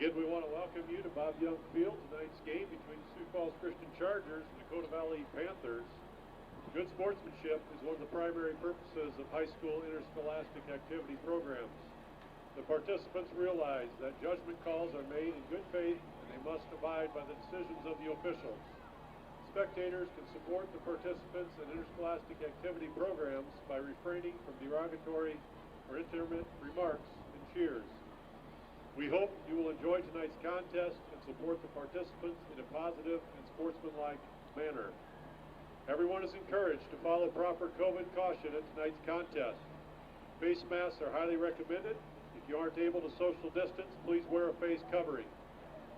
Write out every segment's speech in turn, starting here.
Again, we want to welcome you to Bob Young Field, tonight's game between the Sioux Falls Christian Chargers and Dakota Valley Panthers. Good sportsmanship is one of the primary purposes of high school interscholastic activity programs. The participants realize that judgment calls are made in good faith and they must abide by the decisions of the officials. Spectators can support the participants in interscholastic activity programs by refraining from derogatory or intermittent remarks and cheers. We hope you will enjoy tonight's contest and support the participants in a positive and sportsmanlike manner. Everyone is encouraged to follow proper COVID caution at tonight's contest. Face masks are highly recommended. If you aren't able to social distance, please wear a face covering.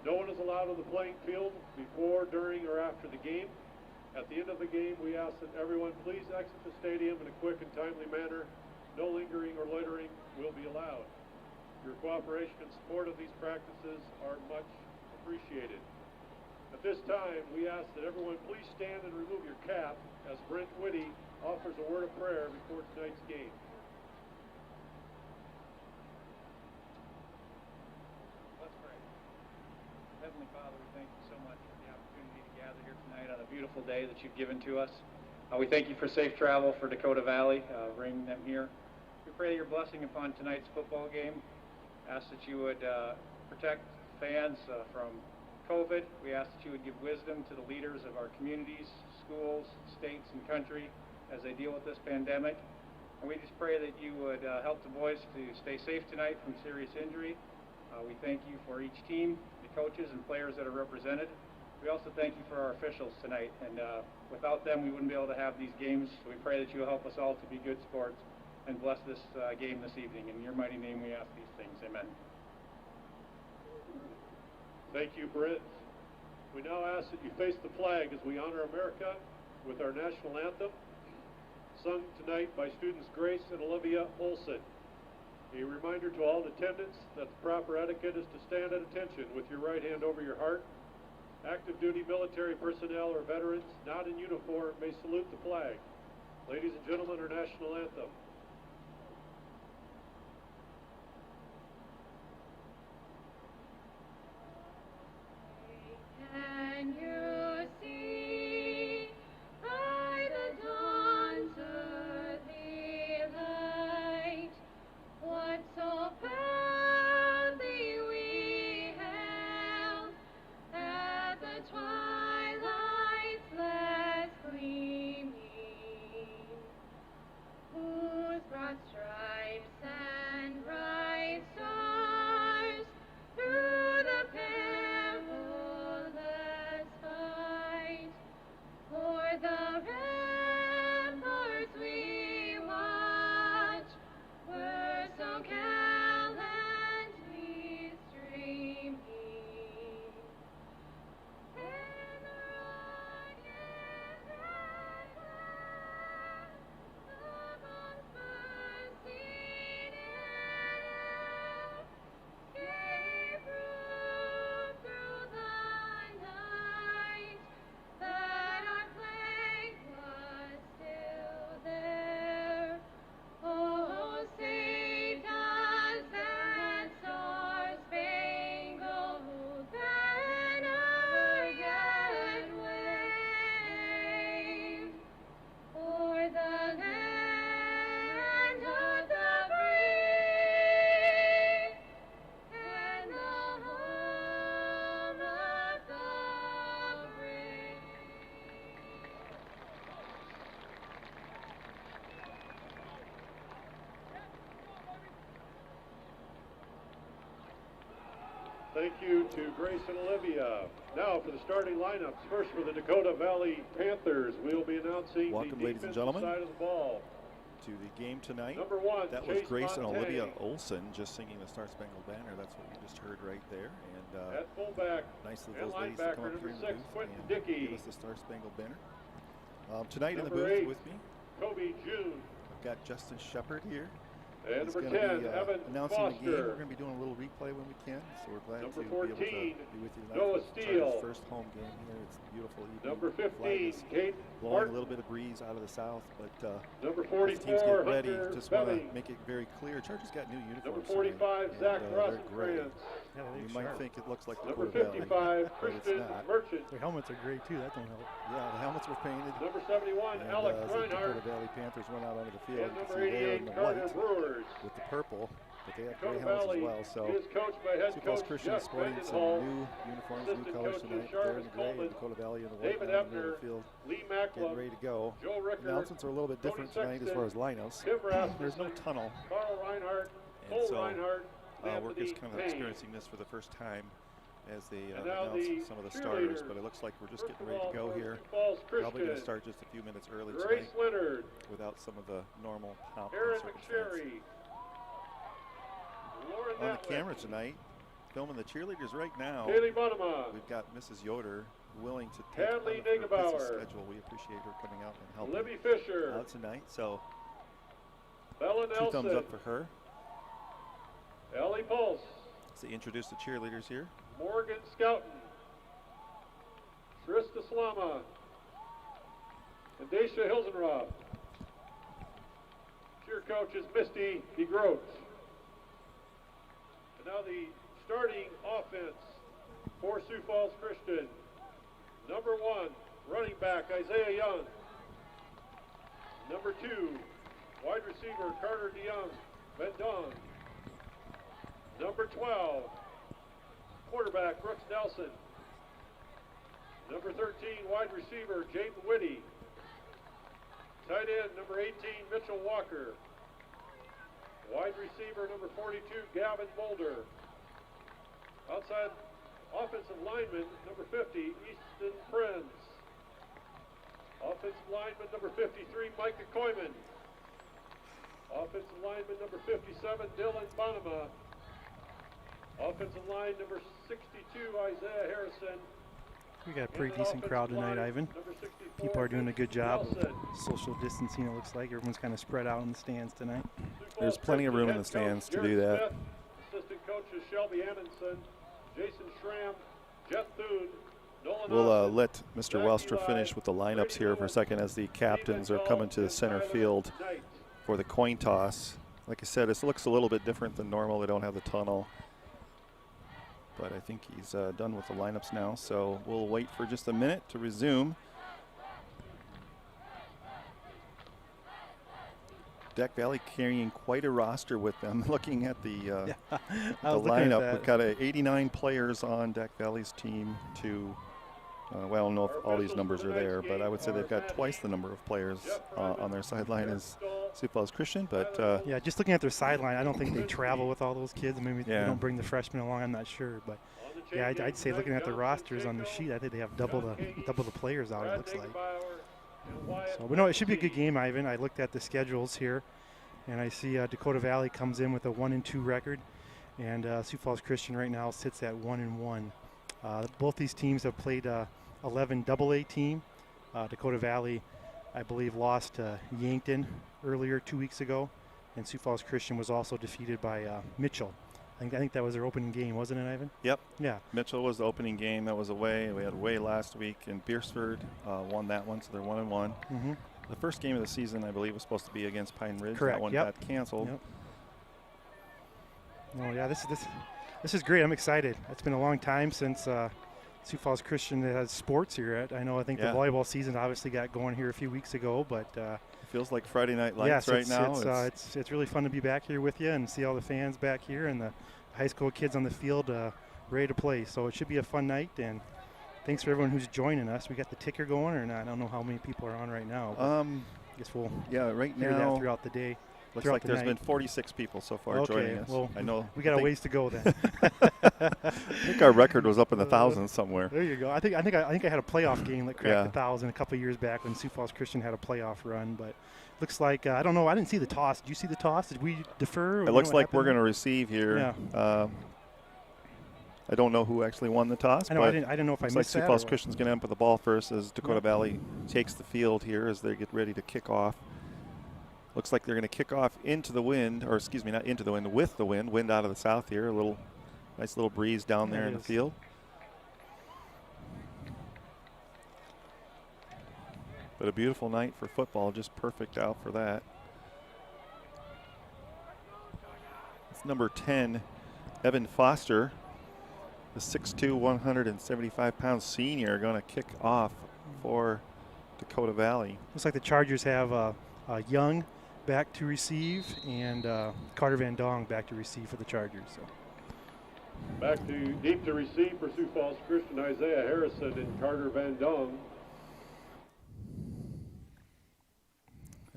No one is allowed on the playing field before, during, or after the game. At the end of the game, we ask that everyone please exit the stadium in a quick and timely manner. No lingering or loitering will be allowed. Your cooperation and support of these practices are much appreciated. At this time, we ask that everyone please stand and remove your cap as Brent Whitty offers a word of prayer before tonight's game. Let's pray. Heavenly Father, we thank you so much for the opportunity to gather here tonight on a beautiful day that you've given to us. We thank you for safe travel for Dakota Valley, bringing them here. We pray your blessing upon tonight's football game. Ask that you would protect fans from COVID. We ask that you would give wisdom to the leaders of our communities, schools, states, and country as they deal with this pandemic. And we just pray that you would help the boys to stay safe tonight from serious injury. We thank you for each team, the coaches and players that are represented. We also thank you for our officials tonight, and without them we wouldn't be able to have these games. So we pray that you will help us all to be good sports and bless this game this evening. In your mighty name we ask these things. Amen. Thank you, Brent. We now ask that you face the flag as we honor America with our national anthem, sung tonight by students Grace and Olivia Olson. A reminder to all in attendance that the proper etiquette is to stand at attention with your right hand over your heart. Active duty military personnel or veterans not in uniform may salute the flag. Ladies and gentlemen, our national anthem. Can you see by the dawn's early light what so proudly we hailed at the twilight's last gleaming, whose broad stripes and bright stars through the perilous fight o'er the ramparts we watch were so gallantly streaming, and the rugged red flag amongst bursting air gave proof through the night that our flag was still there. Oh, say does that star-spangled banner yet wave o'er the land of the brave and the home of the brave? Thank you to Grace and Olivia. Now for the starting lineups. First for the Dakota Valley Panthers, we'll be announcing Welcome, the ladies and defensive gentlemen, side of the ball. to the game tonight. Number one, That was Chase Grace and Montaigne. Olivia Olson just singing the Star Spangled Banner. That's what you just heard right there. And At fullback nice of and those ladies to come linebacker, up here number in the 6, booth Quentin and Dickey. give us the Star Spangled Banner. Tonight in the Number booth 8, with me, Kobe June. I've got Justin Shepard here. And He's number going to 10, be Evan announcing the game. Foster. We're going to be doing a little replay when we can, so we're glad Number to 14, be able to be with you tonight. Noah for the Steele. Chargers' first home game here. It's a beautiful evening. Number The flag 15, is Kate blowing Martin. a little bit of breeze out of the south, but Number as teams 44, get ready, Hunter just want to Belling. make it very clear. Chargers got new uniforms Number 45, tonight, Zach and they're gray. Rosencrantz. Yeah, they You look might sharp. think it looks like Number Dakota Valley, 55, but it's Christian not. Merchant. Their helmets are gray too. That don't help. Yeah, the helmets were painted. Number 71, And Alex as the Reinhardt. Dakota Valley Panthers went out onto the field, And you can number see there 88, in the Carter white Brewers. with the purple, but they have Dakota gray helmets Valley as well. So is coached by head Sioux Falls coach Christian Jeff is sporting some Mendenhall. new uniforms, new Assistant colors coaches tonight. They're in Jarvis the gray Coleman, and Dakota Valley in the white David now in the middle Ebner, of the field, Lee getting Macklem, ready to go. Joe Rickard, Announcements are a little bit Tony different tonight as Sexton, far as lineups. Tim Rasmussen, There's no tunnel. Carl Reinhardt, And Cole so, Reinhardt, and Work Anthony is kind of Payne. experiencing this for the first time as they And now announce the some of the starters, cheerleaders. but it looks like we're just First getting of ready all, to go for here. Sioux Falls Probably going to Christian, start just a few minutes early Grace tonight Leonard, without some of the normal pomp Aaron and circumstance. McSherry, Lauren On the Natwick, camera tonight, filming the cheerleaders right now. Kaylee Bunema, We've got Mrs. Yoder willing to take Hadley out of her busy Nigebauer, schedule. We appreciate her coming out and helping Libby Fisher, out tonight. So Bella 2 Nelson, thumbs up for her. Ellie Pulse, As they introduce the cheerleaders here. Morgan Scouten, Trista Slama, and Daisha Hilsenroth. Cheer coach is Misty DeGroat. And now the starting offense for Sioux Falls Christian. Number 1, running back Isaiah Young. Number 2, wide receiver Carter DeYoung, Vendong. Number 12, quarterback Brooks Nelson. Number 13, wide receiver Jaden Whitty. Tight end number 18, Mitchell Walker. Wide receiver number 42, Gavin Mulder. Outside offensive lineman number 50, Easton Prinz. Offensive lineman number 53, Micah Koyman. Offensive lineman number 57, Dylan Bonema. Offensive line number 62, Isaiah Harrison. We got a pretty decent crowd tonight, Ivan. People are doing a good job of social distancing, it looks like. Everyone's kind of spread out in the stands tonight. There's plenty of room in the stands to do that. Assistant coaches Shelby Amundson, Jason Schramm, Jeff Thune, Nolan We'll Austin, let Mr. Jack Welstra Eli, finish with the lineups here for a second as the captains are Stephen coming to the Dahl, center and field Tyler Knight. for the coin toss. Like I said, this looks a little bit different than normal. They don't have the tunnel. But I think he's done with the lineups now, so we'll wait for just a minute to resume. Deck Valley carrying quite a roster with them. Looking at the lineup, we've got 89 players on Deck Valley's team to, well, I don't know if all these numbers are there, but I would say they've got twice the number of players on their sideline as Sioux Falls Christian. But Yeah, just looking at their sideline, I don't think they travel with all those kids. Maybe they Yeah. don't bring the freshmen along, I'm not sure. But yeah, I'd say looking at the rosters on the sheet, I think they have double the players out, it looks like. So, but no, it should be a good game, Ivan. I looked at the schedules here, and I see Dakota Valley comes in with a 1-2 record, and Sioux Falls Christian right now sits at 1-1. Both these teams have played 11 AA team. Dakota Valley, I believe, lost to Yankton earlier 2 weeks ago, and Sioux Falls Christian was also defeated by Mitchell. I think that was their opening game, wasn't it, Ivan? Yep. Yeah. Mitchell was the opening game. That was away. We had away last week, and Beersford won that one, so they're 1-1. Mm-hmm. The first game of the season, I believe, was supposed to be against Pine Ridge. Correct. That one Yep. got canceled. Yep. Oh yeah, this is great. I'm excited. It's been a long time since Sioux Falls Christian has sports here. I think the volleyball season obviously got going here a few weeks ago, but It feels like Friday Night Lights yes, right now. it's really fun to be back here with you and see all the fans back here and the high school kids on the field ready to play. So it should be a fun night, and thanks for everyone who's joining us. We got the ticker going or not? I don't know how many people are on right now. I guess we'll right hear now that throughout the day. looks like there's been 46 people so far joining us. Well, I know we got a ways to go then. I think our record was up in the thousands somewhere. There you go. I think I had a playoff game that cracked 1,000 a couple of years back when Sioux Falls Christian had a playoff run. But looks like I don't know. I didn't see the toss. Did you see the toss? Did we defer? It looks like we're going to receive here. Yeah. I don't know who actually won the toss. I know. But I didn't know if I looks missed like that. Sioux Falls Christian's going to end with the ball first as Dakota Valley takes the field here as they get ready to kick off. Looks like they're going to kick off into the wind, or excuse me, not into the wind, with the wind. Wind out of the south here. Nice little breeze down there in the field. But a beautiful night for football, just perfect out for that. It's number 10, Evan Foster, the 6'2", 175-pound senior, going to kick off for Dakota Valley. Looks like the Chargers have Young back to receive and Carter Van Dong back to receive for the Chargers. So. Back to deep to receive for Sioux Falls Christian, Isaiah Harrison and Carter Van Dong.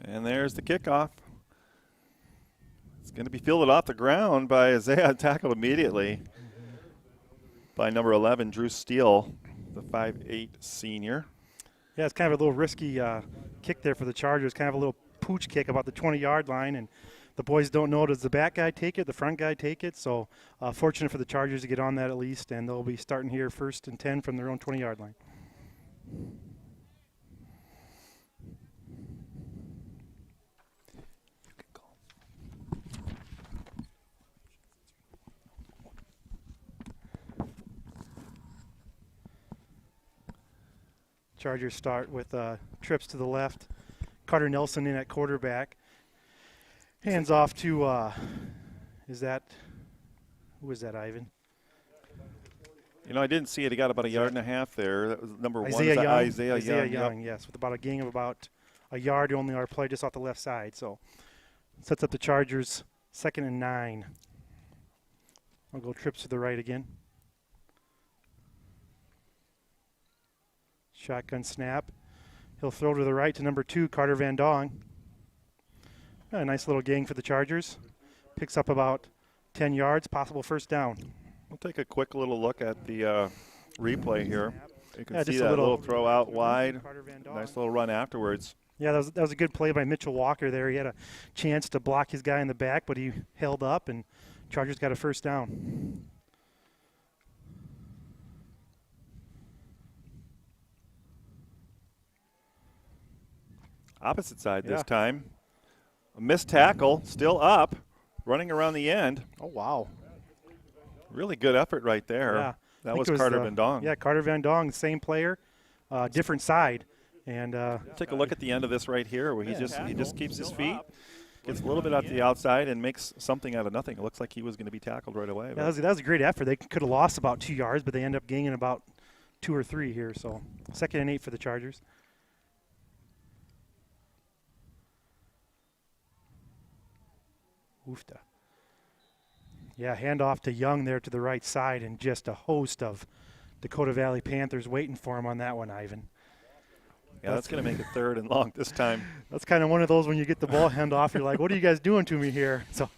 And there's the kickoff. It's going to be fielded off the ground by Isaiah, tackled immediately by number 11, Drew Steele, the 5'8" senior. Yeah, it's kind of a little risky kick there for the Chargers, kind of a little pooch kick about the 20-yard line, and the boys don't know, does the back guy take it, the front guy take it? So fortunate for the Chargers to get on that at least, and they'll be starting here 1st and 10 from their own 20-yard line. Chargers start with trips to the left. Carter Nelson in at quarterback. Hands off to, who is that, Ivan? You know, I didn't see it. He got about a yard and a half there. That was number Isaiah 1. Young. Isaiah Young, yes, with about a gain of about a yard, only our play just off the left side. So sets up the Chargers 2nd and 9. I'll go trips to the right again. Shotgun snap. He'll throw to the right to number 2, Carter Van Dong. A nice little gain for the Chargers. Picks up about 10 yards, possible first down. We'll take a quick little look at the replay here. You can see just that a little throw out wide. Nice Nice little run afterwards. Yeah, that was a good play by Mitchell Walker there. He had a chance to block his guy in the back, but he held up, and Chargers got a first down. Opposite side this time. A missed tackle, still up, running around the end. Oh, wow. Really good effort right there. Yeah. That was Carter Van Dong. Yeah, Carter Van Dong, same player, different side. And take a look at the end of this right here where he just keeps his feet, gets a little bit out to the outside and makes something out of nothing. It looks like he was going to be tackled right away. Yeah, that was a great effort. They could have lost about 2 yards, but they end up gaining about 2 or 3 here. So 2nd and 8 for the Chargers. Oofta. Yeah, handoff to Young there to the right side, and just a host of Dakota Valley Panthers waiting for him on that one, Ivan. Yeah, that's going to make it 3rd and long this time. That's kind of one of those when you get the ball handoff, you're like, what are you guys doing to me here? So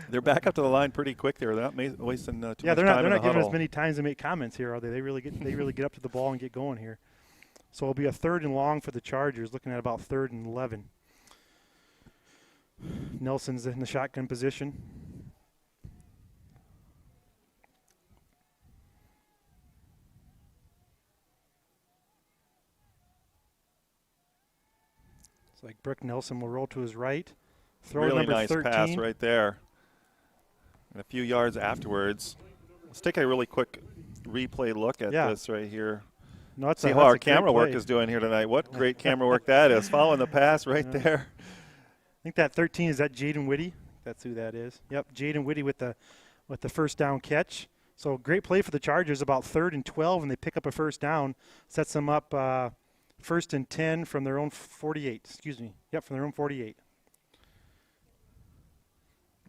they're back up to the line pretty quick there. They're not wasting too much time. They're not giving huddle. us many times to make comments here, are they? They really get up to the ball and get going here. So it'll be a 3rd and long for the Chargers, looking at about 3rd and 11. Nelson's in the shotgun position. It's like Brooke Nelson will roll to his right. Throw really number nice 13. Pass right there. And a few yards afterwards. Let's take a really quick replay look at this right here. No, see how our camera work is doing here tonight. What great camera work that is. Following the pass right there. I think that 13, is that Jaden Whitty? That's who that is. Yep, Jaden Whitty with the first down catch. So great play for the Chargers, about 3rd and 12, and they pick up a first down. Sets them up 1st and 10 from their own 48. Excuse me. Yep, from their own 48.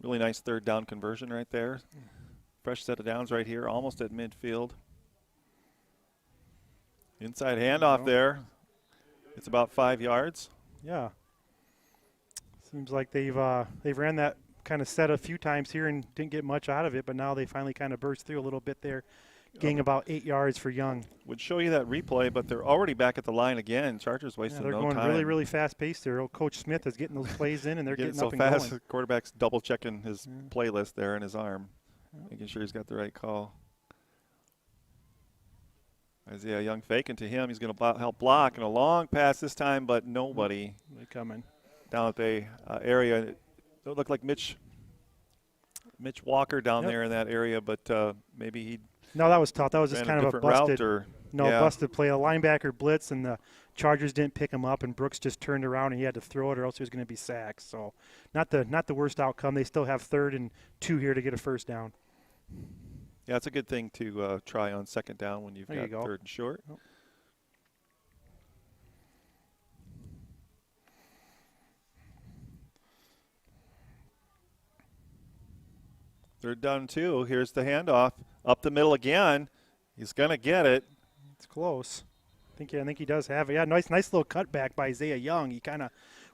Really nice 3rd down conversion right there. Fresh set of downs right here, almost at midfield. Inside handoff there. It's about 5 yards. Yeah. Seems like they've ran that kind of set a few times here and didn't get much out of it, but now they finally kind of burst through a little bit there, gaining about 8 yards for Young. Would show you that replay, but they're already back at the line again. Chargers wasting no time. They're going really, really fast paced there. Old Coach Smith is getting those plays in, and they're getting so up and fast. going. The quarterback's double checking his playlist there in his arm, making sure he's got the right call. Isaiah Young faking to him. He's going to help block, and a long pass this time, but nobody. They coming down at the area. It looked like Mitch Walker down there in that area, but maybe he. No, that was tough. That was just kind of a busted. Busted play. A linebacker blitz, and the Chargers didn't pick him up, and Brooks just turned around and he had to throw it, or else he was going to be sacked. So, not the worst outcome. They still have 3rd and 2 here to get a first down. Yeah, it's a good thing to try on second down when you've got third and short. Oh. Third down 2. Here's the handoff. Up the middle again. He's going to get it. It's close. I think he does have it. Yeah, nice little cutback by Isaiah Young. He kind of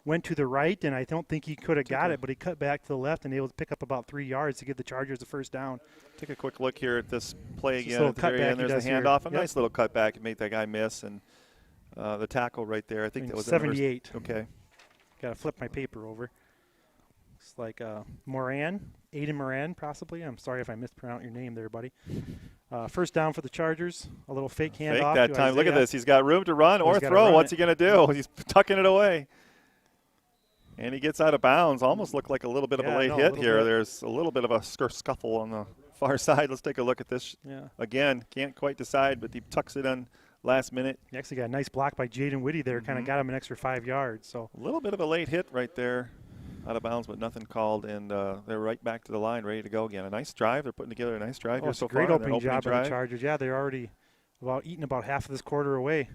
went to the right, and I don't think he could have got it, but he cut back to the left and able to pick up about 3 yards to give the Chargers the first down. Take a quick look here at this play Just again. At the very end, there's the handoff. A yep. nice little cutback. It made that guy miss, and the tackle right there. I think that was 78. Okay. Got to flip my paper over. Looks like Moran, Aiden Moran, possibly. I'm sorry if I mispronounced your name there, buddy. First down for the Chargers. A little fake handoff. Fake that time. Look at this. He's got room to run or throw. What's he going to do? He's tucking it away. And he gets out of bounds. Almost looked like a little bit of a late hit here. There's a little bit of a scuffle on the far side. Let's take a look at this again. Can't quite decide, but he tucks it in last minute. He actually got a nice block by Jaden Whitty there. Kind of got him an extra 5 yards. So a little bit of a late hit right there. Out of bounds, but nothing called, and they're right back to the line, ready to go again. A nice drive. They're putting together a nice drive here so far. Great opening job by the Chargers. Yeah, they're already eating about half of this quarter away.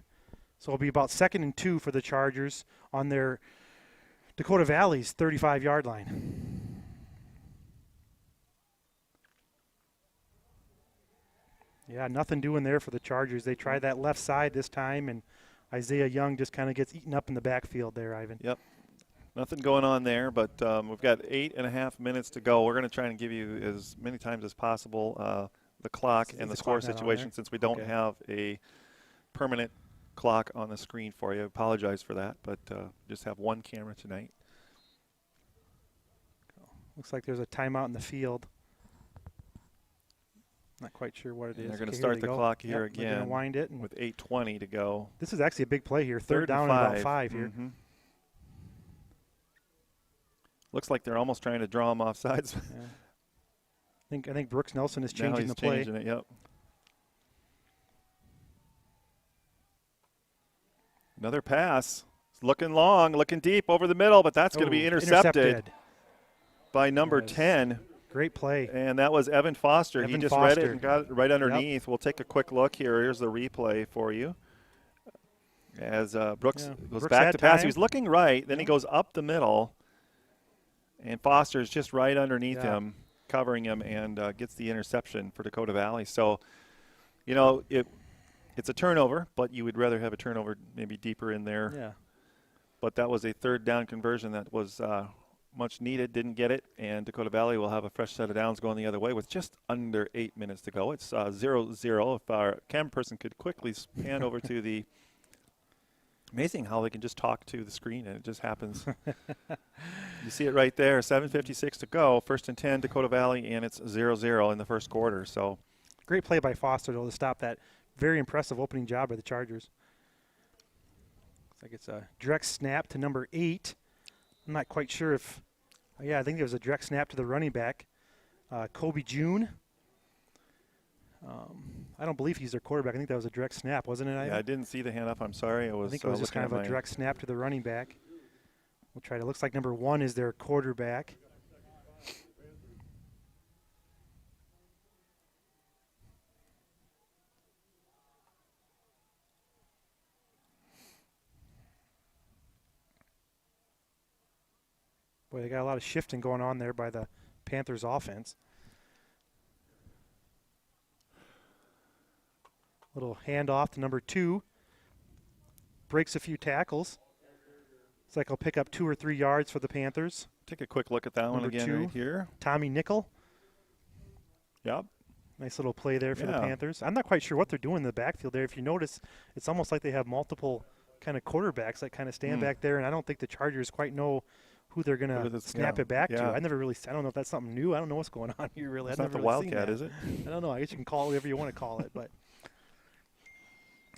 So it'll be about 2nd and 2 for the Chargers on their Dakota Valley's 35-yard line. Yeah, nothing doing there for the Chargers. They tried that left side this time, and Isaiah Young just kind of gets eaten up in the backfield there, Ivan. Yep. Nothing going on there, but we've got 8.5 minutes to go. We're going to try and give you as many times as possible the clock and the score situation since we don't have a permanent clock on the screen for you. I apologize for that, but just have one camera tonight. Looks like there's a timeout in the field. Not quite sure what it is. They're going to start the clock here again. They're going to wind it. With 8:20 to go. This is actually a big play here. Third down and about 5 here. Mm-hmm. Looks like they're almost trying to draw him off sides. I think Brooks Nelson is changing the play. Changing it, yep. Another pass. It's looking long, looking deep over the middle, but that's going to be intercepted by number 10. Great play. And that was Evan Foster. He just read it and got it right underneath. Yep. We'll take a quick look here. Here's the replay for you. As Brooks goes back to pass. He was looking right, then he goes up the middle. And Foster's just right underneath him, covering him, and gets the interception for Dakota Valley. So, you know, it's a turnover, but you would rather have a turnover maybe deeper in there. Yeah. But that was a third down conversion that was much needed, didn't get it, and Dakota Valley will have a fresh set of downs going the other way with just under 8 minutes to go. It's 0-0. If our camera person could quickly pan over to the – amazing how they can just talk to the screen and it just happens. You see it right there, 7:56 to go, 1st and 10, Dakota Valley, and it's 0-0 in the first quarter. So, great play by Foster, though, to stop that very impressive opening job by the Chargers. Looks like it's a direct snap to number 8. I'm not quite sure if – I think there was a direct snap to the running back, Kobe June. I don't believe he's their quarterback. I think that was a direct snap, wasn't it? Yeah, I didn't see the handoff. I'm sorry. I think it was just kind of a direct snap to the running back. We'll try to – looks like number 1 is their quarterback. Boy, they got a lot of shifting going on there by the Panthers offense. Little handoff to number 2. Breaks a few tackles. Looks like he'll pick up 2 or 3 yards for the Panthers. Take a quick look at that one again right here. Tommy Nickel. Yep. Nice little play there for the Panthers. I'm not quite sure what they're doing in the backfield there. If you notice, it's almost like they have multiple kind of quarterbacks that kind of stand back there, and I don't think the Chargers quite know who they're going to snap it back to. I don't know if that's something new. I don't know what's going on here really. It's not the Wildcat, is it? I don't know. I guess you can call it whatever you want to call it, but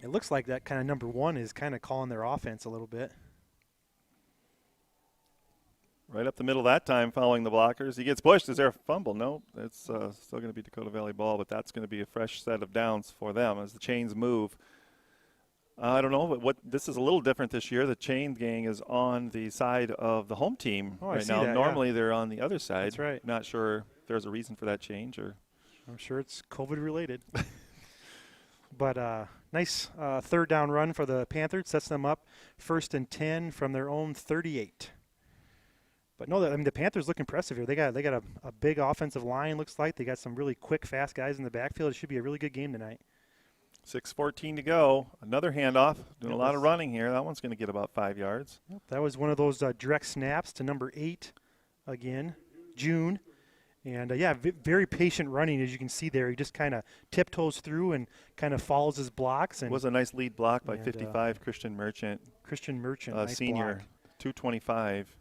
it looks like that kind of number 1 is kind of calling their offense a little bit. Right up the middle that time, following the blockers. He gets pushed. Is there a fumble? No, it's still going to be Dakota Valley ball, but that's going to be a fresh set of downs for them as the chains move. I don't know, but this is a little different this year. The chain gang is on the side of the home team right now. Normally they're on the other side. That's right. Not sure if there's a reason for that change or. I'm sure it's COVID related. But nice third down run for the Panthers. Sets them up 1st and 10 from their own 38. But no, I mean, the Panthers look impressive here. They got a big offensive line, looks like. They got some really quick, fast guys in the backfield. It should be a really good game tonight. 6:14 to go. Another handoff. Doing a lot of running here. That one's going to get about 5 yards. Yep, that was one of those direct snaps to number 8 again, June. And, yeah, very patient running, as you can see there. He just kind of tiptoes through and kind of follows his blocks. And it was a nice lead block by 55, Christian Merchant. Nice senior, block. 225.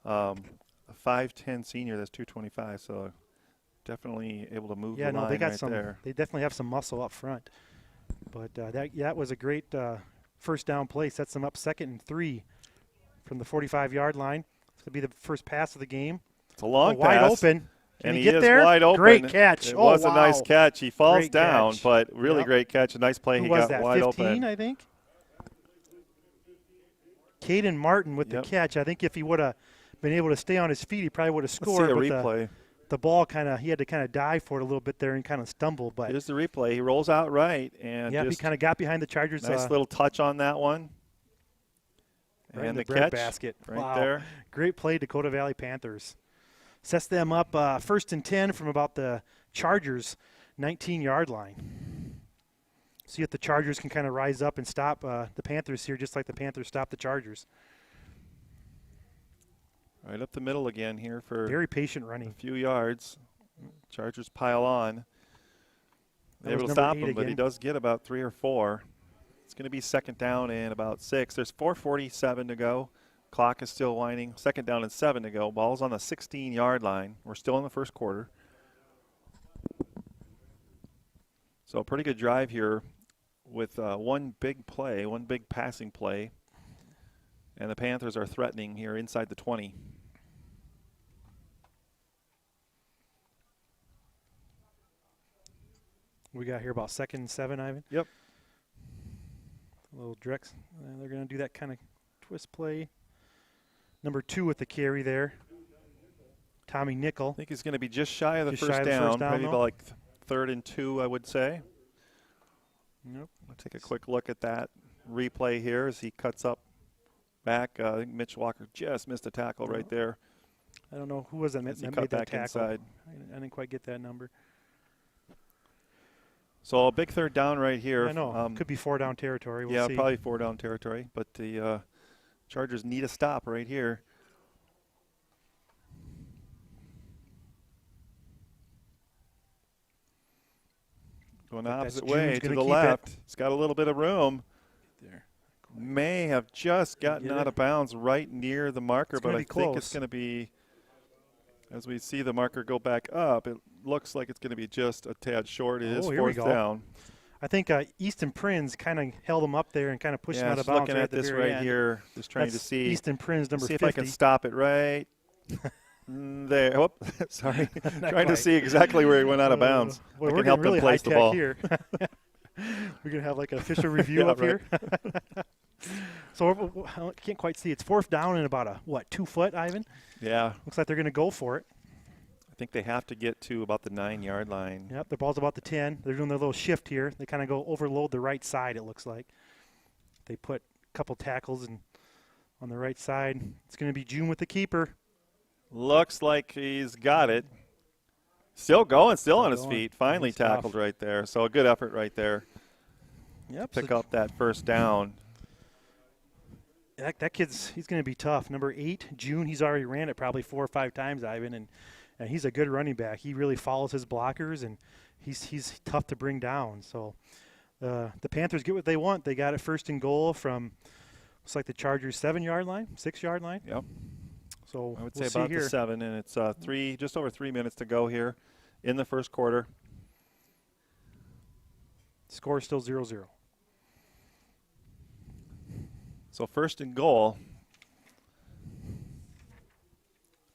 A 5'10" senior, that's 225. So definitely able to move the line they got right some. there. They definitely have some muscle up front. But that was a great first down play. Sets them up 2nd and 3 from the 45-yard line. It's going to be the first pass of the game. It's a long wide pass. Open. And he get is there? Wide open. Great catch. It was a nice catch. He falls Great down, catch. but really great catch. A nice play. Who he was got that? wide 15, open. I think. Caden Martin with the catch. I think if he would have been able to stay on his feet, he probably would have scored. Let's see a replay. The ball he had to kind of dive for it a little bit there and kind of stumble. But here's the replay. He rolls out right. And he kind of got behind the Chargers. Nice little touch on that one. Right and in the bread catch basket. right there. Great play, Dakota Valley Panthers. Sets them up 1st and 10 from about the Chargers' 19-yard line. See if the Chargers can kind of rise up and stop the Panthers here, just like the Panthers stopped the Chargers. Right up the middle again here for very patient running. A few yards. Chargers pile on. They're able to stop him, but he does get about 3 or 4. It's going to be 2nd down and about 6. There's 4:47 to go. Clock is still winding. 2nd down and 7 to go. Ball's on the 16-yard line. We're still in the first quarter. So a pretty good drive here with one big play, one big passing play. And the Panthers are threatening here inside the 20. We got here about 2nd and 7, Ivan. Yep. A little Drex. They're going to do that kind of twist play. Number 2 with the carry there. Tommy Nickel. I think he's going to be just shy of the first down. Probably about like 3rd and 2, I would say. Nope. We'll take a quick look at that replay here as he cuts up back. I think Mitch Walker just missed a tackle right there. I don't know who was that made that tackle. Inside. I didn't quite get that number. So a big 3rd down right here. I know. Could be 4-down territory. We'll see. Probably 4-down territory. But the Chargers need a stop right here. Going the opposite way to the left. He's got a little bit of room. There. May have just gotten out of bounds right near the marker, but I think it's going to be, as we see the marker go back up, it looks like it's going to be just a tad short. It is 4th down. I think Easton Prinz kind of held him up there and kind of pushed him out of bounds. Looking at this right here, just trying to see. Easton Prinz, number 50. See if I can stop it right there. Oh, sorry. Trying to see exactly where he went out of bounds. Well, I we're can help really them place the ball. Here. We're going to have like an official review up here. So I can't quite see. It's 4th down and about 2 foot, Ivan? Yeah. Looks like they're going to go for it. I think they have to get to about the 9-yard line. Yep, the ball's about the 10. They're doing their little shift here. They kind of go overload the right side, it looks like. They put a couple tackles on the right side. It's going to be June with the keeper. Looks like he's got it. Still going, still on his feet. Finally tackled right there. So a good effort right there. Yep. Pick up that 1st down. That kid's, he's going to be tough. Number 8, June, he's already ran it probably 4 or 5 times, Ivan, and he's a good running back. He really follows his blockers, and he's tough to bring down. So the Panthers get what they want. They got it 1st and goal from, looks like the Chargers' 7-yard line, 6-yard line. Yep. So I would say about the 7, and it's just over 3 minutes to go here in the first quarter. Score is still 0-0. So 1st and goal.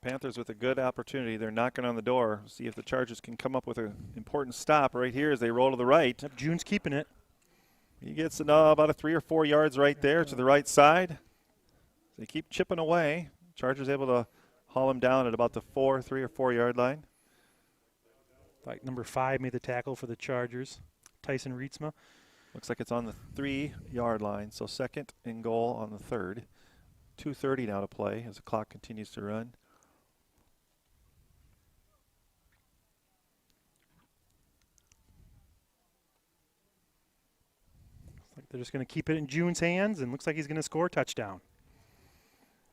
Panthers with a good opportunity. They're knocking on the door. See if the Chargers can come up with an important stop right here as they roll to the right. Yep, June's keeping it. He gets about a 3 or 4 yards right there to the right side. They keep chipping away. Chargers able to haul him down at about the 3 or 4 yard line. Like number 5 made the tackle for the Chargers, Tyson Reitsma. Looks like it's on the 3-yard line, so 2nd and goal on the 3rd. 2:30 now to play as the clock continues to run. Looks like they're just going to keep it in June's hands, and looks like he's going to score a touchdown.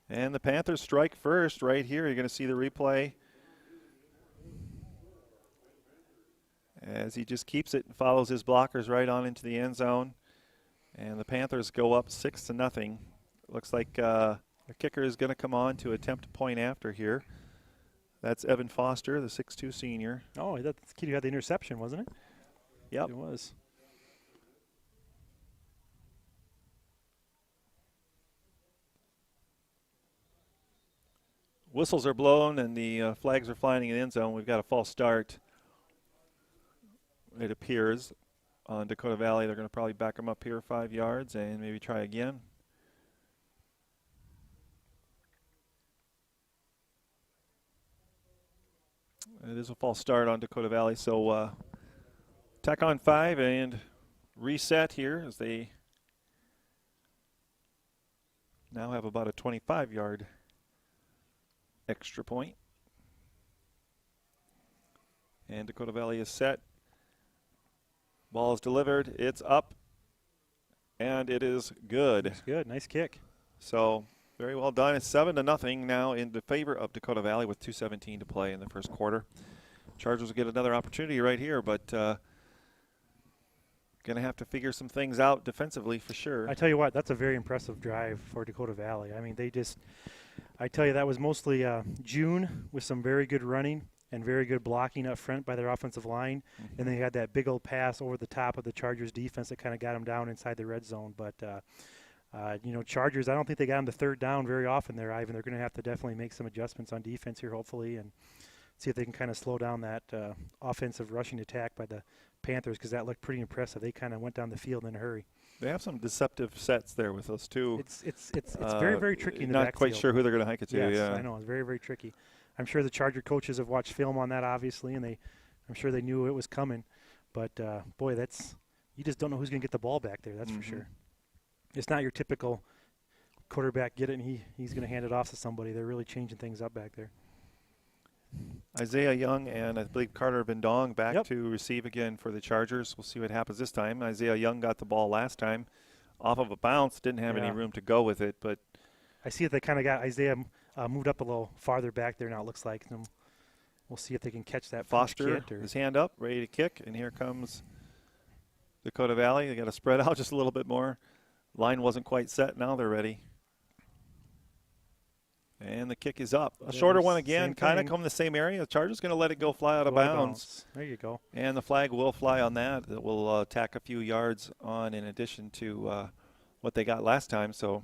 And the Panthers strike first right here. You're going to see the replay as he just keeps it and follows his blockers right on into the end zone. And the Panthers go up 6-0. Looks like the kicker is going to come on to attempt a point after here. That's Evan Foster, the 6'2 senior. Oh, that's the kid who had the interception, wasn't it? Yep. It was. Whistles are blown and the flags are flying in the end zone. We've got a false start, it appears, on Dakota Valley. They're going to probably back them up here 5 yards and maybe try again. It is a false start on Dakota Valley, so tack on 5 and reset here as they now have about a 25-yard extra point. And Dakota Valley is set. Ball is delivered. It's up. And it is good. It's good. Nice kick. So very well done. It's 7-0 now in the favor of Dakota Valley with 2:17 to play in the first quarter. Chargers will get another opportunity right here, but going to have to figure some things out defensively for sure. I tell you what, that's a very impressive drive for Dakota Valley. I mean, I tell you, that was mostly June with some very good running and very good blocking up front by their offensive line. Mm-hmm. And they had that big old pass over the top of the Chargers defense that kind of got them down inside the red zone. But, Chargers, I don't think they got them to 3rd down very often there, Ivan. They're going to have to definitely make some adjustments on defense here, hopefully, and see if they can kind of slow down that offensive rushing attack by the Panthers, because that looked pretty impressive. They kind of went down the field in a hurry. They have some deceptive sets there with those two. It's very, very tricky in the Not backfield. quite sure who they're going to hike it to. Yes, yeah. I know. It's very, very tricky. I'm sure the Charger coaches have watched film on that, obviously, and I'm sure they knew it was coming. But, boy, you just don't know who's going to get the ball back there, that's for sure. It's not your typical quarterback get it and he's going to hand it off to somebody. They're really changing things up back there. Isaiah Young and I believe Carter Vendong back Yep. to receive again for the Chargers. We'll see what happens this time. Isaiah Young got the ball last time off of a bounce, didn't have any room to go with it, but I see that they kind of got Isaiah moved up a little farther back there now, it looks like. And we'll see if they can catch that. Foster, his hand up, ready to kick, and here comes Dakota Valley. They got to spread out just a little bit more. Line wasn't quite set. Now they're ready. And the kick is up. A shorter one again, kind of come the same area. The Chargers going to let it go fly out of bounds. There you go. And the flag will fly on that. It will tack a few yards on in addition to what they got last time. So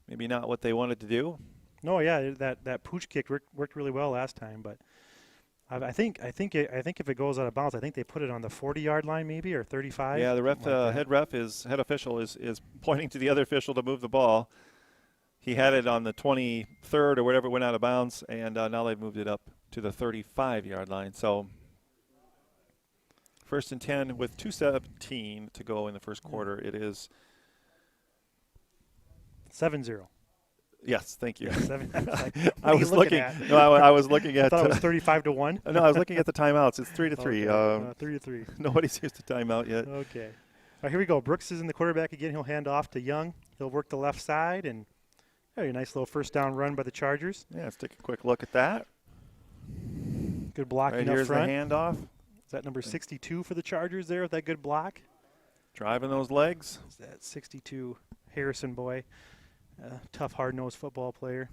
maybe not what they wanted to do. No, yeah, that pooch kick worked really well last time, but I think if it goes out of bounds, I think they put it on the 40-yard line maybe or 35. Yeah, the ref, head official is pointing to the other official to move the ball. He had it on the 23rd or whatever, went out of bounds, and now they've moved it up to the 35-yard line. So 1st and 10 with 2:17 to go in the first quarter. It is 7-0. Yes, thank you. I was looking. I was looking at. I thought it was 35-1. No, I was looking at the timeouts. It's 3-3. Okay. 3-3. Nobody's used a timeout yet. Okay. All right, here we go. Brooks is in the quarterback again. He'll hand off to Young. He'll work the left side, and a nice little first down run by the Chargers. Yeah, let's take a quick look at that. Good blocking right, up here's front. The handoff. Is that number 62 for the Chargers there with that good block? Driving those legs. Is that 62 Harrison boy? Tough, hard-nosed football player.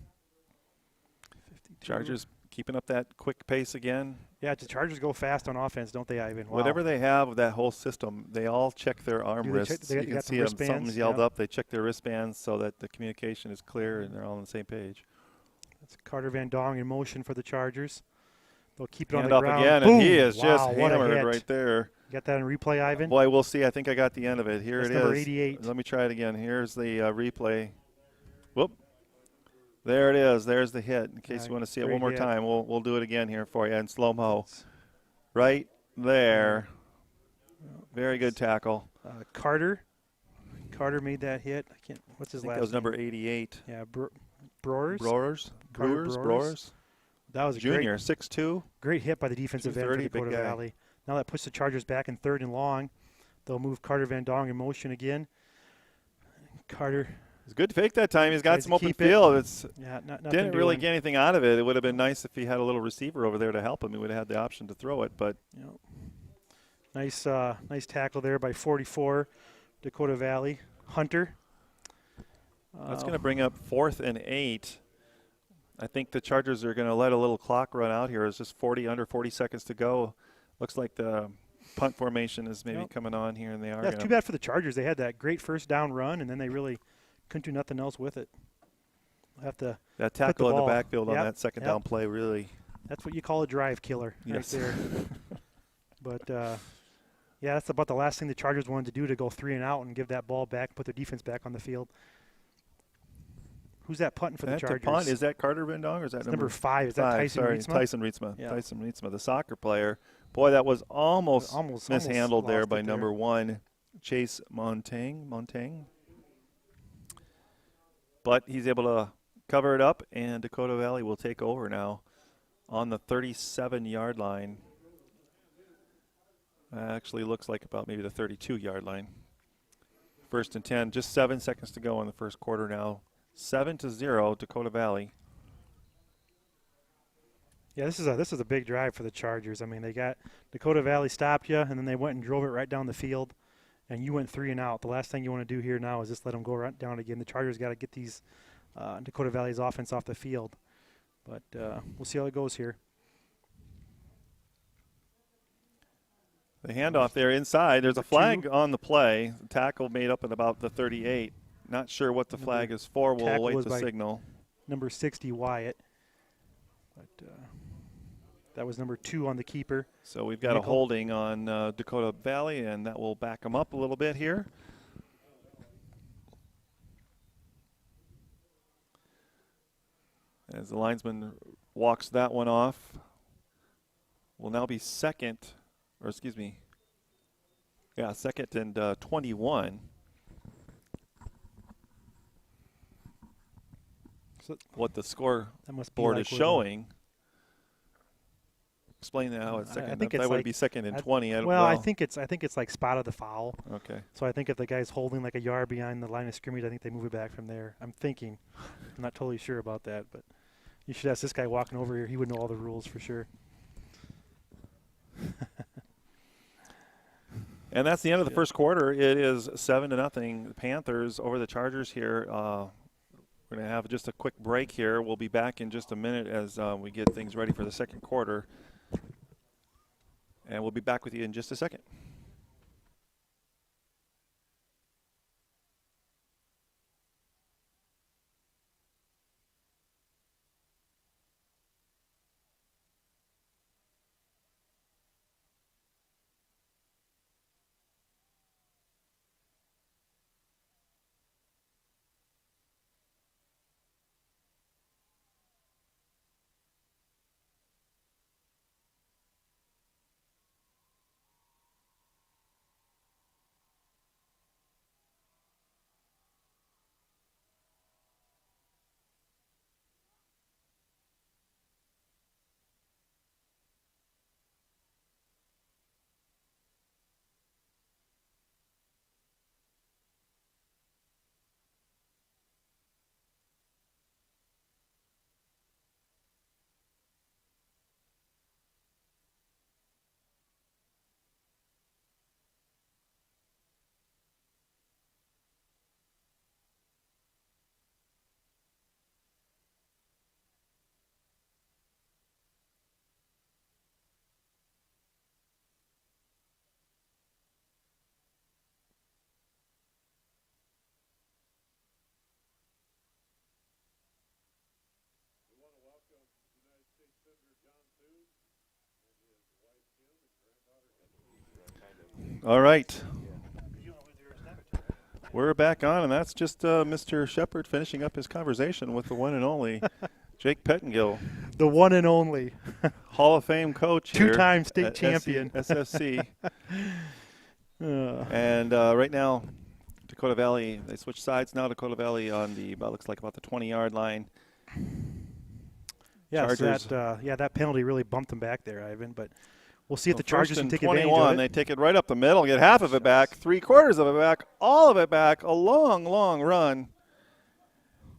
52. Chargers keeping up that quick pace again. Yeah, the Chargers go fast on offense, don't they, Ivan? Wow. Whatever they have with that whole system, they all check their arm wrists. You can see them. Something's yelled up. They check their wristbands so that the communication is clear and they're all on the same page. That's Carter Vendong in motion for the Chargers. They'll keep it on Hand the up ground. again, Boom. and he is Wow, just what a hammered hit. right there. You got that in replay, Ivan? Boy, we'll see. I think I got the end of it. Here That's it is. number 88. Let me try it again. Here's the replay. Whoop. There it is. There's the hit. In case you want to see it one more time, we'll do it again here for you in slow-mo. right there. Very good tackle. Carter made that hit. I can't. What's his last name? That was number 88. Yeah, Brewers. Brewers. That was a junior, 6'2". Great hit by the defensive end for Dakota Valley. Now that puts the Chargers back in 3rd and long. They'll move Carter Van Dong in motion again. Carter. It's good to fake that time. He's got some open field. Didn't really get anything out of it. It would have been nice if he had a little receiver over there to help him. He would have had the option to throw it, but. Nice tackle there by 44, Dakota Valley. Hunter. That's going to bring up 4th and 8. I think the Chargers are going to let a little clock run out here. It's just under 40 seconds to go. Looks like the punt formation is maybe coming on here, and they are. Yeah, too bad for the Chargers. They had that great first down run, and then they really couldn't do nothing else with it. Have to that tackle in the backfield on that second down play really. That's what you call a drive killer right there. But yeah, that's about the last thing the Chargers wanted to do, to go 3 and out and give that ball back, put their defense back on the field. Who's that punting for the Chargers? Punt? Is that Carter Van Dong or is that number 5? Is that Tyson Rietsma? Tyson Rietsma. Yeah. Tyson Rietsma, the soccer player. Boy, that was almost mishandled there by number 1, Chase Montang. But he's able to cover it up, and Dakota Valley will take over now on the 37-yard line. Actually looks like about maybe the 32-yard line. 1st and 10, just 7 seconds to go in the first quarter now. 7-0, Dakota Valley. Yeah, this is a big drive for the Chargers. I mean, they got Dakota Valley stopped you, and then they went and drove it right down the field, and you went 3 and out. The last thing you want to do here now is just let them go right down again. The Chargers got to get these Dakota Valley's offense off the field, but we'll see how it goes here. The handoff there inside. There's a flag on the play. The tackle made up at about the 38. Not sure what the flag is for. We'll await the signal. Number 60, Wyatt. But that was number 2 on the keeper. So we've got a holding on Dakota Valley, and that will back them up a little bit here. As the linesman walks that one off. Will now be second and 21. So what the scoreboard is showing. Explain that how it's second. I think that would be 2nd and 20. I think it's like spot of the foul. Okay. So I think if the guy's holding like a yard behind the line of scrimmage, I think they move it back from there. I'm thinking. I'm not totally sure about that, but you should ask this guy walking over here. He would know all the rules for sure. And that's the end of the first quarter. It is 7-0 Panthers over the Chargers here. We're going to have just a quick break here. We'll be back in just a minute as we get things ready for the second quarter. And we'll be back with you in just a second. All right. We're back on, and that's just Mr. Shepard finishing up his conversation with the one and only Jake Pettengill, the one and only Hall of Fame coach here. Two-time state champion. SFC. And right now, Dakota Valley, they switch sides now. Dakota Valley on the, looks like about the 20-yard line. Yeah, Chargers. so that penalty really bumped them back there, Ivan. But we'll see if the Chargers can take 21, advantage of it. They take it right up the middle, get half of it back, 3/4 of it back, all of it back, a long, long run.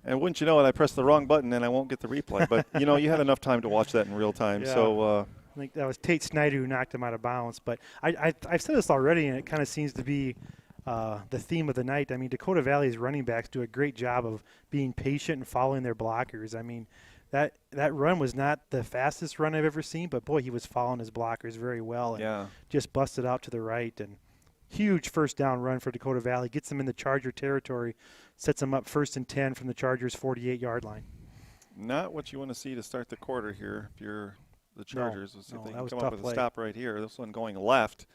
And wouldn't you know it, I pressed the wrong button and I won't get the replay. But, you know, you had enough time to watch that in real time. Yeah. So I think that was Tate Snyder who knocked him out of bounds. But I've said this already, and it kind of seems to be the theme of the night. I mean, Dakota Valley's running backs do a great job of being patient and following their blockers. I mean, that run was not the fastest run I've ever seen, but, boy, he was following his blockers very well and just busted out to the right. And huge first down run for Dakota Valley. Gets them in the Charger territory, sets them up 1st and 10 from the Chargers' 48-yard line. not what you want to see to start the quarter here if you're the Chargers. Let's see if they can come up with a stop right here. This one going left.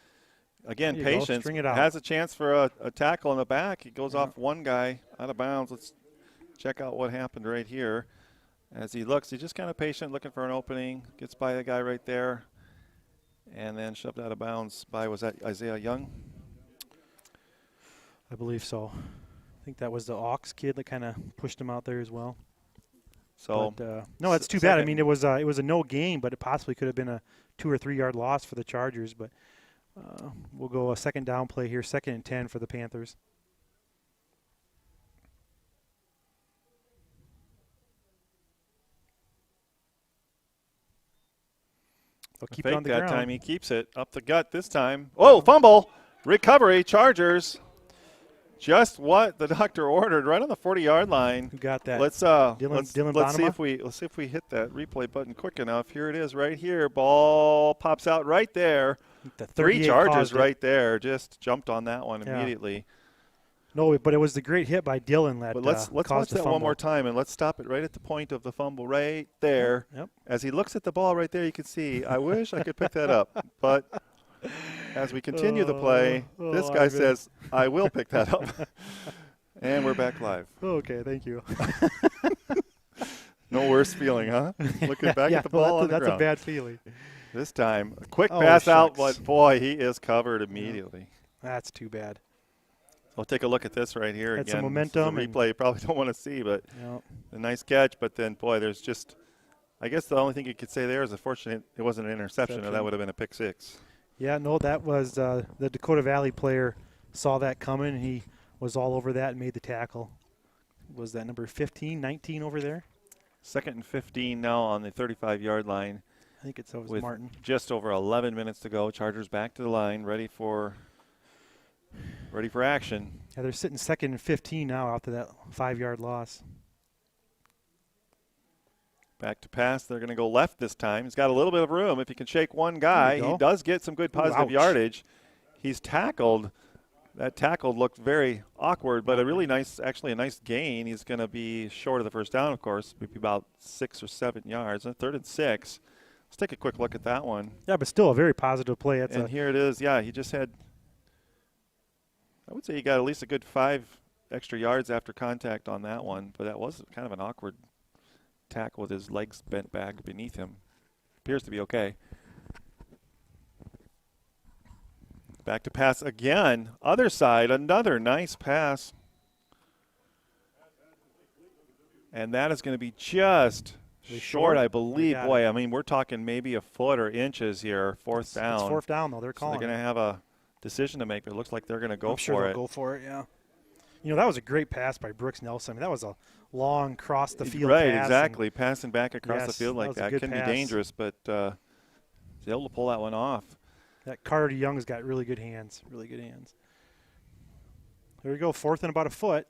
Again, patience. Has a chance for a tackle in the back. He goes off one guy out of bounds. Let's check out what happened right here. As he looks, he's just kind of patient, looking for an opening. Gets by the guy right there. And then shoved out of bounds by, was that Isaiah Young? I believe so. I think that was the Ox kid that kind of pushed him out there as well. So but, no, it's too bad. I mean, it was a no gain, but it possibly could have been a 2 or 3 yard loss for the Chargers. But we'll go a second down play here, 2nd and 10 for the Panthers. They'll keep it on the ground. That time he keeps it up the gut this time. Oh, fumble, recovery, Chargers. Just what the doctor ordered, right on the 40-yard line. Who got that? Let's see if we hit that replay button quick enough. Here it is, right here. Ball pops out right there. 3 Chargers right there. Just jumped on that one immediately. No, but it was the great hit by Dylan that. But let's watch that one more time, and let's stop it right at the point of the fumble right there. Yep. As he looks at the ball right there, you can see. I wish I could pick that up, but. As we continue the play, this guy says, I will pick that up. And we're back live. Okay, thank you. No worse feeling, huh? Looking back at the ball on the ground. That's a bad feeling. This time, a quick pass out, but boy, he is covered immediately. That's too bad. We'll take a look at this right here again. Some momentum. This is a replay you probably don't want to see, but a nice catch. But then, boy, there's just, I guess the only thing you could say there is unfortunate it wasn't an interception, or that would have been a pick six. Yeah, no, that was the Dakota Valley player saw that coming, and he was all over that and made the tackle. Was that number 15, 19 over there? 2nd and 15 now on the 35-yard line. I think it's with Martin. Just over 11 minutes to go. Chargers back to the line, ready for action. Yeah, they're sitting 2nd and 15 now after that 5-yard loss. Back to pass. They're going to go left this time. He's got a little bit of room. If he can shake one guy, he does get some good positive yardage. He's tackled. That tackle looked very awkward, but a really nice, actually a nice gain. He's going to be short of the first down, of course, maybe about 6 or 7 yards. 3rd and 6. Let's take a quick look at that one. Yeah, but still a very positive play. And here it is. Yeah, he just had, I would say he got at least a good 5 extra yards after contact on that one, but that was kind of an awkward tackle with his legs bent back beneath him. Appears to be okay. Back to pass again. Other side, another nice pass. And that is going to be just short, I believe. Boy, I mean, we're talking maybe a foot or inches here. 4th down. It's 4th down, though. They're calling. So they're going to have a decision to make, but it looks like they're going to go for it. I'm sure they'll go for it, yeah. You know, that was a great pass by Brooks Nelson. I mean, that was a long cross-the-field pass. Right, exactly. Passing back across the field like that can be dangerous, but he's able to pull that one off. That Carter Young's got really good hands, really good hands. There we go, 4th and about a foot.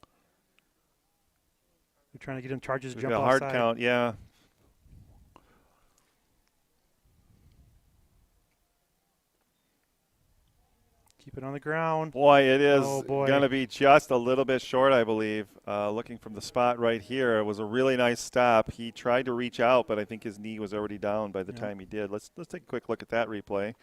They're trying to get him Chargers to jump offside. A hard count, yeah. Keep it on the ground. Boy, it is going to be just a little bit short, I believe. Looking from the spot right here, it was a really nice stop. He tried to reach out, but I think his knee was already down by the time he did. Let's take a quick look at that replay.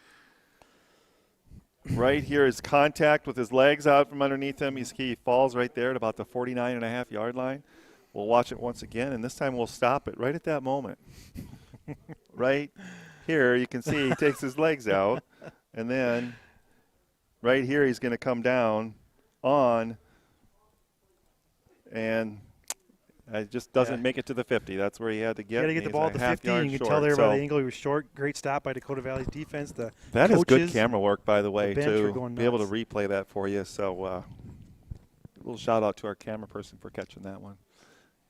Right here is contact with his legs out from underneath him. He falls right there at about the 49.5-yard line. We'll watch it once again, and this time we'll stop it right at that moment. Right here, you can see he takes his legs out, and then right here he's going to come down on, and it just doesn't make it to the 50. That's where he had to get. You got to get the ball to 50. You can tell there by the angle he was short. Great stop by Dakota Valley's defense. That is good camera work, by the way, to be able to replay that for you. So a little shout out to our camera person for catching that one.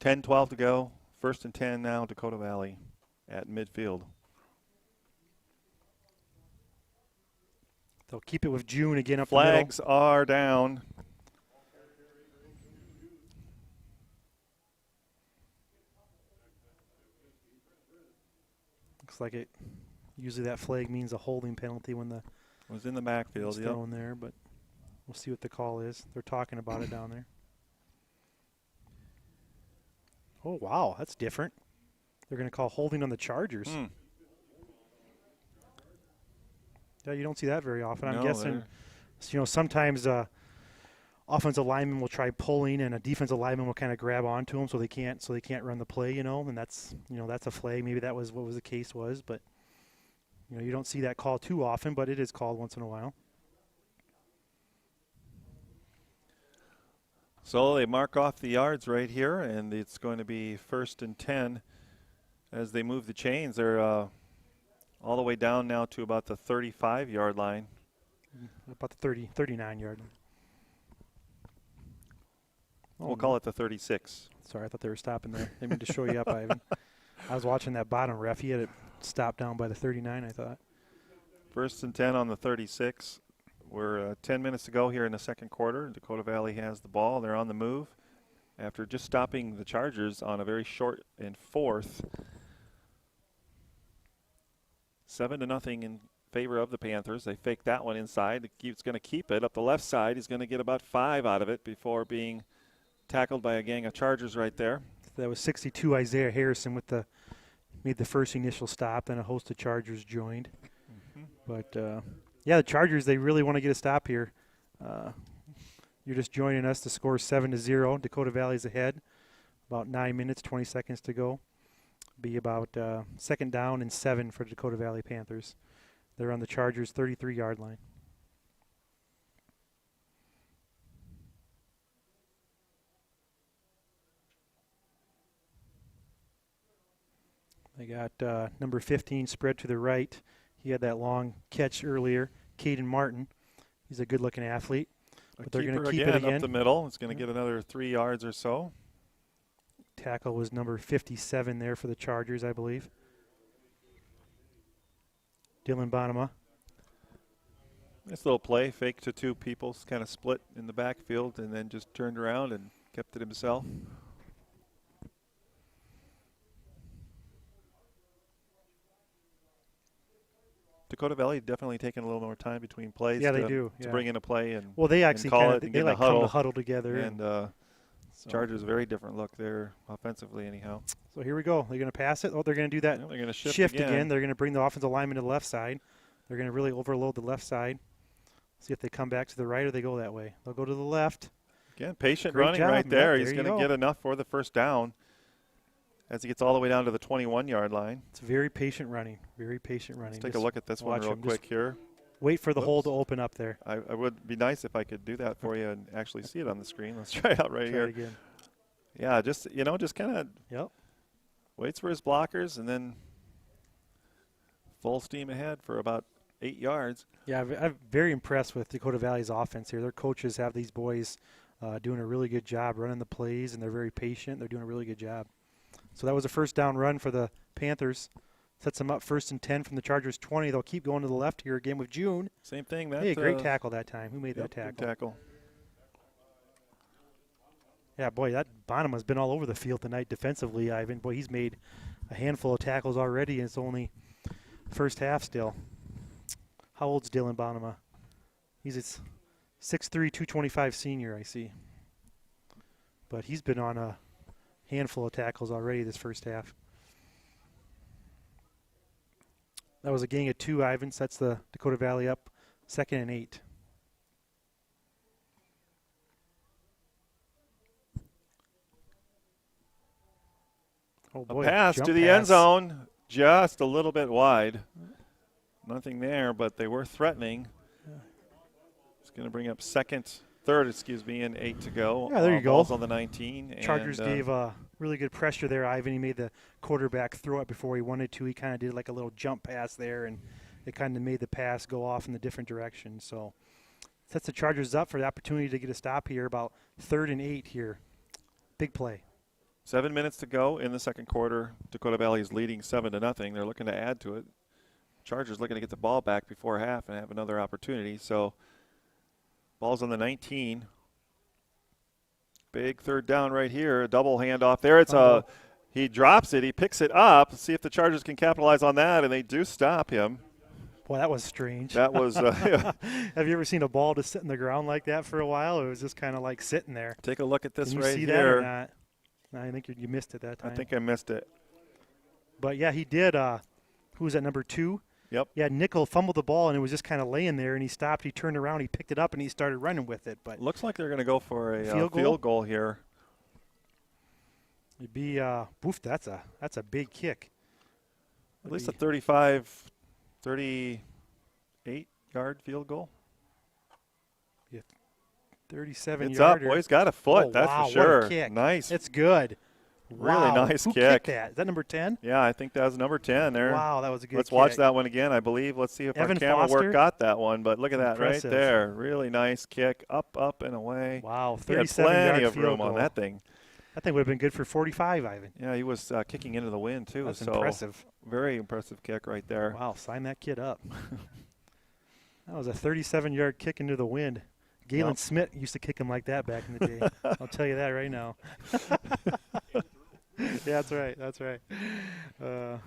10-12 to go. 1st and 10 now, Dakota Valley at midfield. They'll keep it with June again up Flags the middle. are down. Looks like it. Usually that flag means a holding penalty when the was in the backfield. Yep. Thrown there, but we'll see what the call is. They're talking about it down there. Oh wow, that's different. They're going to call holding on the Chargers. Yeah, you don't see that very often. I'm guessing, sometimes offensive lineman will try pulling, and a defensive lineman will kind of grab onto them so they can't run the play. And that's a flag. Maybe that was what the case was, but you don't see that call too often, but it is called once in a while. So they mark off the yards right here, and it's going to be 1st and 10 as they move the chains. They're all the way down now to about the 35-yard line. About the 39-yard line. We'll call it the 36. Sorry, I thought they were stopping there. They meant to show you up, Ivan. I was watching that bottom ref. He had it stopped down by the 39, I thought. 1st and 10 on the 36. We're 10 minutes to go here in the second quarter. Dakota Valley has the ball. They're on the move after just stopping the Chargers on a very short and 4th. 7-0 in favor of the Panthers. They fake that one inside. He's going to keep it up the left side. He's going to get about 5 out of it before being tackled by a gang of Chargers right there. That was 62 Isaiah Harrison made the first initial stop. Then a host of Chargers joined. But yeah, the Chargers, they really want to get a stop here. You're just joining us. The score is 7-0. Dakota Valley's ahead. About 9 minutes, 20 seconds to go. Be about 2nd down and 7 for the Dakota Valley Panthers. They're on the Chargers' 33-yard line. They got number 15 spread to the right. He had that long catch earlier. Caden Martin. He's a good-looking athlete. But they're going to keep it again. Up the middle. It's going to get another 3 yards or so. Tackle was number 57 there for the Chargers, I believe. Dylan Bonema. Nice little play. Fake to 2 people. Kind of split in the backfield and then just turned around and kept it himself. Dakota Valley definitely taking a little more time between plays. Yeah, they do. To bring in a play and they actually call it and they like come to huddle together. And Chargers a very different look there offensively anyhow. So here we go. They're going to pass it. Oh, they're going to do that. Yeah, they're going to shift again. They're going to bring the offensive lineman to the left side. They're going to really overload the left side. See if they come back to the right or they go that way. They'll go to the left. Again, patient Great running job, right there. Matt. He's going to get enough for the 1st down as he gets all the way down to the 21-yard line. It's very patient running. Very patient running. Let's take a look at this one real quick here. Wait for the hole to open up there. I would be nice if I could do that for you and actually see it on the screen. Let's try it out right here. Try it again. Yeah, just kind of waits for his blockers and then full steam ahead for about 8 yards. Yeah, I'm very impressed with Dakota Valley's offense here. Their coaches have these boys doing a really good job running the plays, and they're very patient. They're doing a really good job. So that was a 1st down run for the Panthers. Sets them up 1st and 10 from the Chargers 20. They'll keep going to the left here again with June. Same thing. Hey, great tackle that time. Who made that tackle? Good tackle. Yeah, boy, that Bonema's been all over the field tonight defensively, Ivan. Boy, he's made a handful of tackles already, and it's only first half still. How old's Dylan Bonema? He's a 6'3", 225 senior, I see. But he's been on a handful of tackles already this first half. That was a gang of 2, Ivan. Sets the Dakota Valley up 2nd and 8. Oh boy, a pass to the end zone, just a little bit wide. Nothing there, but they were threatening. It's going to bring up third, and 8 to go. Yeah, there you go. Ball's on the 19. Chargers and, gave really good pressure there, Ivan. He made the quarterback throw it before he wanted to. He kind of did like a little jump pass there, and it kind of made the pass go off in the different direction. So sets the Chargers up for the opportunity to get a stop here, about 3rd and 8 here. Big play. 7 minutes to go in the second quarter. Dakota Valley is leading 7-0. They're looking to add to it. Chargers looking to get the ball back before half and have another opportunity. So ball's on the 19. Big third down right here. A double handoff there. He drops it. He picks it up. See if the Chargers can capitalize on that, and they do stop him. Boy, that was strange. That was. Have you ever seen a ball just sit in the ground like that for a while? It was just kind of like sitting there. Take a look at this Can you right see here. that or not? No, I think you missed it that time. I think I missed it. But yeah, he did. Who was that, number 2? Yep. Yeah, Nickel fumbled the ball, and it was just kind of laying there, and he stopped. He turned around, he picked it up, and he started running with it. But looks like they're going to go for a field goal here. It'd be that's a big kick. At least a 38-yard field goal. Yeah, 37 It's yarder. up, boy. He's got a foot, that's wow, for sure. What a kick. Nice. It's good. Really wow. nice Who kick. kicked that? Is that number 10? Yeah, I think that was number 10 there. Wow, that was a good Let's kick. watch that one again, I believe. Let's see if Evan our camera Foster. work got that one. But look at that Impressive. right there. Really nice kick. Up, and away. Wow, He had 37-yard plenty of field room goal. on that thing. That thing would have been good for 45, Ivan. Yeah, he was kicking into the wind, too. That's so impressive. Very impressive kick right there. Wow, sign that kid up. That was a 37-yard kick into the wind. Galen Smith used to kick him like that back in the day. I'll tell you that right now. Yeah, that's right. But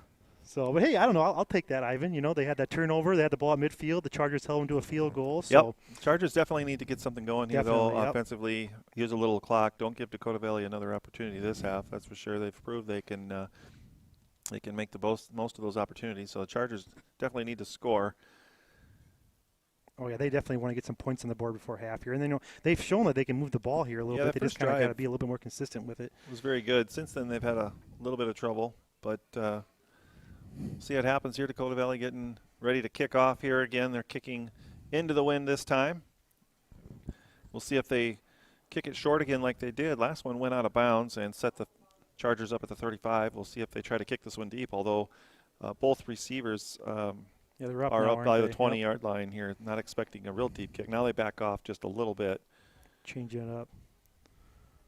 hey, I don't know. I'll take that, Ivan. You know, they had that turnover. They had the ball at midfield. The Chargers held them to a field goal. So Chargers definitely need to get something going here, though, Definitely, offensively. Use a little clock. Don't give Dakota Valley another opportunity this half. That's for sure. They've proved they can make the most of those opportunities. So the Chargers definitely need to score. Oh, yeah, they definitely want to get some points on the board before half here. And they've shown that they can move the ball here a little bit. They just kind of got to be a little bit more consistent with it. It was very good. Since then, they've had a little bit of trouble. But see what happens here. Dakota Valley getting ready to kick off here again. They're kicking into the wind this time. We'll see if they kick it short again like they did. Last one went out of bounds and set the Chargers up at the 35. We'll see if they try to kick this one deep, although both receivers they're up are now, up by the they? 20-yard line here, not expecting a real deep kick. Now they back off just a little bit. Change it up.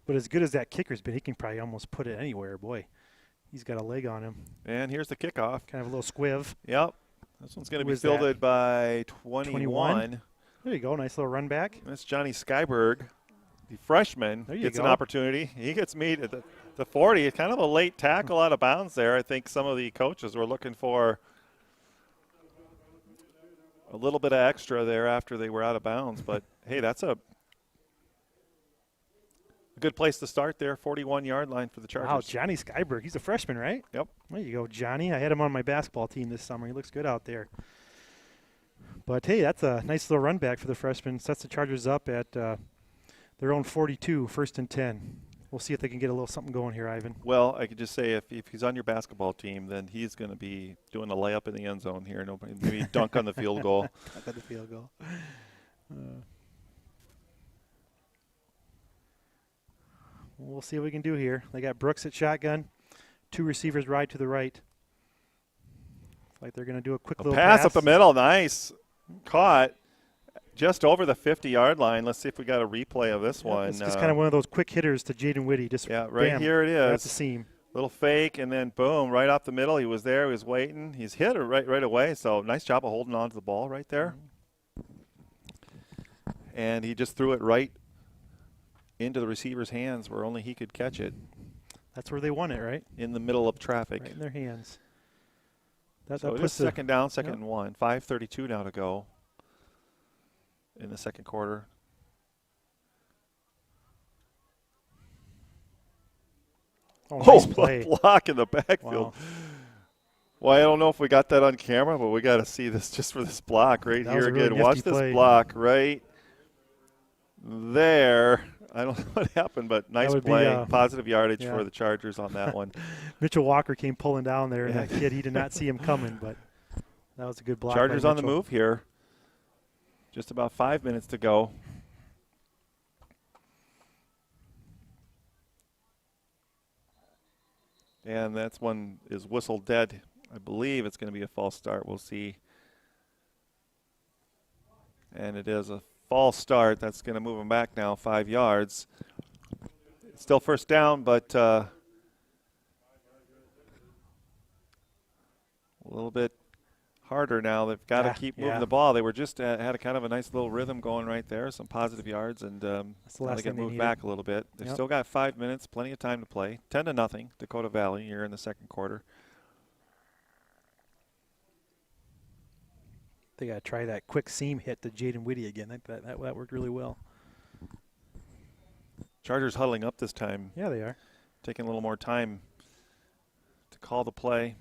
But as good as that kicker's been, he can probably almost put it anywhere. Boy, he's got a leg on him. And here's the kickoff. Kind of a little squib. Yep. This one's going to be is fielded by 21. There you go. Nice little run back. That's Johnny Skyberg, the freshman. There you gets go. an opportunity. He gets meat at the 40. It's kind of a late tackle out of bounds there. I think some of the coaches were looking for a little bit of extra there after they were out of bounds. But, hey, that's a good place to start there, 41-yard line for the Chargers. Wow, Johnny Skyberg. He's a freshman, right? Yep. There you go, Johnny. I had him on my basketball team this summer. He looks good out there. But, hey, that's a nice little run back for the freshman. Sets the Chargers up at their own 42, 1st and 10. We'll see if they can get a little something going here, Ivan. Well, I could just say if he's on your basketball team, then he's going to be doing a layup in the end zone here. Maybe dunk on the field goal. Dunk on the field goal. We'll see what we can do here. They got Brooks at shotgun. 2 receivers ride to the right. Looks like they're going to do a quick little pass up the middle. Nice. Caught just over the 50-yard line. Let's see if we got a replay of this one. It's just kind of one of those quick hitters to Jaden Whitty. Just right bam, here it is. right at the seam. Little fake, and then boom, right off the middle. He was there. He was waiting. He's hit it right away. So nice job of holding on to the ball right there. And he just threw it right into the receiver's hands where only he could catch it. That's where they want it, right? In the middle of traffic. Right in their hands. So it is second down, second and 1. 5:32 now to go in the second quarter. Nice play. Block in the backfield. Wow. Well, I don't know if we got that on camera, but we got to see this just for this block right That here was a really again. Watch nifty this play. block right there. I don't know what happened, but nice play. Positive yardage for the Chargers on that one. Mitchell Walker came pulling down there, and that kid, he did not see him coming, but that was a good block. Chargers on the move here. Just about 5 minutes to go. And that's one is whistled dead. I believe it's going to be a false start. We'll see. And it is a false start. That's going to move them back now 5 yards. It's still first down, but a little bit harder now. They've got to keep moving the ball. They were just had a kind of a nice little rhythm going right there, some positive yards, and now they get moved back a little bit. They've still got 5 minutes, plenty of time to play. 10-0, Dakota Valley here in the second quarter. They got to try that quick seam hit to Jaden Whitty again. That worked really well. Chargers huddling up this time. Yeah, they are. Taking a little more time to call the play.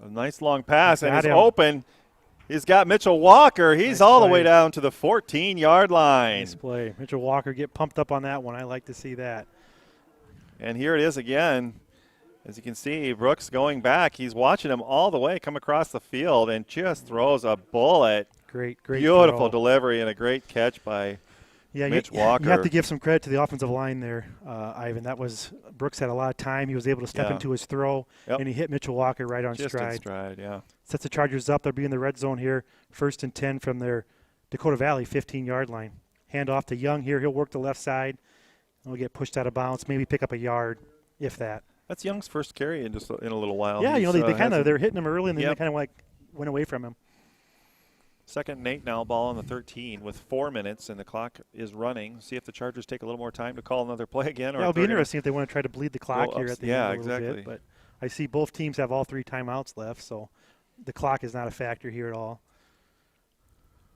A nice long pass, and it's open. He's got Mitchell Walker. He's all the way down to the 14-yard line. Nice play. Mitchell Walker, get pumped up on that one. I like to see that. And here it is again. As you can see, Brooks going back. He's watching him all the way come across the field and just throws a bullet. Great Beautiful delivery and a great catch by Mitch Walker. You have to give some credit to the offensive line there, Ivan. That was Brooks had a lot of time. He was able to step into his throw, and he hit Mitchell Walker right on stride. Just in stride, yeah. Sets the Chargers up. They'll be in the red zone here, 1st and 10 from their Dakota Valley 15-yard line. Hand off to Young here. He'll work the left side. He'll get pushed out of bounds, maybe pick up a yard, if that. That's Young's first carry in a little while. Yeah, they're hitting him early, and then they kind of went away from him. 2nd and 8 now, ball on the 13 with 4 minutes, and the clock is running. See if the Chargers take a little more time to call another play again. Or it'll be interesting if they want to try to bleed the clock here at the end a little exactly. bit. But I see both teams have all 3 timeouts left, so the clock is not a factor here at all.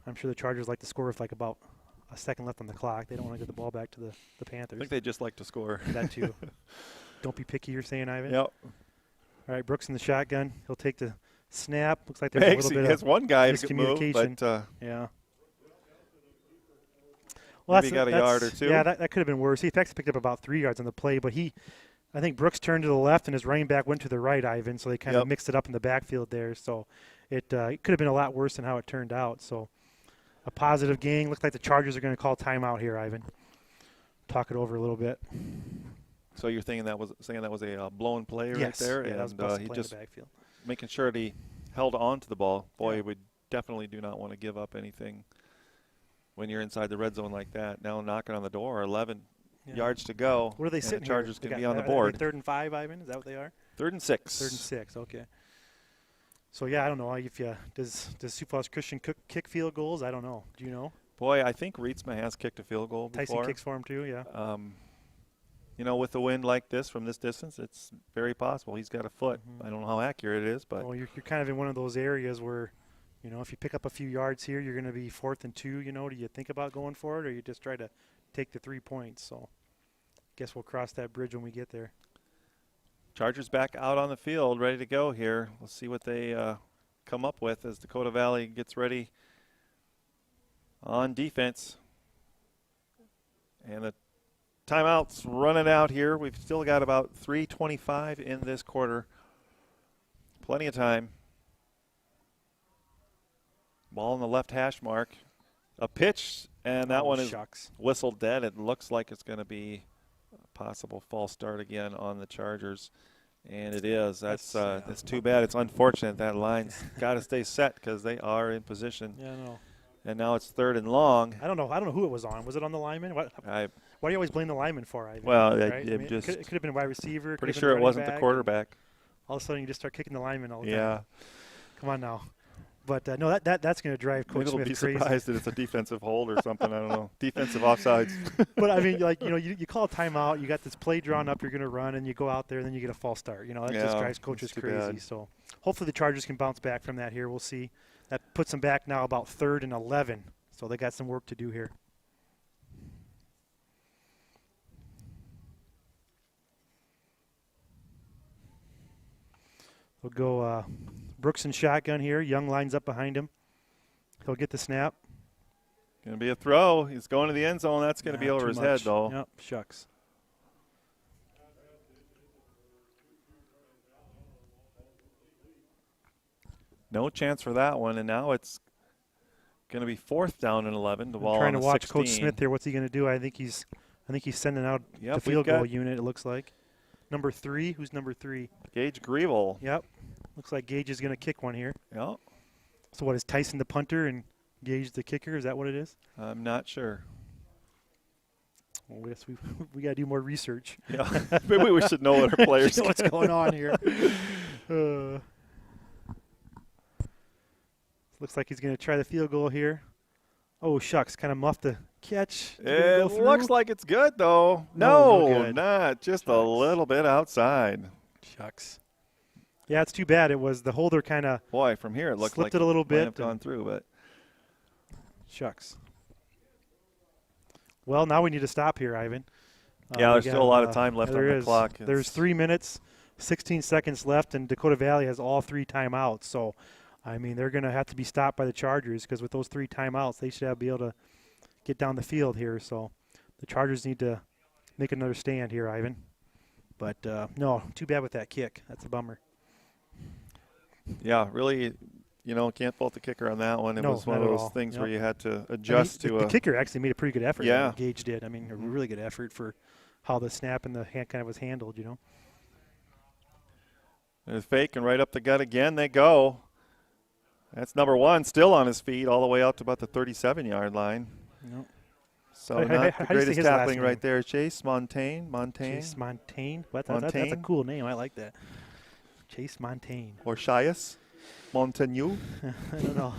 I'm sure the Chargers like to score with about a second left on the clock. They don't want to get the ball back to the Panthers. I think they just like to score. That too. Don't be picky, you're saying, Ivan? Yep. All right, Brooks in the shotgun. He'll take the snap. Looks like there's a little bit of one guy miscommunication. But yeah. Well, maybe got a yard or 2. Yeah, that could have been worse. He actually picked up about 3 yards on the play, but I think Brooks turned to the left and his running back went to the right, Ivan, so they kind of mixed it up in the backfield there. So it could have been a lot worse than how it turned out. So a positive gain. Looks like the Chargers are going to call timeout here, Ivan. Talk it over a little bit. So you're thinking that was a blown play right there? Yeah, and that was he just in the backfield. Making sure that he held on to the ball. Boy, we definitely do not want to give up anything when you're inside the red zone like that. Now knocking on the door, 11 yards to go. What are they sitting the Chargers here? can be on the board. 3rd and 5, Ivan? Is that what they are? 3rd and 6. 3rd and 6, okay. So, yeah, I don't know. Does Sioux Falls Christian kick field goals? I don't know. Do you know? Boy, I think Rietsma has kicked a field goal before. Tyson kicks for him too, yeah. With a wind like this from this distance, it's very possible. He's got a foot. I don't know how accurate it is, but. Well, you're kind of in one of those areas where, if you pick up a few yards here, you're going to be 4th and 2, Do you think about going for it, or you just try to take the 3 points? So, guess we'll cross that bridge when we get there. Chargers back out on the field, ready to go here. We'll see what they come up with as Dakota Valley gets ready on defense. And the timeout's running out here. We've still got about 3:25 in this quarter. Plenty of time. Ball on the left hash mark. A pitch, and that one is whistled dead. It looks like it's going to be a possible false start again on the Chargers. And it is. That's too bad. It's unfortunate. That line's got to stay set because they are in position. Yeah, I know. And now it's 3rd and long. I don't know who it was on. Was it on the lineman? Why do you always blame the lineman for it? Well, right? it could have been a wide receiver. Pretty sure it wasn't the quarterback. All of a sudden, you just start kicking the lineman all the time. Yeah. Come on now. But, no, that's going to drive Coach Maybe Smith be crazy. Surprised that it's a defensive hold or something. I don't know. Defensive offsides. But, I mean, you call a timeout. You got this play drawn up. You're going to run, and you go out there, and then you get a false start. That just drives coaches crazy. Bad. So, hopefully the Chargers can bounce back from that here. We'll see. That puts them back now about 3rd and 11. So, they got some work to do here. We'll go Brooks in shotgun here. Young lines up behind him. He'll get the snap. Going to be a throw. He's going to the end zone. That's going to be over his head, though. Yep, shucks. No chance for that one, and now it's going to be 4th down and 11. The ball trying on to watch 16. Coach Smith here. What's he going to do? I think he's sending out the field goal unit. It looks like number 3. Who's number 3? Gage Grievel. Yep. Looks like Gage is going to kick one here. Yep. So what is Tyson the punter and Gage the kicker? Is that what it is? I'm not sure. Well, I guess we got to do more research. Yeah. Maybe we should know what our players. What's going on here? Looks like he's going to try the field goal here. Oh, shucks. Kind of muffed the catch. It looks like it's good, though. No, not. Just a little bit outside. Shucks. Yeah, it's too bad. It was the holder kind of. Boy, from here it looked slipped like it a little might bit. Have gone through, but. Shucks. Well, now we need to stop here, Ivan. Yeah, there's still a lot of time left on the clock. There's 3 minutes, 16 seconds left, and Dakota Valley has all 3 timeouts. So, I mean, they're going to have to be stopped by the Chargers because with those 3 timeouts, they should be able to get down the field here. So, the Chargers need to make another stand here, Ivan. But, no, too bad with that kick. That's a bummer. Yeah, really, can't fault the kicker on that one. It was one of those things where you had to adjust the kicker actually made a pretty good effort. Yeah. Gage did. I mean, a really good effort for how the snap and the hand kind of was handled, There's fake and right up the gut again. They go. That's number 1, still on his feet all the way out to about the 37-yard line. Yep. So not the greatest tackling right there. Chase Montaigne. Chase Montaigne. That's a cool name. I like that. Chase Montaigne. Or Chias Montaigne. I don't know.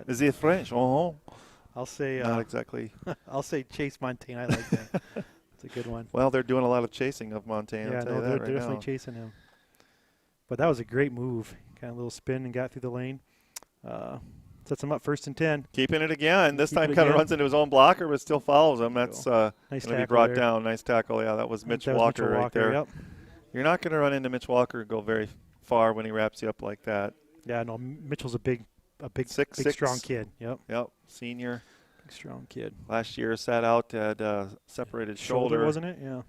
Is he French? I'll say not exactly. I'll say Chase Montaigne. I like that. It's a good one. Well, they're doing a lot of chasing of Montaigne. Yeah, they're definitely chasing him. But that was a great move. Kind of a little spin and got through the lane. Sets him up 1st and 10. Keeping it again. This time kind of runs into his own blocker, but still follows him. That's going to be brought down. Nice tackle. Yeah, that was Mitch Walker right there. Yep. You're not going to run into Mitch Walker and go very far when he wraps you up like that. Yeah, no, Mitchell's a big, big strong kid. Yep. Senior. Big, strong kid. Last year sat out, had separated shoulder. Wasn't it? Yeah.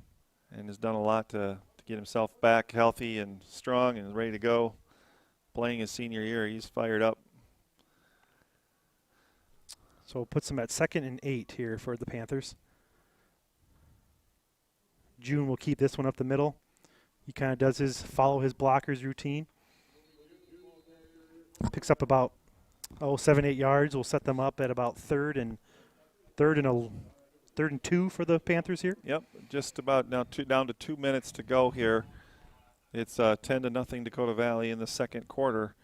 And has done a lot to get himself back healthy and strong and ready to go. Playing his senior year, he's fired up. So it puts him at 2nd and 8 here for the Panthers. June will keep this one up the middle. He kind of does follow his blockers routine. Picks up about 7-8 yards. We'll set them up at about third and 2 for the Panthers here. Yep, just about now down to 2 minutes to go here. It's 10-0 Dakota Valley in the second quarter.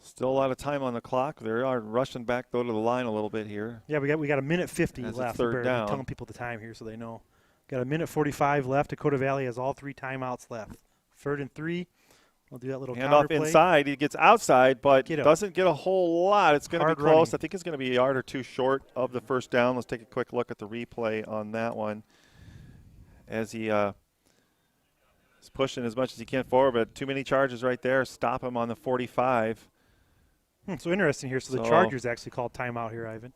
Still a lot of time on the clock. They are rushing back though to the line a little bit here. Yeah, we got a minute 50 left. Third down. I'm telling people the time here so they know. Got a minute 45 left. Dakota Valley has all 3 timeouts left. 3rd and 3. We'll do that little handoff play. Inside. He gets outside, but doesn't get a whole lot. It's going to be close. Running. I think it's going to be a yard or 2 short of the first down. Let's take a quick look at the replay on that one. As he is pushing as much as he can forward, but too many charges right there. Stop him on the 45. So interesting here. So the Chargers actually called timeout here, Ivan.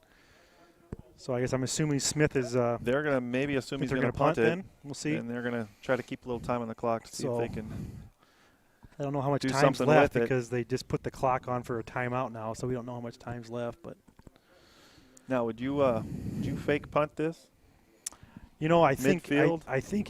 So I guess I'm assuming Smith is. They're going to maybe assume he's going to punt it. Then. We'll see. And they're going to try to keep a little time on the clock to see if they can. I don't know how much time's left because they just put the clock on for a timeout now, so we don't know how much time's left. But now, would you fake punt this? I think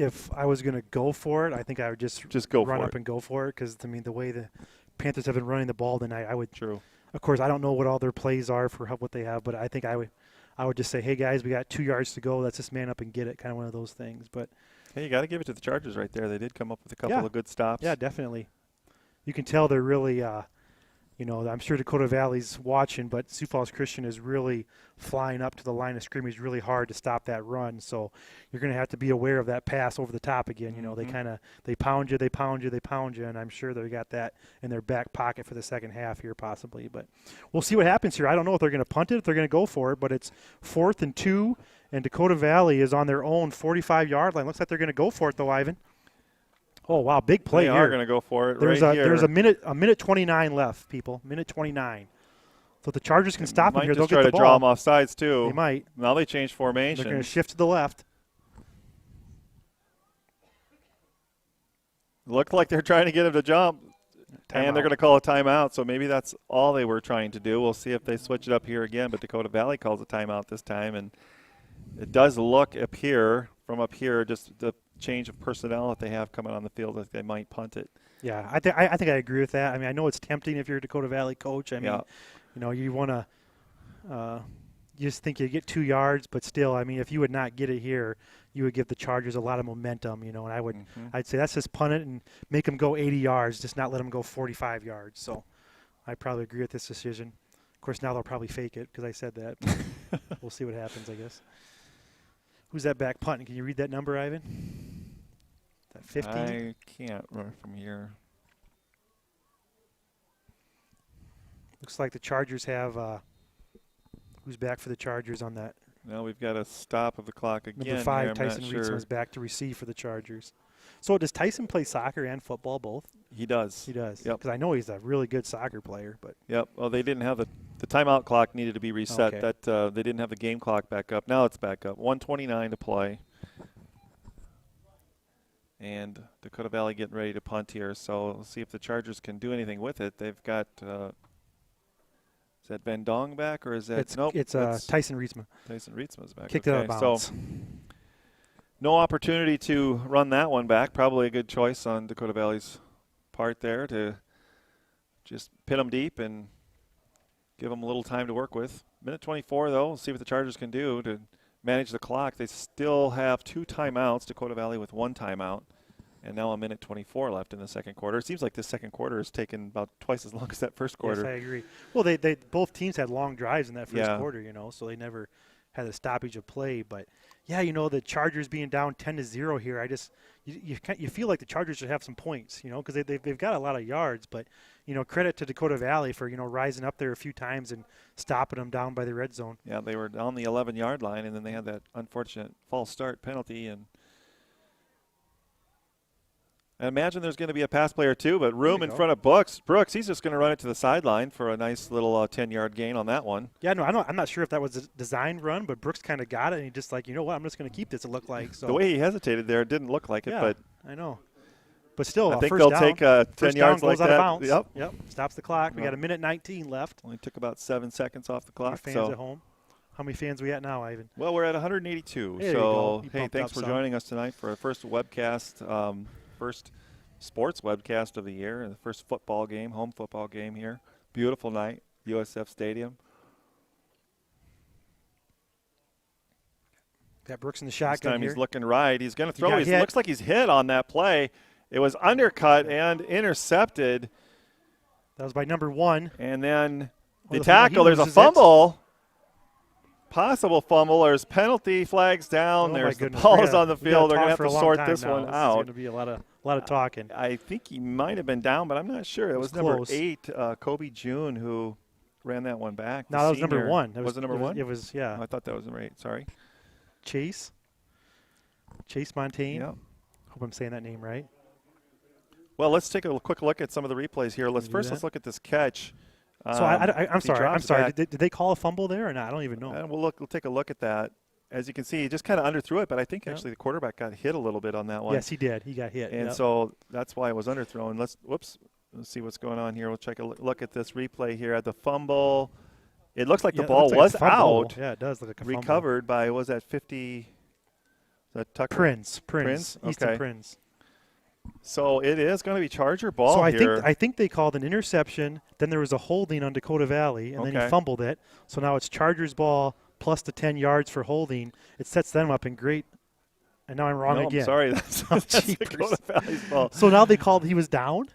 if I was going to go for it, I think I would just run up and go for it because the way the Panthers have been running the ball, then I would. True. Of course, I don't know what all their plays are for what they have, but I think I would just say, hey guys, we got 2 yards to go. Let's just man up and get it. Kind of one of those things. But hey, you got to give it to the Chargers right there. They did come up with a couple of good stops. Yeah, definitely. You can tell they're really, I'm sure Dakota Valley's watching, but Sioux Falls Christian is really flying up to the line of scrimmage really hard to stop that run. So you're going to have to be aware of that pass over the top again. They pound you, and I'm sure they got that in their back pocket for the second half here possibly. But we'll see what happens here. I don't know if they're going to punt it, if they're going to go for it, but it's 4th and 2, and Dakota Valley is on their own 45-yard line. Looks like they're going to go for it, though, Ivan. Oh, wow, big play they here. They are going to go for it There's right here. There's a minute 29 left, people. Minute 29. So if the Chargers can stop them here, they'll get the ball. Might just try to draw them off sides, too. They might. Now they change formations. They're going to shift to the left. Looked like they're trying to get him to jump. And they're going to call a timeout, so maybe that's all they were trying to do. We'll see if they switch it up here again, but Dakota Valley calls a timeout this time. And it does look up here, from up here, just the change of personnel that they have coming on the field, that they might punt it. Yeah, I think I agree with that. I mean, I know it's tempting if you're a Dakota Valley coach. I mean, you know, you want to you just think you get 2 yards, but still, I mean, if you would not get it here, you would give the Chargers a lot of momentum, you know, and I'd say that's just punt it and make them go 80 yards, just not let them go 45 yards. So I probably agree with this decision. Of course, now they'll probably fake it because I said that. We'll see what happens, I guess. Who's that back punting? Can you read that number, Ivan? Is that 15? I can't run from here. Looks like the Chargers have who's back for the Chargers on that? Now we've got a stop of the clock again. Number 5, here. Tyson Rietzman is back to receive for the Chargers. So does Tyson play soccer and football both? He does. He does. Yep. Because I know he's a really good soccer player. But yep. Well, they didn't have the timeout clock needed to be reset. Okay. That they didn't have the game clock back up. Now it's back up. 1:29 to play. And Dakota Valley getting ready to punt here. So we'll see if the Chargers can do anything with it. They've got. Is that Van Dong back or is that nope? It's Tyson Rietzman. Tyson Rietzman's back. Kicked it out of bounds. So no opportunity to run that one back. Probably a good choice on Dakota Valley's part there to just pin them deep and give them a little time to work with. Minute 24 though. We'll see what the Chargers can do to manage the clock. They still have 2 timeouts. Dakota Valley with 1 timeout. And now a minute 24 left in the second quarter. It seems like this second quarter has taken about twice as long as that first quarter. Yes, I agree. Well, they both teams had long drives in that first quarter, you know, so they never had a stoppage of play. But, yeah, you know, the Chargers being down 10-0 here, I just you feel like the Chargers should have some points, you know, because they've got a lot of yards. But, you know, credit to Dakota Valley for, you know, rising up there a few times and stopping them down by the red zone. Yeah, they were on the 11-yard line, and then they had that unfortunate false start penalty, and I imagine there's going to be a pass play or two, but room in front of Brooks. Brooks, he's just going to run it to the sideline for a nice little 10-yard gain on that one. Yeah, no, I'm not sure if that was a designed run, but Brooks kind of got it, and he just like, you know what, I'm just going to keep this, it looked like. So the way he hesitated there, it didn't look like it. Yeah, but I know. But still, I think first they'll down, take 10 first yards down like goes out that. of bounds. Yep, stops the clock. We got a minute 19 left. Only took about 7 seconds off the clock. Fans at home. How many fans are we at now, Ivan? Well, we're at 182. There so, you go. hey, thanks for joining us tonight for our first webcast, first sports webcast of the year, and the first football game, home football game here. Beautiful night, USF Stadium. Got Brooks in the shotgun this time here. He's looking right. He's going to throw. He looks like he's hit on that play. It was undercut and intercepted. That was by number 1. And then the tackle, there's a fumble. Possible fumble. There's penalty flags down. There's the balls on the field. They're going to have to sort this one out. It's going to be a lot of talking. I think he might have been down, but I'm not sure. It was number 8, Kobe June, who ran that one back. No, that was number 1. Was it number 1? It was, yeah. Oh, I thought that was number 8. Sorry. Chase Montaigne. Yep. Hope I'm saying that name right. Well, let's take a quick look at some of the replays here. Let's look at this catch. So I'm sorry. Did they call a fumble there or not? I don't even know. We'll take a look at that. As you can see, he just kind of underthrew it, but I think actually the quarterback got hit a little bit on that one. Yes, he did. He got hit. And so that's why it was underthrown. Let's see what's going on here. We'll take a look at this replay here at the fumble. It looks like the ball was out. Yeah, it does look like a fumble. Recovered by, was that 50? Is that Tucker? Prince. Easton Okay. Prince. So it is going to be Charger ball so here. I think they called an interception. Then there was a holding on Dakota Valley, and then he fumbled it. So now it's Chargers ball plus the 10 yards for holding. It sets them up in great. And now I'm wrong again. I'm sorry. That's Dakota Valley's ball. So now they called he was down?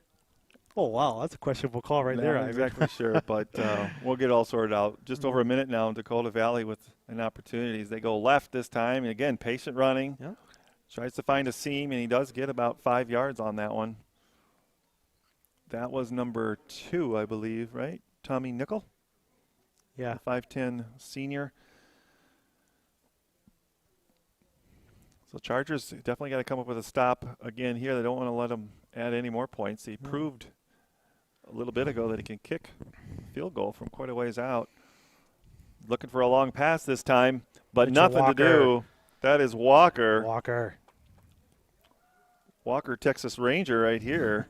Oh, wow. That's a questionable call right there. I'm not exactly sure, but we'll get it all sorted out. Just over a minute now in Dakota Valley with an opportunity. They go left this time. And again, patient running. Yeah. Tries to find a seam, and he does get about 5 yards on that one. That was number 2, I believe, right? Tommy Nickel? Yeah. 5'10 senior. So Chargers definitely got to come up with a stop again here. They don't want to let them add any more points. He proved a little bit ago that he can kick a field goal from quite a ways out. Looking for a long pass this time, but Mitchell nothing to do. That is Walker. Walker, Texas Ranger right here.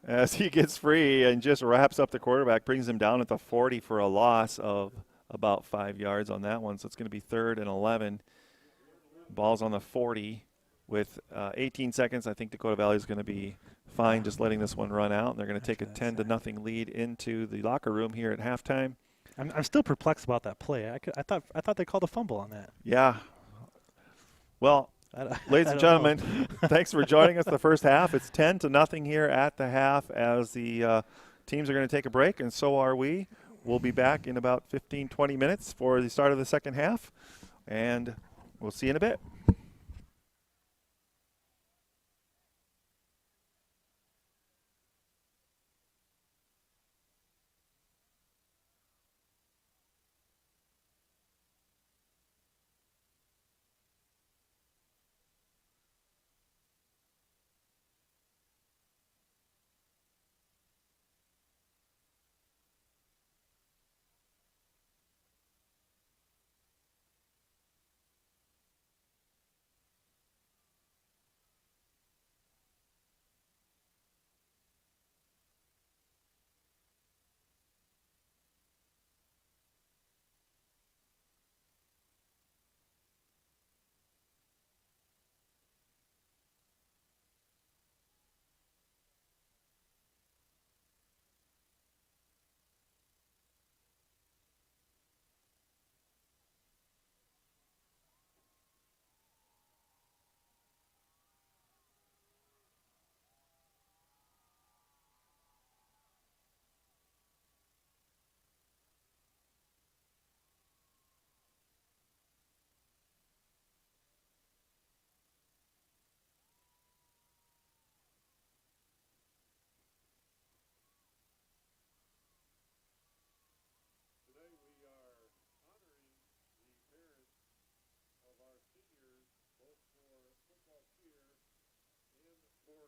As he gets free and just wraps up the quarterback, brings him down at the 40 for a loss of about 5 yards on that one. So it's going to be 3rd and 11. Ball's on the 40 with 18 seconds. I think Dakota Valley is going to be fine just letting this one run out. And they're going to take a 10-0 lead into the locker room here at halftime. I'm still perplexed about that play. I thought they called a fumble on that. Yeah. Well, ladies and gentlemen, thanks for joining us the first half. It's 10-0 here at the half as the teams are going to take a break, and so are we. We'll be back in about 15-20 minutes for the start of the second half, and we'll see you in a bit.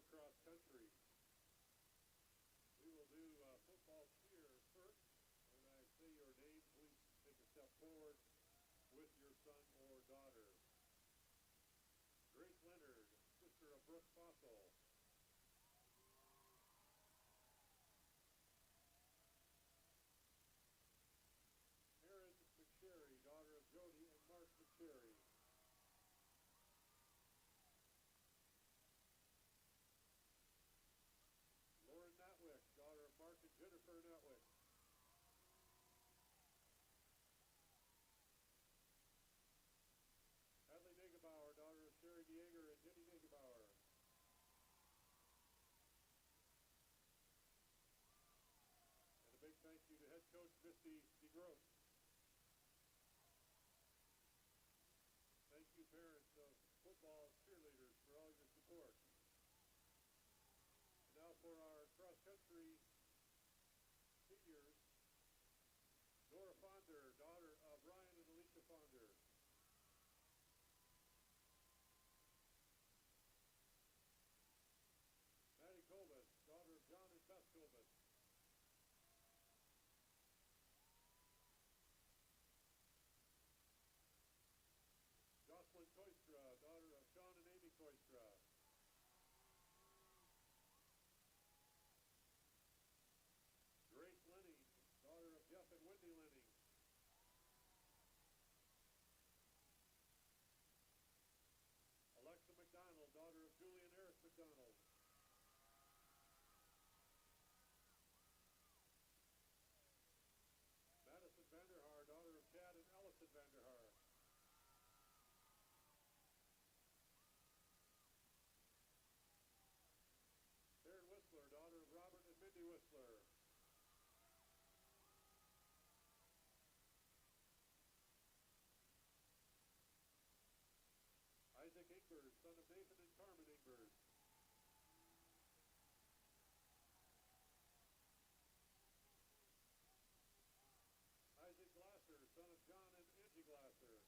Cross-country. We will do football cheer first. When I say your name, please take a step forward with your son or daughter. Grace Leonard, sister of Brooke Fossil. Erin McSherry, daughter of Jody and Mark McSherry. Daughter of Mark and Jennifer Netwick. Hadley Negebauer, daughter of Sherry Dieger and Jenny Negebauer. And a big thank you to head coach Misty DeGroat. Thank you, parents of football cheerleaders, for all your support. Now for our cross-country seniors, Nora Fonder, daughter of Ryan and Alicia Fonder. Maddie Colbus, daughter of John and Beth Colbus. Jocelyn Koistra, daughter of Sean and Amy Koistra. Grace Lenning, daughter of Jeff and Wendy Lenning. Alexa McDonald, daughter of Julie and Eric McDonald. Madison Vanderhaar, daughter of Chad and Allison Vanderhaar. Karen Whistler, daughter of Robert and Mindy Whistler. Isaac Ingers, son of Nathan and Carmen Ingers. Isaac Glasser, son of John and Angie Glasser.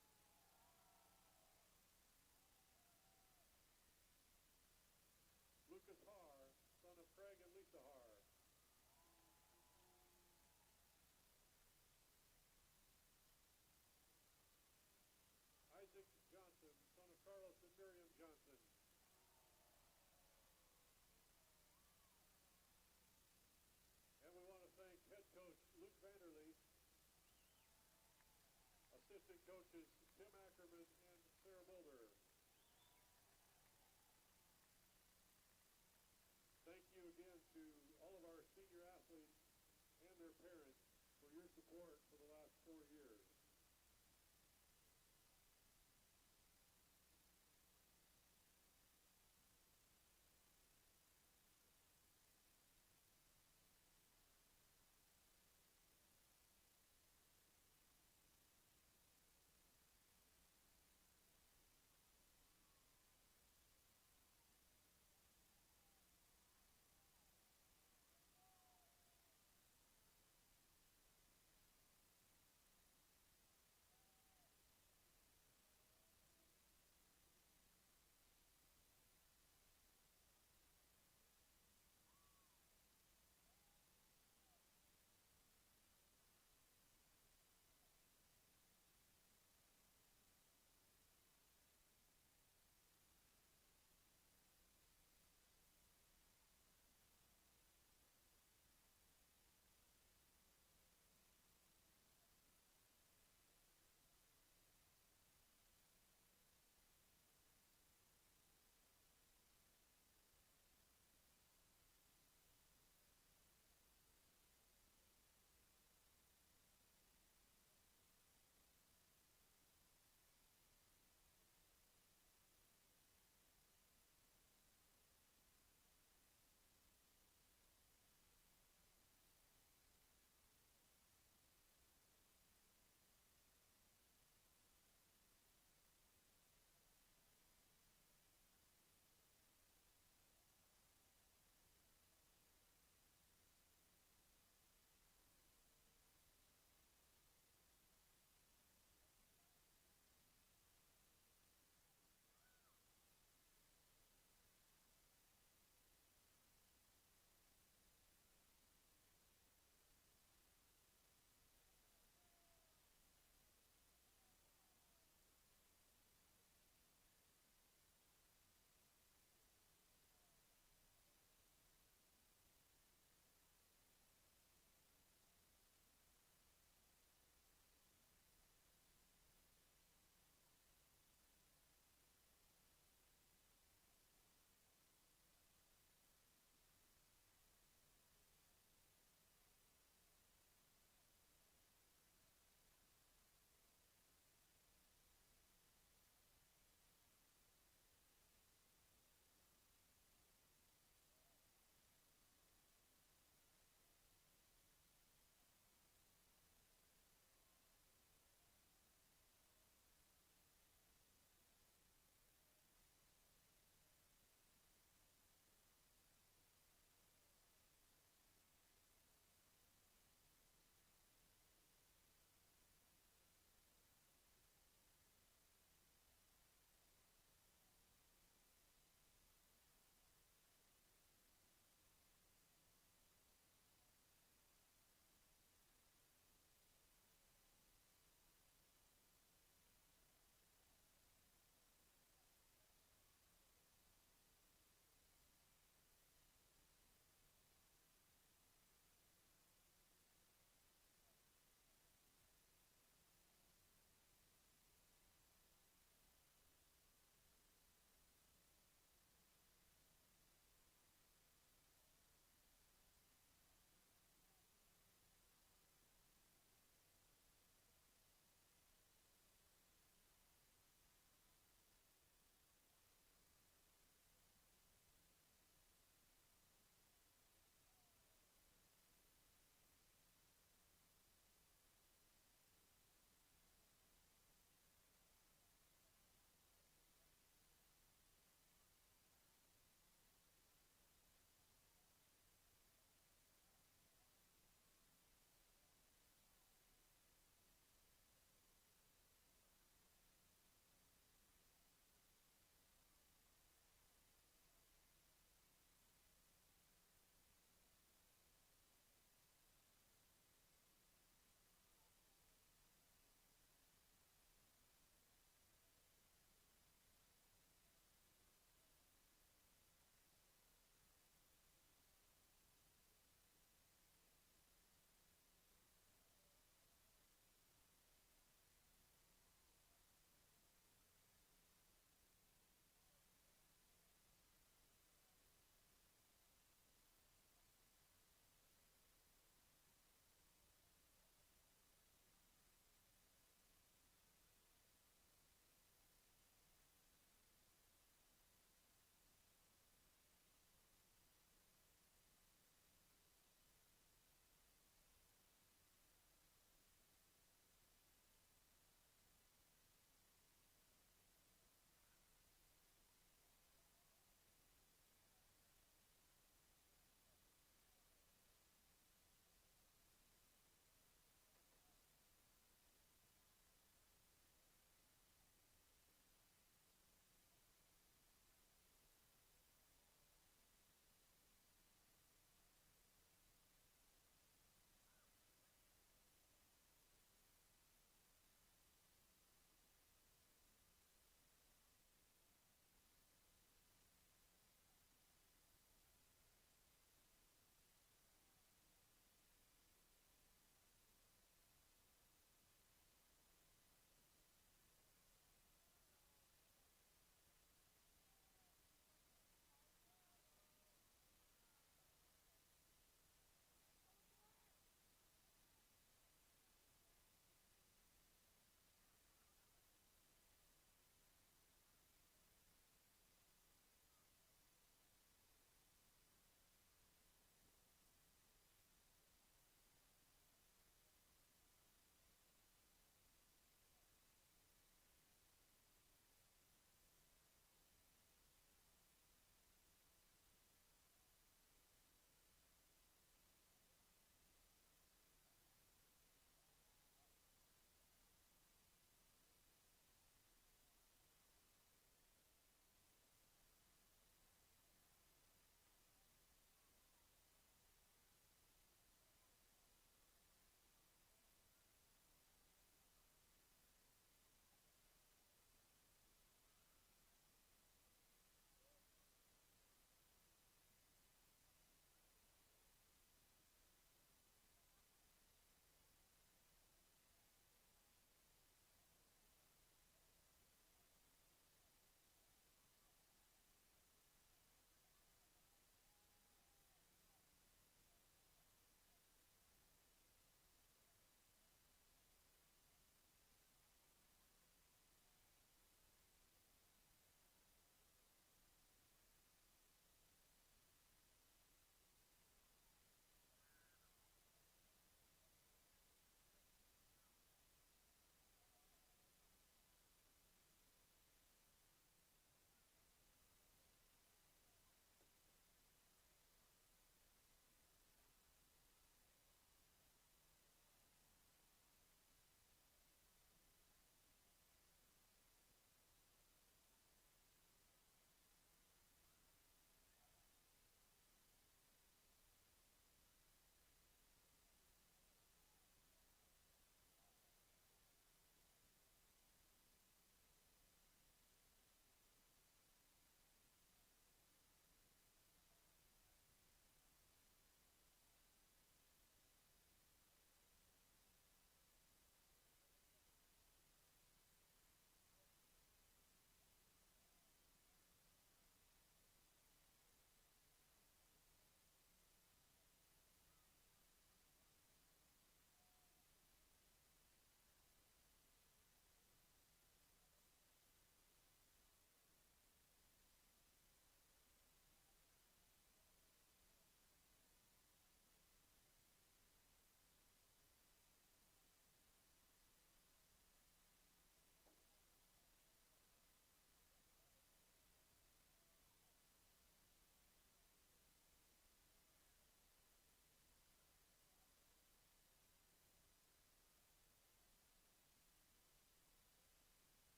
Istahar. Isaac Johnson, son of Carlos and Miriam Johnson. And we want to thank head coach Luke Vanderlee, assistant coaches Tim Ackerman and Sarah Mulder. Thank you again to all of our senior athletes and their parents for your support for the last 4 years.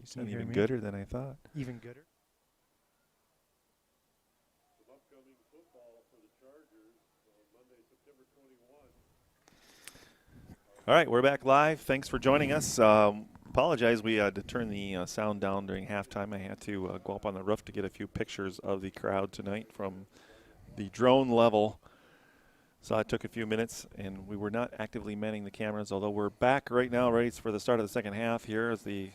You sound even gooder than I thought. Even gooder. Some upcoming football for the Chargers on Monday, September 21. All right, we're back live. Thanks for joining us. Apologize, we had to turn the sound down during halftime. I had to go up on the roof to get a few pictures of the crowd tonight from the drone level. So it took a few minutes, and we were not actively manning the cameras, although we're back right now, ready for the start of the second half here as the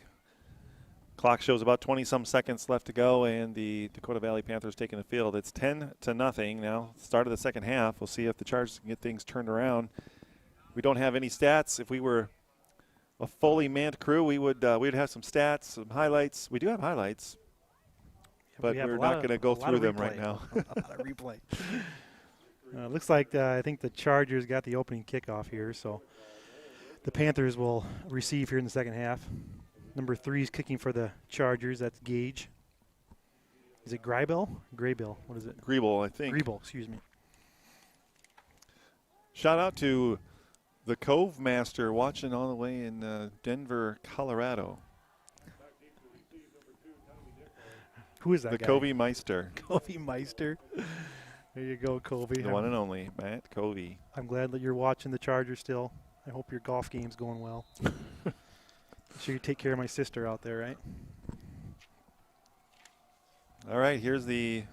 clock shows about 20-some seconds left to go, and the Dakota Valley Panthers taking the field. It's 10-0 now, start of the second half. We'll see if the Chargers can get things turned around. We don't have any stats. If we were a fully manned crew, we'd have some stats, some highlights. We do have highlights, but we're not going to go through them right now. A lot of replay. Looks like I think the Chargers got the opening kickoff here, so the Panthers will receive here in the second half. Number 3 is kicking for the Chargers. That's Gage. Is it Graybill? Graybill. What is it? Greeble, I think. Greeble, excuse me. Shout out to the Cove Master watching all the way in Denver, Colorado. Who is that guy? The Covey Meister. Covey Meister. There you go, Covey. The one and only, Matt Covey. I'm glad that you're watching the Chargers still. I hope your golf game's going well. Make sure you take care of my sister out there, right? All right, here's the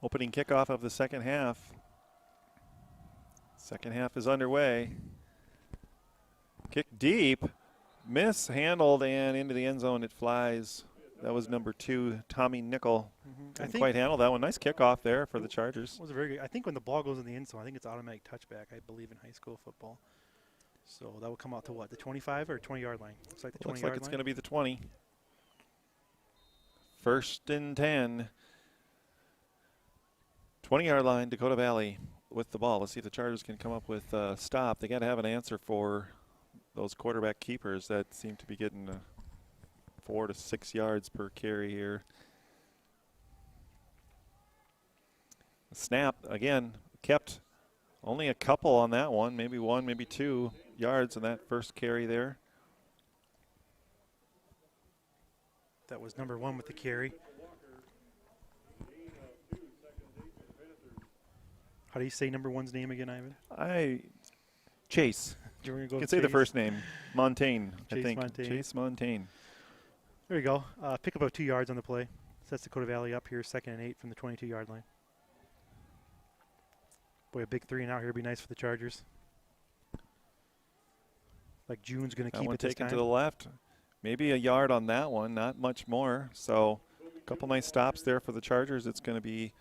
opening kickoff of the second half. Second half is underway. Kick deep, mishandled, and into the end zone it flies. That was number 2, Tommy Nickel. Didn't quite handle that one. Nice kickoff there for the Chargers. It was very good. I think when the ball goes in the end zone, I think it's automatic touchback, I believe, in high school football. So that will come out to what, the 25 or 20-yard line? Looks like the 20-yard line. Looks like it's going to be the 20. First and 10. 20-yard line, Dakota Valley with the ball. Let's see if the Chargers can come up with a stop. They got to have an answer for those quarterback keepers that seem to be getting 4 to 6 yards per carry here. Snap, again, kept only a couple on that one, maybe 1, maybe 2 yards in that first carry there. That was number 1 with the carry. How do you say number 1's name again, Ivan? Chase. You can say the first name. Montaigne, I think. Montaigne. Chase Montaigne. There you go. Pick up about 2 yards on the play. Sets Dakota Valley up here, 2nd and 8 from the 22-yard line. Boy, a big 3 and out here would be nice for the Chargers. Like June's going to keep it this time. Taken to the left. Maybe a yard on that one, not much more. So a couple nice stops there for the Chargers. It's going to be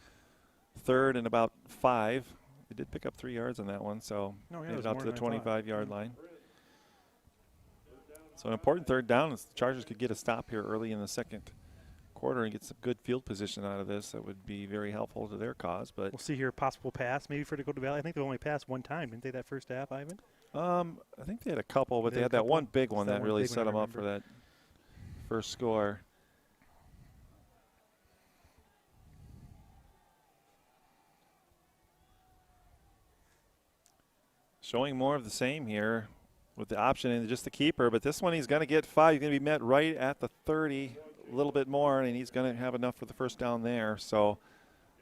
3rd and about 5. They did pick up 3 yards on that one, so made it out to the 25-yard line. So an important 3rd down is the Chargers could get a stop here early in the second quarter and get some good field position out of this. That would be very helpful to their cause. But we'll see here a possible pass maybe for Dakota Valley. I think they only passed 1 time, didn't they, that first half, Ivan? I think they had a couple, but they had that one big one that really set them up for that first score. Showing more of the same here with the option and just the keeper, but this one he's going to get 5. He's going to be met right at the 30, a little bit more, and he's going to have enough for the first down there. So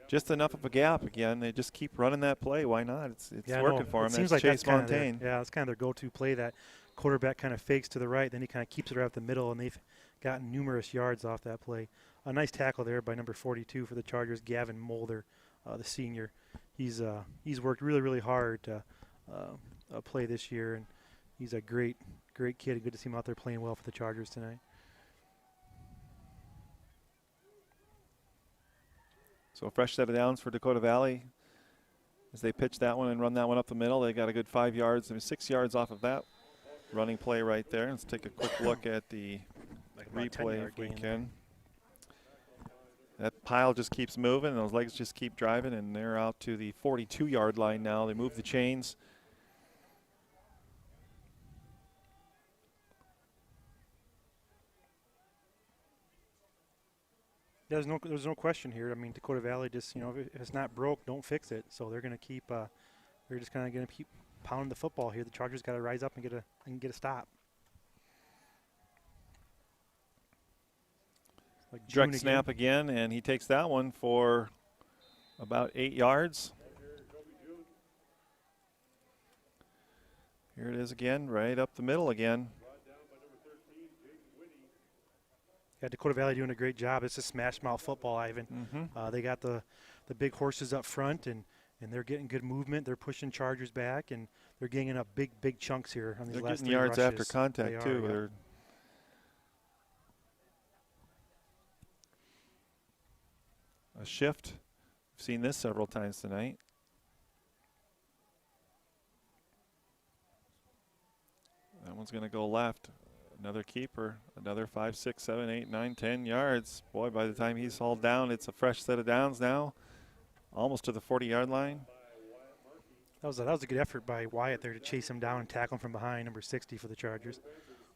just enough of a gap again. They just keep running that play. Why not? It's working for him. It seems that's like Chase Montaigne. That's kind of their go-to play. That quarterback kind of fakes to the right, then he kind of keeps it right up the middle, and they've gotten numerous yards off that play. A nice tackle there by number 42 for the Chargers, Gavin Mulder, the senior. He's worked really, really hard to play this year, and he's a great kid. Good to see him out there playing well for the Chargers tonight. So a fresh set of downs for Dakota Valley as they pitch that one and run that one up the middle. They got a good 5 yards, 6 yards off of that running play right there. Let's take a quick look at the replay if we can. That pile just keeps moving, and those legs just keep driving, and they're out to the 42-yard line now. They move the chains. There's no question here. I mean, Dakota Valley just, if it's not broke, don't fix it. So they're going to keep. They're just kind of going to keep pounding the football here. The Chargers got to rise up and get a stop. Like Direct snap again, and he takes that one for about 8 yards. Here it is again, right up the middle again. Yeah, Dakota Valley doing a great job. It's a smash mouth football, Ivan. They got the big horses up front, and they're getting good movement. They're pushing Chargers back, and they're gaining up big chunks here on these They're last getting 3 yards rushes. after contact, too. Yeah. A shift. We've seen this several times tonight. That one's going to go left. Another keeper, another 5, 6, 7, 8, 9, 10 yards. Boy, by the time he's hauled down, it's a fresh set of downs now. Almost to the 40-yard line. That was a good effort by Wyatt there to chase him down and tackle him from behind, number 60 for the Chargers.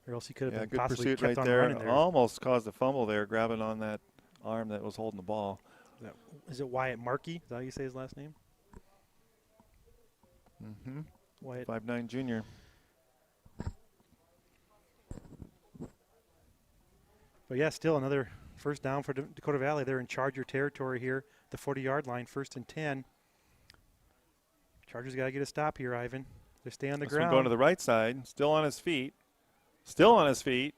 Or else he could have been good possibly pursuit kept right on there. running there. Almost caused a fumble there, grabbing on that arm that was holding the ball. Is it Wyatt Markey? Is that how you say his last name? Wyatt. 5'9" junior. But yeah, still another first down for Dakota Valley. They're in Charger territory here, the 40-yard line, 1st and 10. Chargers got to get a stop here, Ivan. They stay on the ground. Going to the right side, still on his feet. Still on his feet.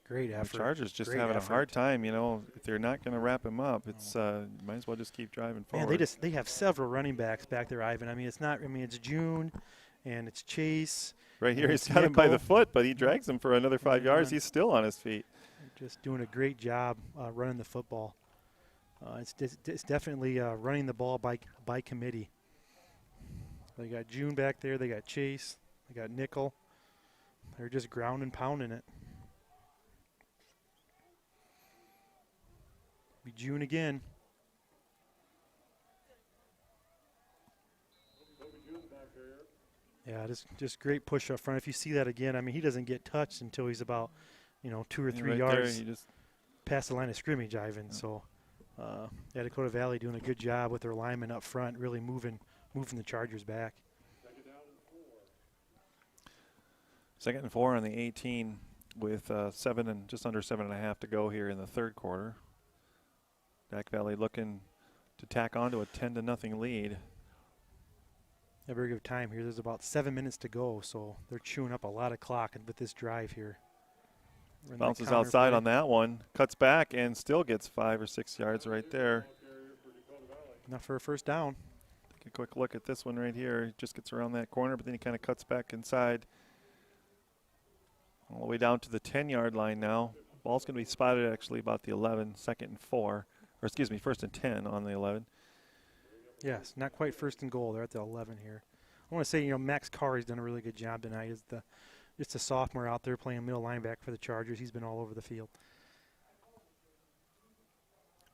Great effort. The Chargers just Great having effort. a hard time, if they're not going to wrap him up, it's might as well just keep driving forward. Man, they have several running backs back there, Ivan. I mean, it's June, and it's Chase. Right here, he's got him by the foot, but he drags him for another 5 yards. He's still on his feet. Just doing a great job running the football. It's definitely running the ball by committee. They got June back there. They got Chase. They got Nickel. They're just ground and pounding it. Be June again. Yeah, just great push up front. If you see that again, I mean, he doesn't get touched until he's about, 2 or 3 right yards there, he just past the line of scrimmage, Ivan. So, Dakota Valley doing a good job with their linemen up front, really moving the Chargers back. 2nd and 4 on the 18 with just under 7.5 to go here in the third quarter. Dak Valley looking to tack on to a 10-0 lead. Yeah, very good time here. There's about 7 minutes to go, so they're chewing up a lot of clock with this drive here. Bounces outside on that one, cuts back, and still gets 5 or 6 yards right there. Enough for a first down. Take a quick look at this one right here. He just gets around that corner, but then he kind of cuts back inside. All the way down to the 10-yard line now. Ball's going to be spotted actually about the 11, 2nd and 4. Or excuse me, 1st and 10 on the 11. Yes, not quite 1st and goal. They're at the 11 here. I want to say, Max Carey's done a really good job tonight. Is just a sophomore out there playing middle linebacker for the Chargers. He's been all over the field.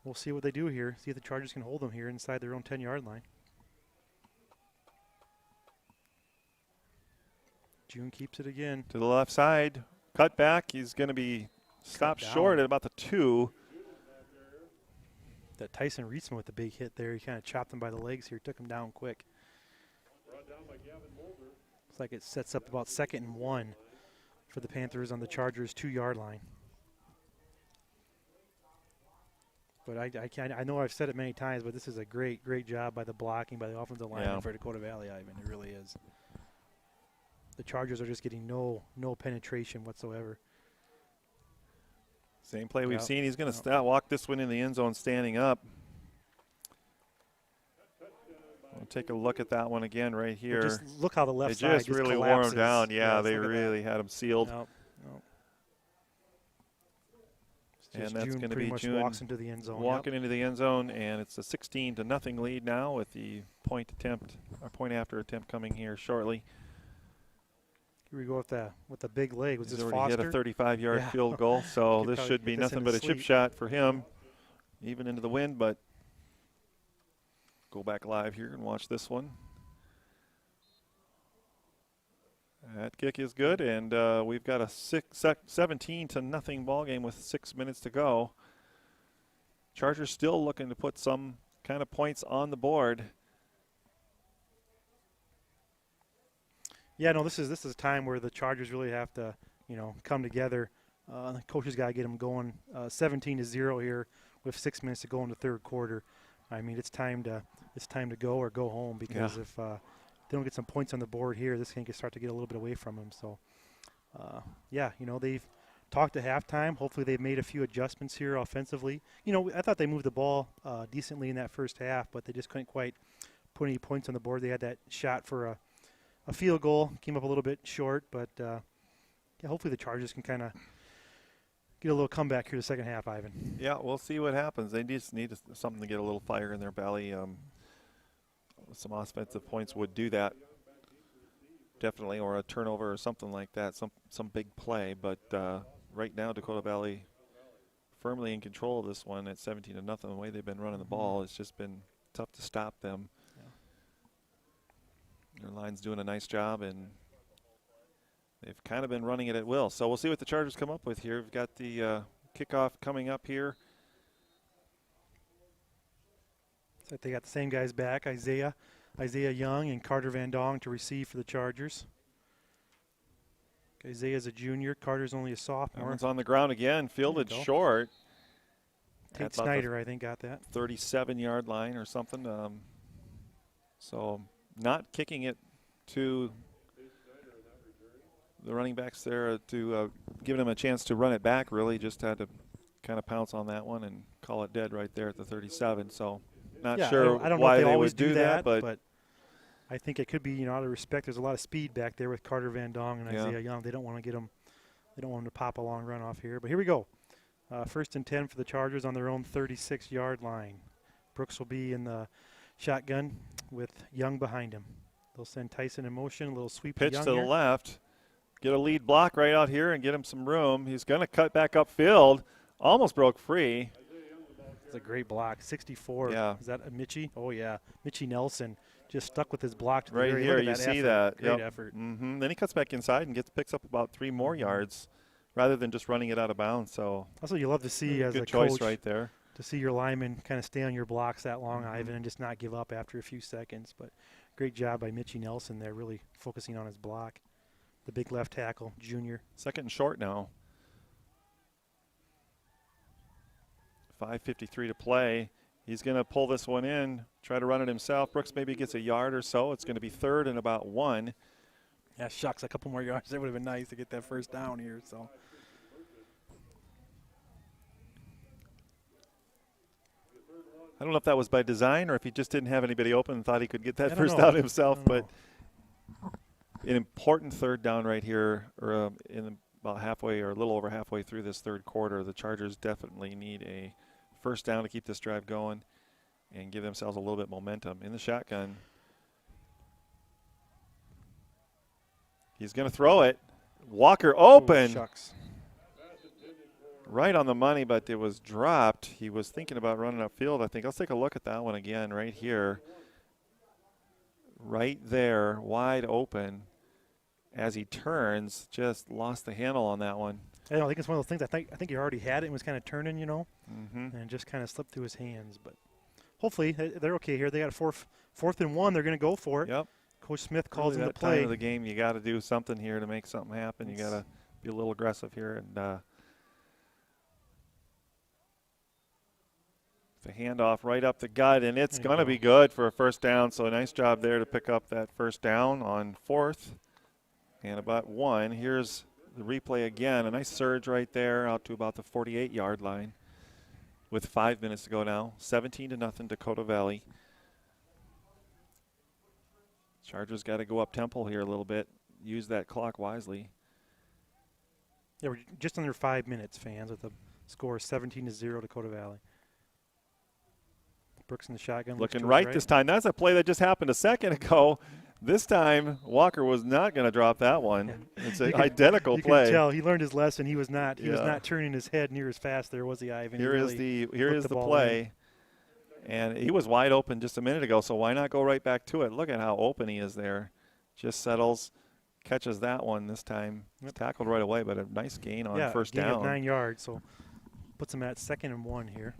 We'll see what they do here. See if the Chargers can hold them here inside their own 10-yard line. June keeps it again. To the left side, cut back. He's going to be stopped short at about the 2. That Tyson Reisman with the big hit there. He kind of chopped him by the legs here, took him down quick. Looks like it sets up about 2nd and 1 for the Panthers on the Chargers' 2-yard line. But I know I've said it many times, but this is a great job by the blocking by the offensive line for Dakota Valley, Ivan. It really is. The Chargers are just getting no penetration whatsoever. Same play we've seen. He's going to walk this one in the end zone standing up. We'll take a look at that one again right here. Just look how the left side just really wore him down. Yeah, they really had him sealed. Nope. And that's going to be June walks into the end zone. Walking into the end zone, and it's a 16-0 lead now with the point after attempt coming here shortly. Here we go with the big leg. Was He's this already Foster? hit a 35-yard field goal, so this should be nothing but a chip shot for him, even into the wind. But go back live here and watch this one. That kick is good, and we've got a 17-0 ball game with 6 minutes to go. Chargers still looking to put some kind of points on the board. Yeah, no, this is a time where the Chargers really have to, come together The coaches got to get them going. 17-0 here with 6 minutes to go in the third quarter. I mean, it's time to go or go home, because if they don't get some points on the board here, this can start to get a little bit away from them. So, yeah, you know, they've talked at halftime. Hopefully they've made a few adjustments here offensively. You know, I thought they moved the ball decently in that first half, but they just couldn't quite put any points on the board. They had that shot for a field goal, came up a little bit short, but yeah, hopefully the Chargers can kind of get a little comeback here the second half, Ivan. Yeah, we'll see what happens. They just need something to get a little fire in their belly. Some offensive points would do that, definitely, or a turnover or something like that, some big play. But right now, Dakota Valley firmly in control of this one at 17-0. The way they've been running the ball, it's just been tough to stop them. Yeah. Their line's doing a nice job, and they've kind of been running it at will. So we'll see what the Chargers come up with here. We've got the kickoff coming up here. So they got the same guys back, Isaiah Young and Carter Van Dong to receive for the Chargers. Isaiah's a junior. Carter's only a sophomore. That one's on the ground again, fielded short. Tate Snyder, I think, got that. 37-yard line or something. So not kicking it to the running backs there to giving them a chance to run it back, really. Just had to kind of pounce on that one and call it dead right there at the 37. So not sure I don't why know if they always would do that, but I think it could be, you know, out of respect. There's a lot of speed back there with Carter Van Dong and Isaiah Young. They don't want to get them. They don't want them to pop a long run off here. But here we go. 1st and 10 for the Chargers on their own 36-yard line. Brooks will be in the shotgun with Young behind him. They'll send Tyson in motion. A little sweep pitch to Young to here. the left. Get a lead block right out here and get him some room. He's going to cut back upfield. Almost broke free. It's a great block. 64. Yeah. Is that a Mitchie? Oh, yeah. Mitchie Nelson just stuck with his block to the right very here. end You of that see effort. that. Great effort. Mm-hmm. Then he cuts back inside and picks up about 3 more yards rather than just running it out of bounds. So that's what you love to see as a good choice coach, right there. to see your linemen kind of stay on your blocks that long, Ivan, and just not give up after a few seconds. But great job by Mitchie Nelson there, really focusing on his block. The big left tackle, junior. 2nd and short now. 5:53 to play. He's going to pull this one in, try to run it himself. Brooks maybe gets a yard or so. It's going to be 3rd and about 1. Yeah, shucks, a couple more yards. That would have been nice to get that first down here. So. I don't know if that was by design or if he just didn't have anybody open and thought he could get that first down himself. But an important 3rd down right here, or in about halfway or a little over halfway through this 3rd quarter. The Chargers definitely need a first down to keep this drive going and give themselves a little bit momentum. In the shotgun, he's going to throw it. Walker open. Shucks. Right on the money, but it was dropped. He was thinking about running upfield, I think. Let's take a look at that one again right here. Right there, wide open. As he turns, just lost the handle on that one. I think it's one of those things. I think he already had it and was kind of turning, you know, and it just kind of slipped through his hands. But hopefully they're okay here. They got a 4th and 1. They're going to go for it. Yep. Coach Smith calls really him to that play. time of the game, you got to do something here to make something happen. You got to be a little aggressive here, and the handoff right up the gut, and it's going to be good for a first down. So a nice job there to pick up that first down on 4th and about 1. Here's the replay again. A nice surge right there out to about the 48-yard line with 5 minutes to go now. 17-0 Dakota Valley. Chargers got to go up tempo here a little bit. Use that clock wisely. Yeah, we're just under 5 minutes, fans, with the score 17-0 Dakota Valley. Brooks in the shotgun. Looking right this time. That's a play that just happened a second ago. This time, Walker was not going to drop that one. Yeah. It's an identical play. You can tell he learned his lesson. He was not. He was not turning his head near as fast. There was he, Ivan. Here is the play, and he was wide open just a minute ago. So why not go right back to it? Look at how open he is there. Just settles, catches that one this time. He's tackled right away, but a nice gain on first down. Of 9 yards. So puts him at 2nd and 1 here.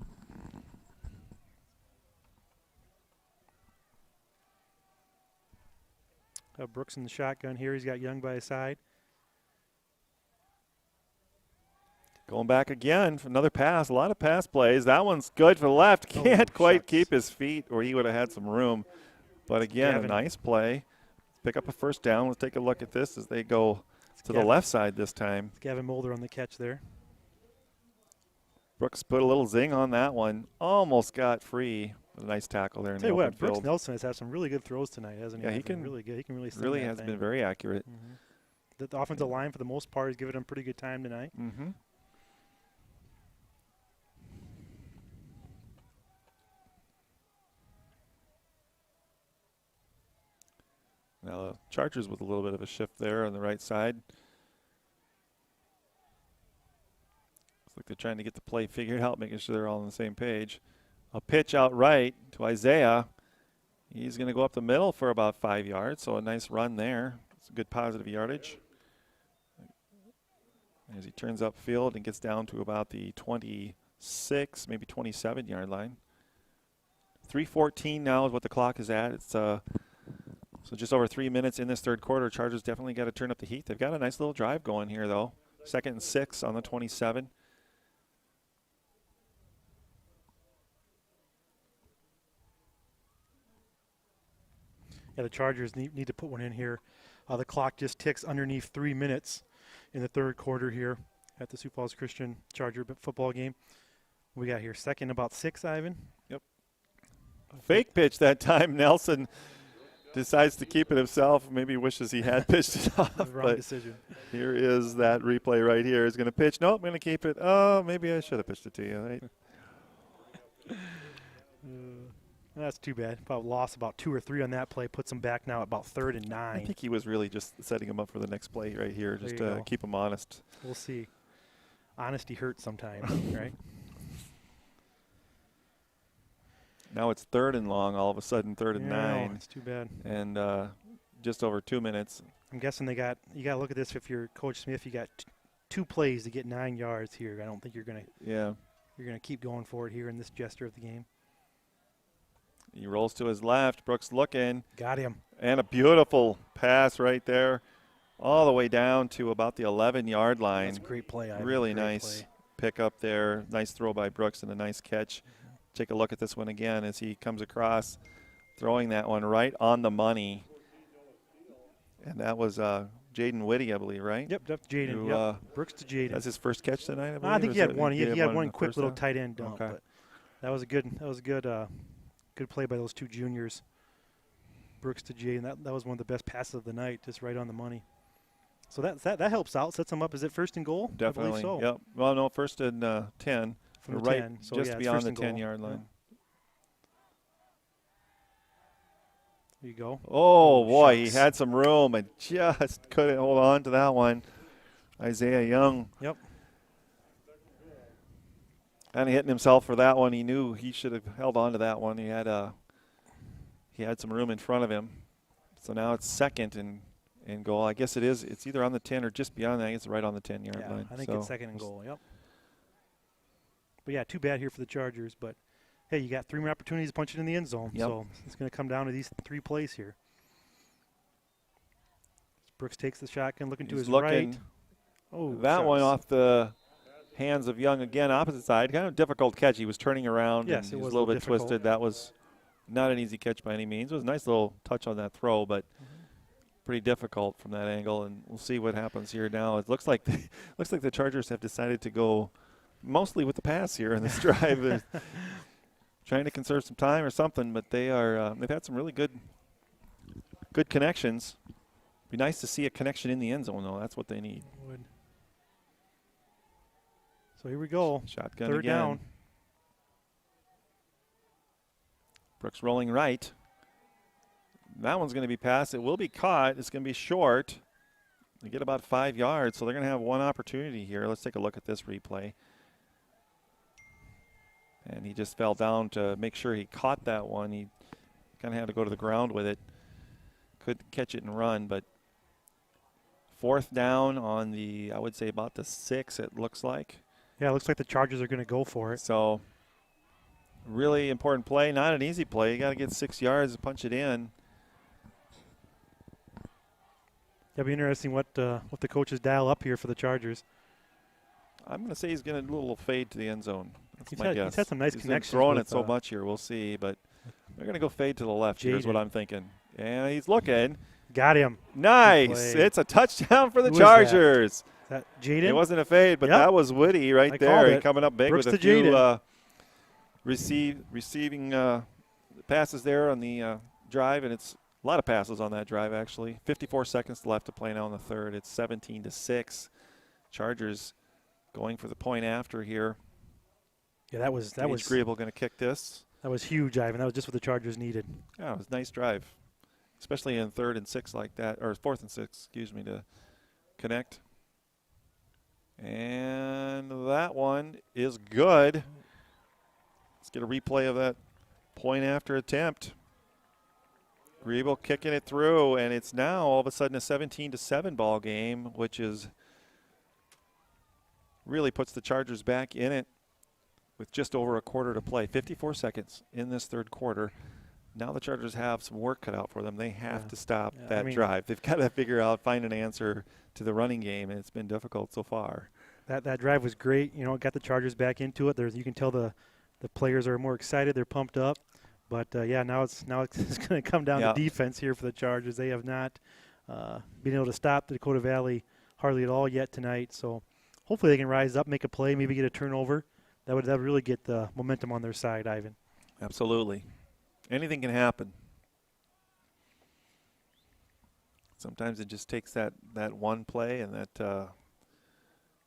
Brooks in the shotgun here. He's got Young by his side. Going back again for another pass. A lot of pass plays. That one's good for the left. Can't quite keep his feet, or he would have had some room. But again, a nice play. Pick up a first down. Let's take a look at this as they go to the left side this time. It's Gavin Mulder on the catch there. Brooks put a little zing on that one. Almost got free. A nice tackle there in the open field. Brooks Nelson has had some really good throws tonight, hasn't he? Yeah, he can really good. He can really. Really has been very accurate. The offensive line, for the most part, has given him pretty good time tonight. Now the Chargers with a little bit of a shift there on the right side. Looks like they're trying to get the play figured out, making sure they're all on the same page. A pitch out right to Isaiah. He's going to go up the middle for about 5 yards, so a nice run there. It's a good positive yardage. As he turns upfield and gets down to about the 26, maybe 27-yard line. 3:14 now is what the clock is at. It's so just over 3 minutes in this third quarter. Chargers definitely got to turn up the heat. They've got a nice little drive going here, though. 2nd and 6 on the 27. Yeah, the Chargers need to put one in here. The clock just ticks underneath 3 minutes in the third quarter here at the Sioux Falls Christian Charger football game. We got here 2nd about 6, Ivan. Yep. Fake pitch that time. Nelson decides to keep it himself. Maybe wishes he had pitched it off. Wrong decision. Here is that replay right here. He's going to pitch. Nope, I'm going to keep it. Oh, maybe I should have pitched it to you. Right? That's too bad. About lost about 2 or 3 on that play. Puts him back now at about 3rd and 9. I think he was really just setting him up for the next play right here, just to keep him honest. We'll see. Honesty hurts sometimes, right? Now it's 3rd and long. All of a sudden, 3rd and 9. It's too bad. And just over 2 minutes. I'm guessing you got to look at this. If you're Coach Smith, you got 2 plays to get 9 yards here. I don't think you're gonna. Yeah. You're gonna keep going for it here in this gesture of the game. He rolls to his left. Brooks looking. Got him. And a beautiful pass right there, all the way down to about the 11-yard line. That's a great play. Really nice pick up there. Nice throw by Brooks and a nice catch. Take a look at this one again as he comes across, throwing that one right on the money. And that was Jaden Whitty, I believe, right? Yep, that's Jaden. Yep. Brooks to Jaden. That's his first catch tonight, I believe. I think he had one. He had one quick little tight end dump. Okay. But that was a good play by those 2 juniors. Brooks to Jaden. That was one of the best passes of the night, just right on the money. So that helps out, sets them up. Is it 1st and goal? Definitely. I believe so. Yep. Well, no, 1st and 10. From the right 10. So just yeah, beyond the 10-yard line. There you go. Oh, boy, shucks. He had some room and just couldn't hold on to that one. Isaiah Young. Yep. Kind of hitting himself for that one. He knew he should have held on to that one. He had some room in front of him. So now it's 2nd and goal. I guess it's either on the 10 or just beyond that. I guess it's right on the 10-yard line. I think it's 2nd and goal, yep. But, yeah, too bad here for the Chargers. But, hey, you got 3 more opportunities to punch it in the end zone. Yep. So it's going to come down to these 3 plays here. Brooks takes the shotgun, looking to his right. Oh, that one off the hands of Young again, opposite side. Kind of difficult catch. He was turning around. Yes, and he was a little bit twisted. That was not an easy catch by any means. It was a nice little touch on that throw, but pretty difficult from that angle. And we'll see what happens here now. It looks like the Chargers have decided to go mostly with the pass here in this drive. They're trying to conserve some time or something, but they've had some really good connections. Be nice to see a connection in the end zone, though. That's what they need. Would. So here we go. Shotgun 3rd again. down. Brooks rolling right. That one's going to be passed. It will be caught. It's going to be short. They get about 5 yards, so they're going to have one opportunity here. Let's take a look at this replay. And he just fell down to make sure he caught that one. He kind of had to go to the ground with it. Could catch it and run, but 4th down on I would say about the 6, it looks like. Yeah, it looks like the Chargers are going to go for it. So really important play. Not an easy play. You got to get 6 yards to punch it in. It'll be interesting what the coaches dial up here for the Chargers. I'm going to say he's going to do a little fade to the end zone. That's my guess. He's had some nice he's connections. Been throwing it so much here. We'll see, but they're going to go fade to the left. Here's what I'm thinking. And he's looking. Got him. Nice. It's a touchdown for the Chargers. Is that Jaden? It wasn't a fade, but that was Woody right there. Coming up big Brooks with a few receiving passes there on the drive, and it's a lot of passes on that drive, actually. 54 seconds left to play now in the third. It's 17-6. Chargers going for the point after here. Yeah, that was Griebel going to kick this. That was huge, Ivan. That was just what the Chargers needed. Yeah, it was a nice drive, especially in 3rd and 6 like that, or 4th and 6, excuse me, to connect. And that one is good. Let's get a replay of that point after attempt. Griebel kicking it through, and it's now all of a sudden a 17-7 ball game, which is really puts the Chargers back in it with just over a quarter to play. 54 seconds in this third quarter. Now the Chargers have some work cut out for them. They have to stop that drive. They've got to figure out, find an answer to the running game, and it's been difficult so far. That drive was great. You know, it got the Chargers back into it. You can tell the players are more excited. They're pumped up. But, now it's going to come down to defense here for the Chargers. They have not been able to stop the Dakota Valley hardly at all yet tonight. So hopefully they can rise up, make a play, maybe get a turnover. That would really get the momentum on their side, Ivan. Absolutely. Anything can happen. Sometimes it just takes that one play and that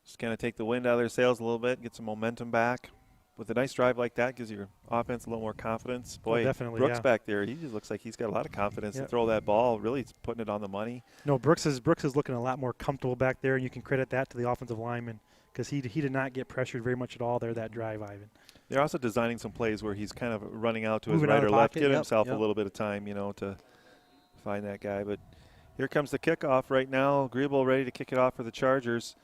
just kind of take the wind out of their sails a little bit, get some momentum back. With a nice drive like that, gives your offense a little more confidence. Boy, definitely, Brooks back there, he just looks like he's got a lot of confidence to throw that ball. Really putting it on the money. No, Brooks is looking a lot more comfortable back there, and you can credit that to the offensive lineman because he did not get pressured very much at all there that drive, Ivan. They're also designing some plays where he's kind of running out to Moving his right or left, pocket. give himself a little bit of time, to find that guy. But here comes the kickoff right now. Griebel ready to kick it off for the Chargers.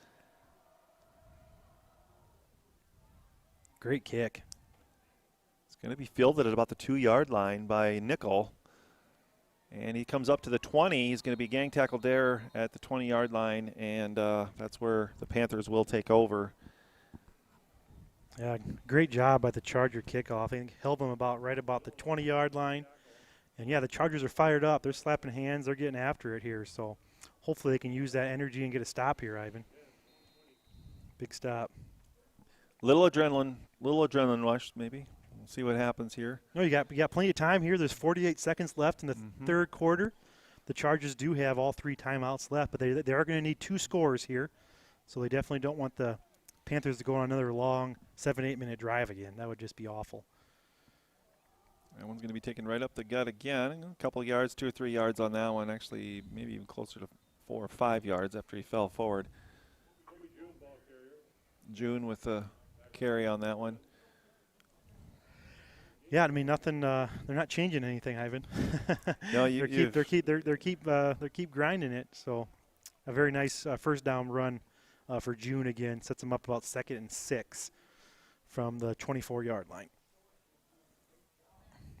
Great kick. It's going to be fielded at about the 2-yard line by Nickel. And he comes up to the 20. He's going to be gang tackled there at the 20-yard line, and that's where the Panthers will take over. Yeah, great job by the Charger kickoff. I think held them right about the 20-yard line. And, the Chargers are fired up. They're slapping hands. They're getting after it here. So hopefully they can use that energy and get a stop here, Ivan. Big stop. Little adrenaline rush maybe. We'll see what happens here. No, you got plenty of time here. There's 48 seconds left in the third quarter. The Chargers do have all 3 timeouts left, but they are going to need 2 scores here. So they definitely don't want the Panthers to go on another long 7-8 minute drive again. That would just be awful. That one's going to be taken right up the gut again. A couple of yards, 2 or 3 yards on that one. Actually, maybe even closer to 4 or 5 yards after he fell forward. June with the carry on that one. Yeah, I mean nothing. They're not changing anything, Ivan. No, they keep grinding it. So, a very nice first down run for June again sets them up about 2nd and 6 from the 24-yard line.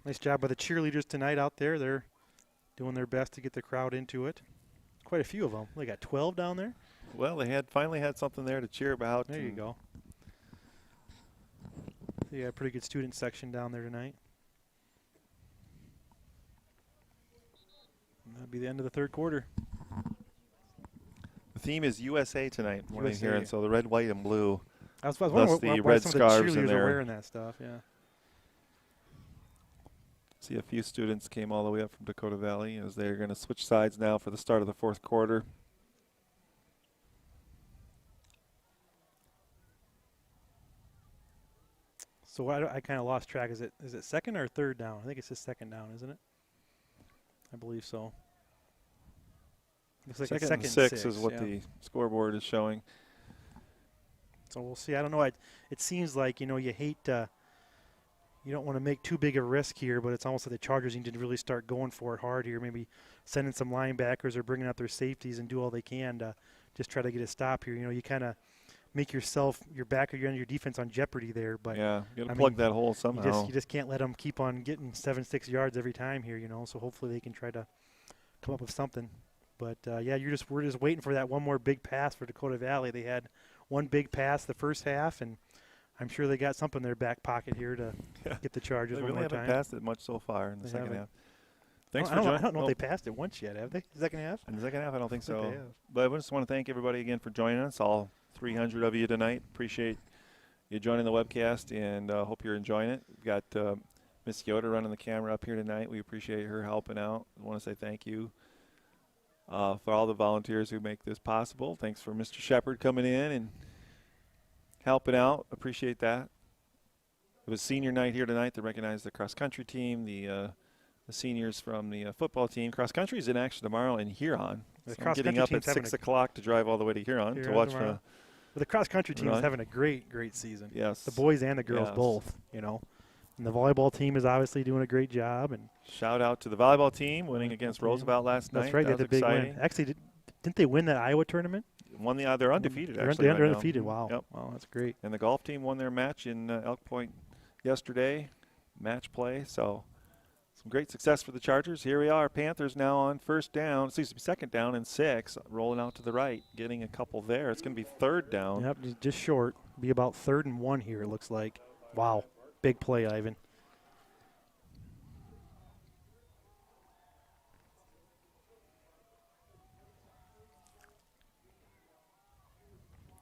Nice job by the cheerleaders tonight out there. They're doing their best to get the crowd into it. Quite a few of them. They got 12 down there. Well, they finally had something there to cheer about. There you go. Yeah, a pretty good student section down there tonight. And that'll be the end of the third quarter. The theme is USA tonight. What I'm hearing, so the red, white, and blue. I was wondering why some of the cheerleaders are wearing that stuff. Yeah. See, a few students came all the way up from Dakota Valley as they're going to switch sides now for the start of the fourth quarter. So I kind of lost track. Is it second or third down? I think it's just second down, isn't it? I believe so. Looks like second and six is what the scoreboard is showing. So we'll see. I don't know. It seems like, you hate you don't want to make too big a risk here, but it's almost like the Chargers need to really start going for it hard here, maybe sending some linebackers or bringing out their safeties and do all they can to just try to get a stop here. You kind of make yourself, your back or your defense on jeopardy there. But yeah, you got to plug that hole somehow. You just can't let them keep on getting 7-6 yards every time here, so hopefully they can try to come up with something. But, we're just waiting for that one more big pass for Dakota Valley. They had one big pass the first half, and I'm sure they got something in their back pocket here to get the Chargers they one really more time. haven't passed it much so far in the second half. Thanks for joining. joining. I don't know if they passed it once yet, have they? Second half? In the second half, I don't think so. Okay, yeah. But I just want to thank everybody again for joining us, all 300 of you tonight. Appreciate you joining the webcast, and hope you're enjoying it. We've got Miss Yoda running the camera up here tonight. We appreciate her helping out. I want to say thank you for all the volunteers who make this possible. Thanks for Mr. Shepard coming in and helping out. Appreciate that. It was senior night here tonight to recognize the cross-country team, the seniors from the football team. Cross-country is in action tomorrow in Huron. So I'm getting up at 6 o'clock to drive all the way to Huron to watch the cross-country team is having a great season. Yes. The boys and the girls both, you know. And the volleyball team is obviously doing a great job. And shout out to the volleyball team winning against Roosevelt last night. That's right. They had a big win. Actually, didn't they win that Iowa tournament? Won they're undefeated, they're actually. They're undefeated. Wow. Yep. Wow, that's great. And the golf team won their match in Elk Point yesterday, match play. So some great success for the Chargers. Here we are, Panthers now on second down and 6, rolling out to the right, getting a couple there. It's going to be third down. Yep, just short. Be about 3rd and 1 here, it looks like. Wow, big play, Ivan.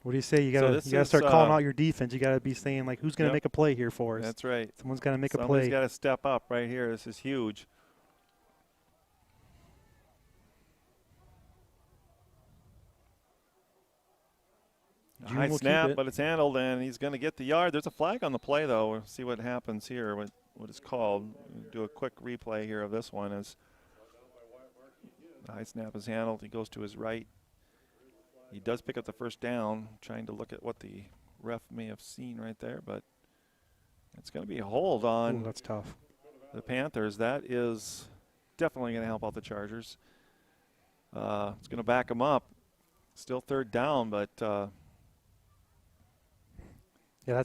What do you say? You gotta start calling out your defense. You gotta be saying, like, who's gonna make a play here for us? That's right. Someone's gotta make a play. Somebody's got to step up right here. This is huge. High snap, but it's handled, and he's going to get the yard. There's a flag on the play, though. We'll see what happens here, what it's called. We'll do a quick replay here of this one as the high snap is handled. He goes to his right. He does pick up the first down, trying to look at what the ref may have seen right there, but it's going to be a hold on. Ooh, that's tough. The Panthers. That is definitely going to help out the Chargers. It's going to back them up. Still third down, but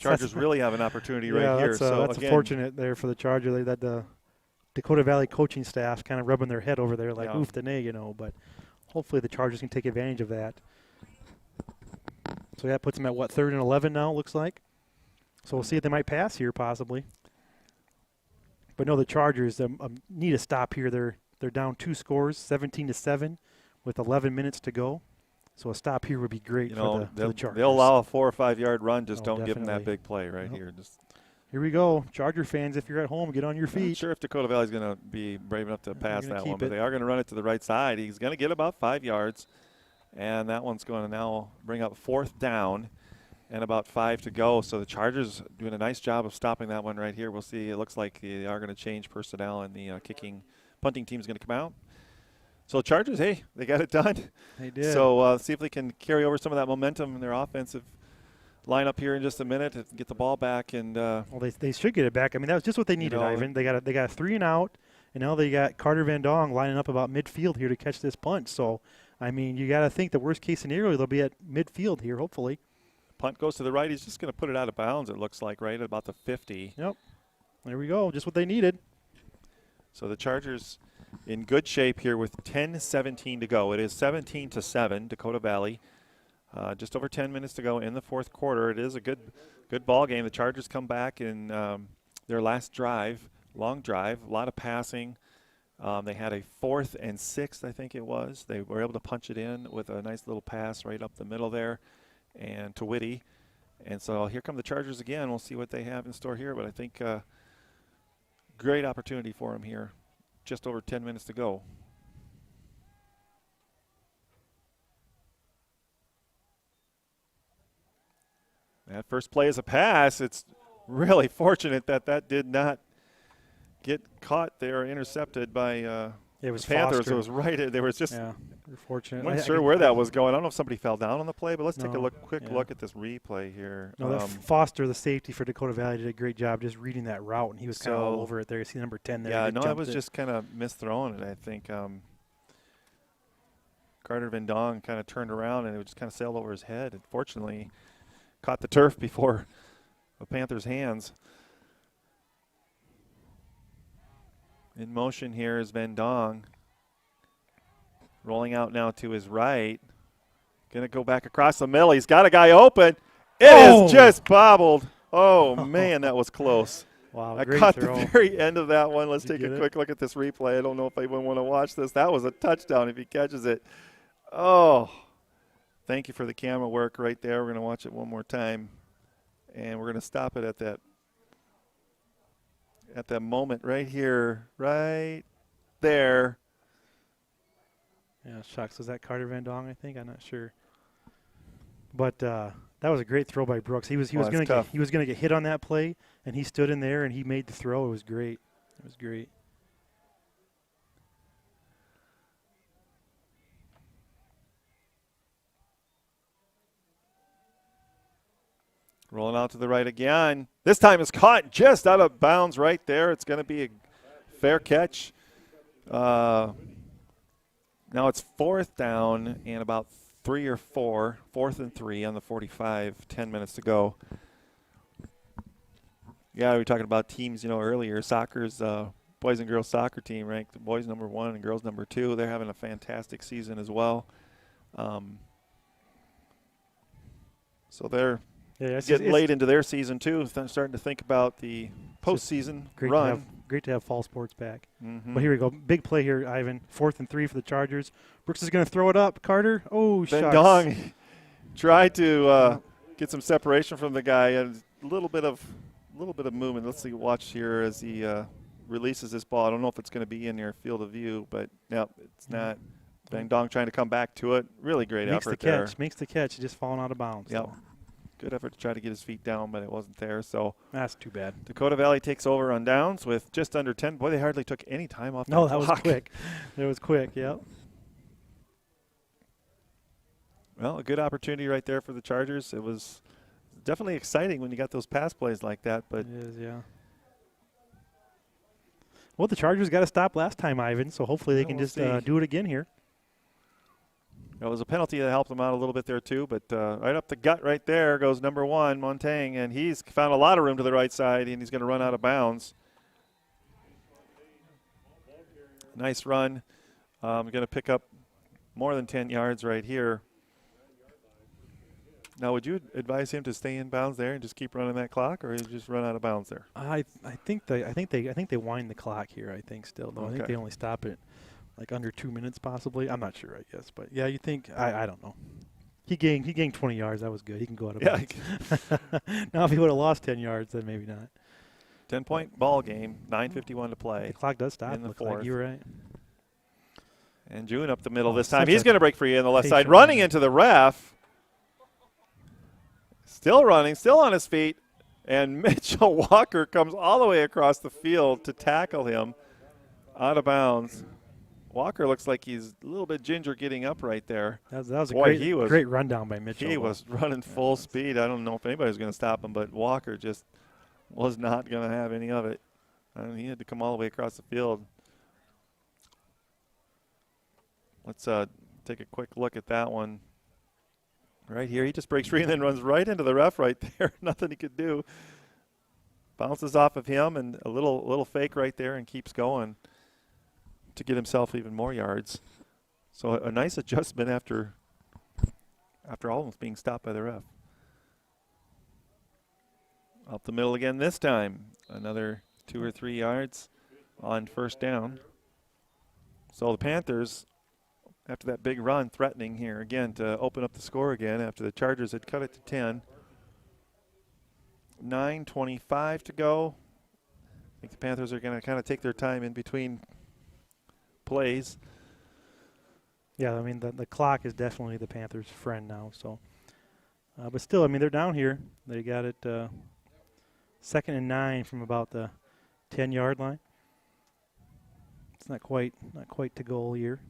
Chargers really have an opportunity right here. That's fortunate there for the Chargers. That the Dakota Valley coaching staff kind of rubbing their head over there like, oof, the nay, you know. But hopefully the Chargers can take advantage of that. So that puts them at, 3rd and 11 now, looks like. So we'll see if they might pass here possibly. But no, the Chargers need a stop here. They're down 2 scores, 17-7, with 11 minutes to go. So a stop here would be great for the Chargers. They'll allow a 4 or 5 yard run. Just don't give them that big play right here. Here we go. Charger fans, if you're at home, get on your feet. I'm not sure if Dakota Valley's going to be brave enough to pass that one, but they are going to run it to the right side. He's going to get about 5 yards, and that one's going to now bring up 4th down and about 5 to go. So the Chargers doing a nice job of stopping that one right here. We'll see. It looks like they are going to change personnel, and the punting team is going to come out. So Chargers, hey, they got it done. They did. So see if they can carry over some of that momentum in their offensive lineup here in just a minute and get the ball back. And well, they should get it back. I mean, that was just what they needed, Ivan. They got a 3 and out, and now they got Carter Van Dong lining up about midfield here to catch this punt. So, I mean, you got to think the worst case scenario, they'll be at midfield here, hopefully. Punt goes to the right. He's just going to put it out of bounds, it looks like, right at about the 50. Yep. There we go. Just what they needed. So the Chargers in good shape here with 10:17 to go. It is 17-7, Dakota Valley. Just over 10 minutes to go in the 4th quarter. It is a good ball game. The Chargers come back in their last drive, long drive, a lot of passing. They had a 4th and 6, I think it was. They were able to punch it in with a nice little pass right up the middle there and to Whitty. And so here come the Chargers again. We'll see what they have in store here, but I think great opportunity for them here. Just over 10 minutes to go. That first play is a pass. It's really fortunate that did not get caught there or intercepted by it was the Panthers. Foster. It was right. They were just. Yeah, we're fortunate. I'm not sure where that was going. I don't know if somebody fell down on the play, but let's take a quick look at this replay here. No, Foster, the safety for Dakota Valley, did a great job just reading that route, and he was kind of all over it there. You see number 10 there. Yeah, no, it was just kind of misthrown it, I think. Carter Van Dong kind of turned around, and it just kind of sailed over his head. Unfortunately, caught the turf before the Panthers' hands. In motion here is Van Dong. Rolling out now to his right. Going to go back across the middle. He's got a guy open. It is just bobbled. Oh, man, that was close. Wow, I great caught throw. the very end of that one. Let's Did take you a get quick look at this replay. I don't know if anyone want to watch this. That was a touchdown if he catches it. Oh, thank you for the camera work right there. We're going to watch it one more time, and we're going to stop it at that moment right here, right there. Yeah, shucks. Was that Carter Van Dong, I think? I'm not sure. But that was a great throw by Brooks. He was going to get hit on that play, and he stood in there and he made the throw. It was great. It was great. Rolling out to the right again. This time it's caught just out of bounds right there. It's going to be a fair catch. Now it's 4th down and about 3 or 4. 4th and 3 on the 45. 10 minutes to go. Yeah, we were talking about teams, earlier. Soccer's boys and girls soccer team ranked boys number 1 and girls number 2. They're having a fantastic season as well. So they're getting late into their season too. Starting to think about the postseason run. Great to have fall sports back. Mm-hmm. But here we go. Big play here, Ivan. 4th and 3 for the Chargers. Brooks is going to throw it up. Carter. Oh, Van shucks. Dong tried to get some separation from the guy and a little bit of movement. Let's see. Watch here as he releases this ball. I don't know if it's going to be in your field of view, but no, it's not. Van Dong trying to come back to it. Really great effort there. Makes the catch. Just falling out of bounds. Yep. Good effort to try to get his feet down, but it wasn't there. So that's too bad. Dakota Valley takes over on downs with just under 10. Boy, they hardly took any time off. No, that was quick. It was quick. Yep. Well, a good opportunity right there for the Chargers. It was definitely exciting when you got those pass plays like that. But it is, yeah. Well, the Chargers got to stop last time, Ivan. So hopefully they can just do it again here. It was a penalty that helped him out a little bit there too, but right up the gut right there goes number 1, Montaigne, and he's found a lot of room to the right side, and he's going to run out of bounds. Nice run. Going to pick up more than 10 yards right here. Now, would you advise him to stay in bounds there and just keep running that clock, or just run out of bounds there? I think they wind the clock here. I think still though. Okay. I think they only stop it like under 2 minutes possibly. I'm not sure, I guess. But, yeah, you think – I don't know. He gained 20 yards. That was good. He can go out of bounds. Now, if he would have lost 10 yards, then maybe not. 10-point ball game, 9:51 to play. The clock does stop. In the 4th. Like you're right. And June up the middle this time. He's going to break free on the left side. Running into the ref. Still running, still on his feet. And Mitchell Walker comes all the way across the field to tackle him out of bounds. Walker looks like he's a little bit ginger getting up right there. That was a great rundown by Mitchell. He was running full speed. I don't know if anybody was going to stop him, but Walker just was not going to have any of it. And he had to come all the way across the field. Let's take a quick look at that one. Right here, he just breaks free and then runs right into the ref right there. Nothing he could do. Bounces off of him and a little fake right there and keeps going to get himself even more yards. So a nice adjustment after almost being stopped by the ref. Up the middle again this time. Another 2 or 3 yards on 1st down. So the Panthers, after that big run, threatening here again to open up the score again after the Chargers had cut it to 10. 9:25 to go. I think the Panthers are going to kind of take their time in between plays. Yeah, I mean, the clock is definitely the Panthers' friend now. So, but still, I mean, they're down here. They got it 2nd and 9 from about the 10-yard line. It's not quite to goal here.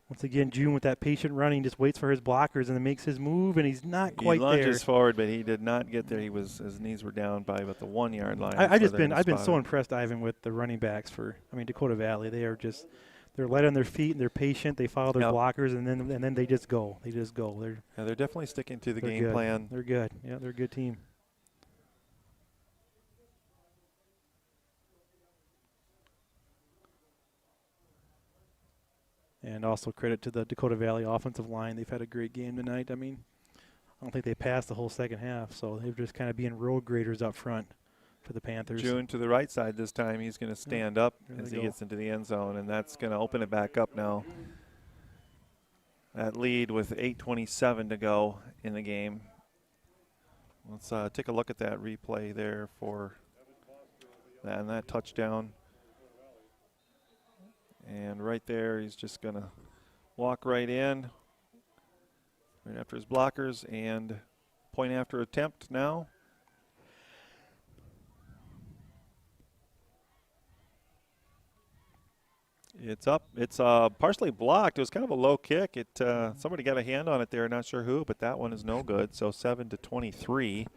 Once again, June with that patient running, just waits for his blockers and then makes his move, and he's not quite there. He lunges forward, but he did not get there. His knees were down by about the 1-yard line. I've been so impressed, Ivan, with the running backs Dakota Valley. They're light on their feet and they're patient. They follow their blockers and then they just go. They're definitely sticking to the game plan. They're good. Yeah, they're a good team. And also credit to the Dakota Valley offensive line. They've had a great game tonight. I mean, I don't think they passed the whole second half, so they're just kind of being road graders up front for the Panthers. June to the right side this time. He's going to stand up as he gets into the end zone, and that's going to open it back up now. That lead with 8:27 to go in the game. Let's take a look at that replay there for that, and that touchdown. And right there, he's just going to walk right in, right after his blockers, and point after attempt now. It's up. It's partially blocked. It was kind of a low kick. Somebody got a hand on it there, not sure who, but that one is no good. So 7-23.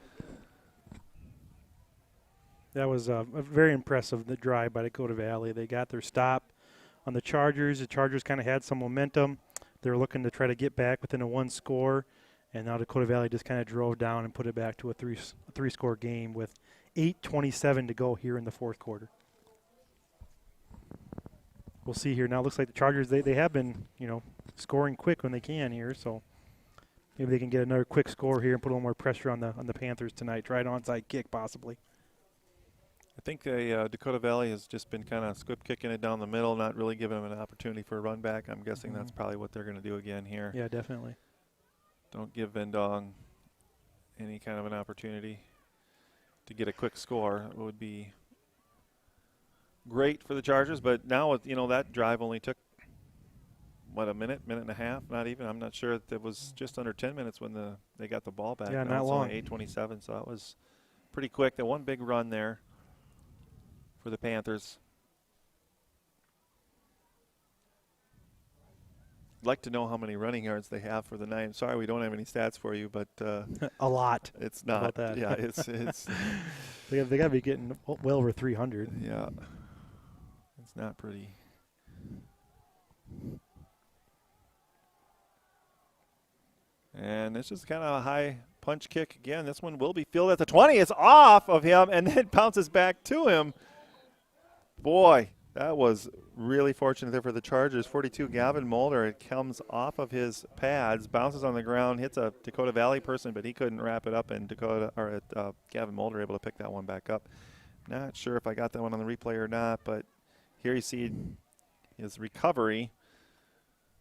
That was a very impressive the drive by Dakota Valley. They got their stop on the Chargers. The Chargers kind of had some momentum. They were looking to try to get back within a one score, and now Dakota Valley just kind of drove down and put it back to a three-score game with 8:27 to go here in the fourth quarter. We'll see here now. Looks like the Chargers, they have been, scoring quick when they can here, so maybe they can get another quick score here and put a little more pressure on the Panthers tonight. Try an onside kick possibly. I think Dakota Valley has just been kind of squib kicking it down the middle, not really giving them an opportunity for a run back. I'm guessing that's probably what they're going to do again here. Yeah, definitely. Don't give Vendong any kind of an opportunity to get a quick score. It would be great for the Chargers, but now that drive only took a minute and a half, not even. I'm not sure. It was just under 10 minutes when they got the ball back. Yeah, now not long. 8:27, so that was pretty quick. The one big run there for the Panthers. I'd like to know how many running yards they have for the night. I'm sorry we don't have any stats for you, but a lot. It's not. About that. Yeah, it's they got to be getting well over 300. Yeah. It's not pretty. And it's just kind of a high punch kick again. This one will be fielded at the 20. It's off of him and then bounces back to him. Boy, that was really fortunate there for the Chargers. 42, Gavin Mulder. It comes off of his pads, bounces on the ground, hits a Dakota Valley person, but he couldn't wrap it up, and Gavin Mulder able to pick that one back up. Not sure if I got that one on the replay or not, but here you see his recovery.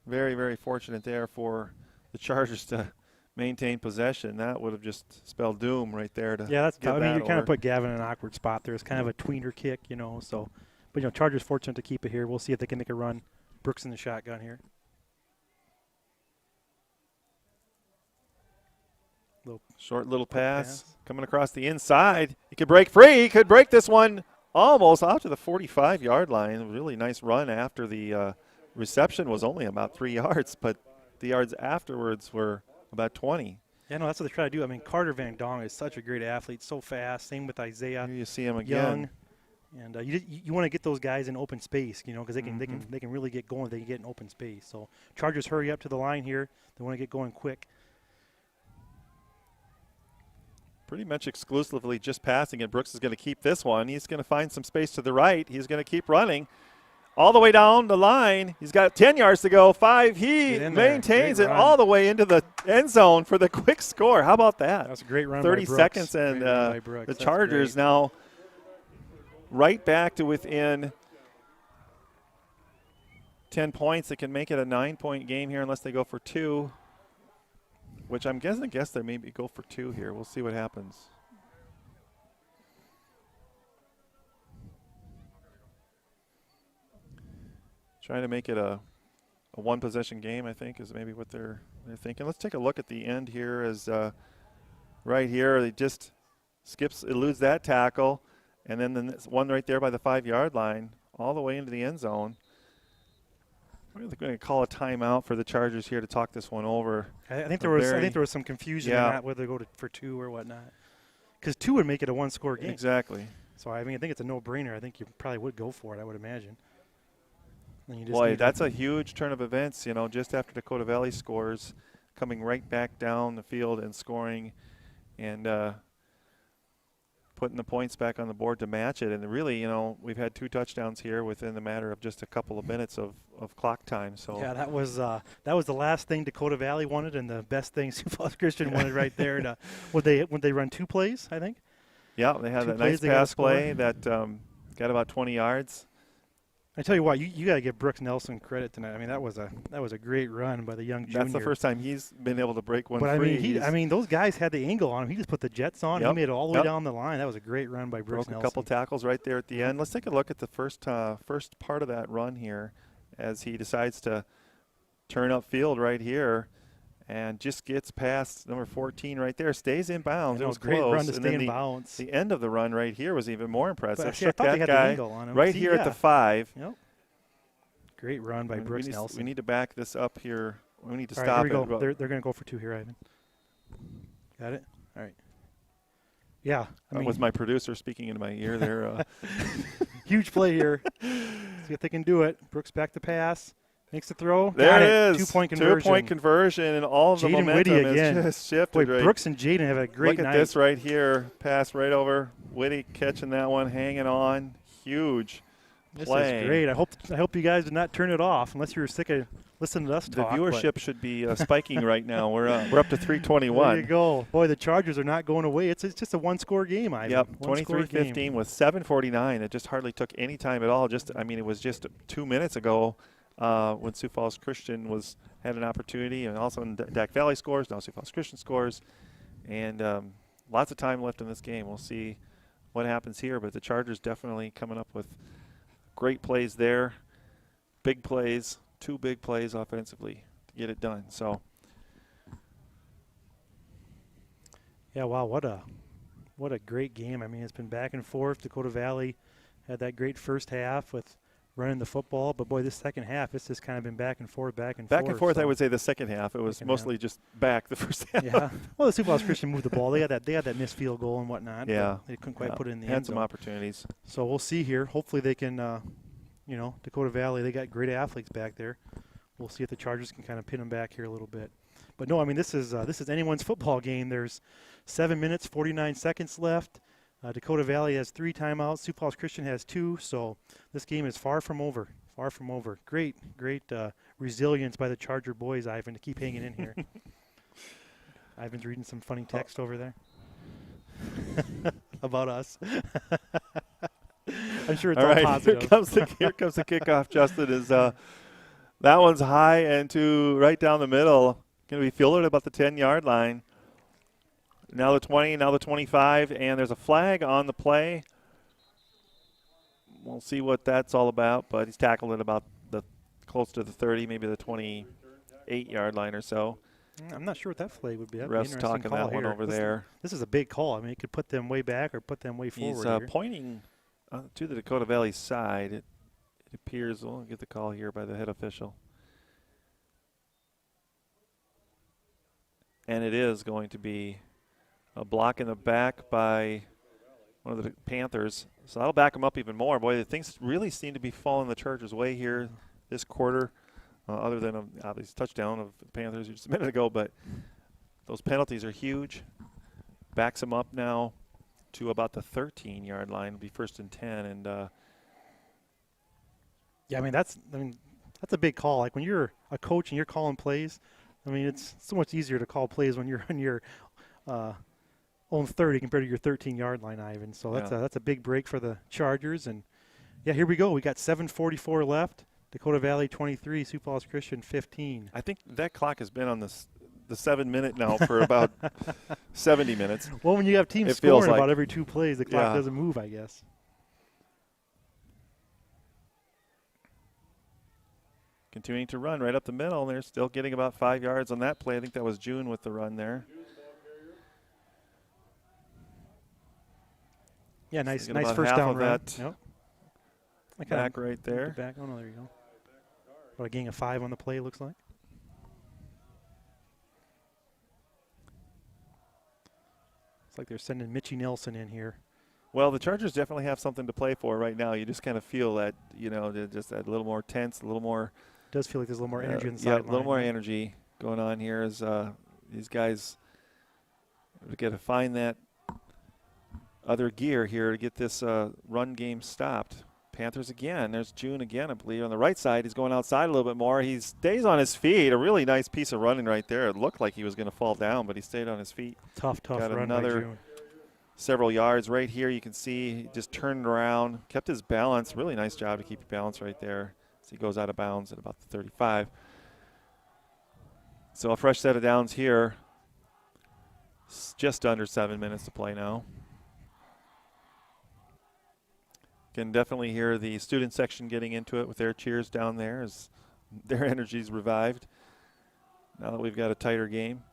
Very, very fortunate there for the Chargers to maintain possession. That would have just spelled doom right there. That's tough. I mean, you kind of put Gavin in an awkward spot there. It's kind of a tweener kick, so. But, Chargers fortunate to keep it here. We'll see if they can make a run. Brooks in the shotgun here. Short little pass coming across the inside. He could break free. He could break this one almost out to the 45-yard line. Really nice run after the reception was only about 3 yards, but the yards afterwards were about 20. Yeah, no, that's what they try to do. I mean, Carter Van Dong is such a great athlete, so fast. Same with Isaiah. Here you see him again. Young. And you want to get those guys in open space, because they can really get going. They can get in open space. So Chargers hurry up to the line here. They want to get going quick. Pretty much exclusively just passing it. Brooks is going to keep this one. He's going to find some space to the right. He's going to keep running all the way down the line. He's got 10 yards to go. 5. He maintains it all the way into the end zone for the quick score. How about that? That's a great run 30 by Brooks. seconds, and the Chargers now right back to within 10 points. They can make it a 9-point game here unless they go for 2, which I guess they maybe go for 2 here. We'll see what happens. Trying to make it a one-possession game, I think, is maybe what they're thinking. Let's take a look at the end here. As right here, they just eludes that tackle. And then the one right there by the 5-yard line, all the way into the end zone. We're going to call a timeout for the Chargers here to talk this one over. I think there was some confusion in that, whether they go for 2 or whatnot. Because 2 would make it a one-score game. Exactly. So I think it's a no-brainer. I think you probably would go for it, I would imagine. Boy, that's a huge turn of events. Just after Dakota Valley scores, coming right back down the field and scoring, and putting the points back on the board to match it. And really, you know, we've had 2 touchdowns here within the matter of just a couple of minutes of clock time. So yeah, that was the last thing Dakota Valley wanted, and the best thing Sioux Falls Christian wanted right there. To, would they run 2 plays? I think. Yeah, they had that nice pass play that got about 20 yards. I tell you what, you got to give Brooks Nelson credit tonight. I mean, that was a great run by the young junior. That's the first time he's been able to break one but free. I mean, those guys had the angle on him. He just put the jets on. Yep. He made it all the way down the line. That was a great run by Brooks Broke Nelson. a couple tackles right there at the end. Let's take a look at the first part of that run here, as he decides to turn upfield right here, and just gets past number 14 right there. Stays in bounds. It was great close. run to stay in bounds. The end of the run right here was even more impressive. But, I thought that they had guy the angle on him. right here at the 5. Yep. Great run by Brooks Nelson. We need to back this up here. We need to all stop right, here it. we go. They're going to go for 2 here, Ivan. Got it? All right. Yeah. That was my producer speaking into my ear there. Huge play here. See if they can do it. Brooks back to pass. Makes the throw. There it is. 2-point conversion. 2-point conversion, and all of the momentum is just shifted. Boy, Brooks and Jaden have a great night. Look at this right here. Pass right over. Whitty catching that one, hanging on. Huge play. This is great. I hope you guys did not turn it off unless you were sick of listening to us talk. The viewership should be spiking right now. We're up to 321. There you go. Boy, the Chargers are not going away. It's just a one-score game, Ivan. Yep, 23-15 with 7:49. It just hardly took any time at all. It was just 2 minutes ago when Sioux Falls Christian had an opportunity, and also Dak Valley scores. Now Sioux Falls Christian scores, and lots of time left in this game. We'll see what happens here, but the Chargers definitely coming up with great plays there, big plays, 2 big plays offensively to get it done. So, yeah, wow, what a great game. I mean, it's been back and forth. Dakota Valley had that great first half with running the football, but boy, this second half, it's just kind of been back and forth. Back and forth, so I would say the second half. It was mostly just back the first half. Yeah. Well, the Sioux Falls Christian moved the ball. They had that missed field goal and whatnot. Yeah. They couldn't quite put it in the end end zone. Some opportunities. So we'll see here. Hopefully they can, Dakota Valley, they got great athletes back there. We'll see if the Chargers can kind of pin them back here a little bit. But no, I mean, this is anyone's football game. There's 7 minutes, 49 seconds left. Dakota Valley has 3 timeouts. Sioux Falls Christian has 2. So this game is far from over. Far from over. Great resilience by the Charger boys, Ivan, to keep hanging in here. Ivan's reading some funny text over there about us. I'm sure it's all positive. Here comes the kickoff, Justin. That one's high and right down the middle. Going to be fielded about the 10-yard line. Now the 20, now the 25, and there's a flag on the play. We'll see what that's all about, but he's tackled it about close to the 30, maybe the 28-yard line or so. I'm not sure what that flag would be. Ref's talking that one over there. This is a big call. I mean, it could put them way back or put them way forward. He's pointing to the Dakota Valley side. It appears, we'll get the call here by the head official. And it is going to be a block in the back by one of the Panthers. So that'll back them up even more. Boy, the things really seem to be falling the Chargers' way here this quarter, other than an obvious touchdown of the Panthers just a minute ago. But those penalties are huge. Backs them up now to about the 13-yard line. It'll be 1st and 10. And yeah, I mean that's a big call. Like when you're a coach and you're calling plays, I mean it's so much easier to call plays when you're on your own 30 compared to your 13-yard line, Ivan. So that's a big break for the Chargers. And yeah, here we go. We got 7:44 left. Dakota Valley 23, Sioux Falls Christian 15. I think that clock has been on the 7-minute now for about 70 minutes. Well, when you have teams scoring about every 2 plays, the clock doesn't move, I guess. Continuing to run right up the middle, and they're still getting about 5 yards on that play. I think that was June with the run there. Yeah, nice first down run. Yep. Back right there. Back. Oh, no, there you go. About a gain of 5 on the play, looks like. It's like they're sending Mitchie Nelson in here. Well, the Chargers definitely have something to play for right now. You just kind of feel that, they're just a little more tense, a little more. It does feel like there's a little more energy inside. Yeah, a little more energy going on here as these guys get to find that other gear here to get this run game stopped. Panthers again. There's June again, I believe. On the right side, he's going outside a little bit more. He stays on his feet. A really nice piece of running right there. It looked like he was going to fall down, but he stayed on his feet. Tough Got run another by June. Several yards right here. You can see he just turned around, kept his balance. Really nice job to keep your balance right there as he goes out of bounds at about the 35. So a fresh set of downs here. It's just under 7 minutes to play now. Can definitely hear the student section getting into it with their cheers down there as their energy's revived. Now that we've got a tighter game.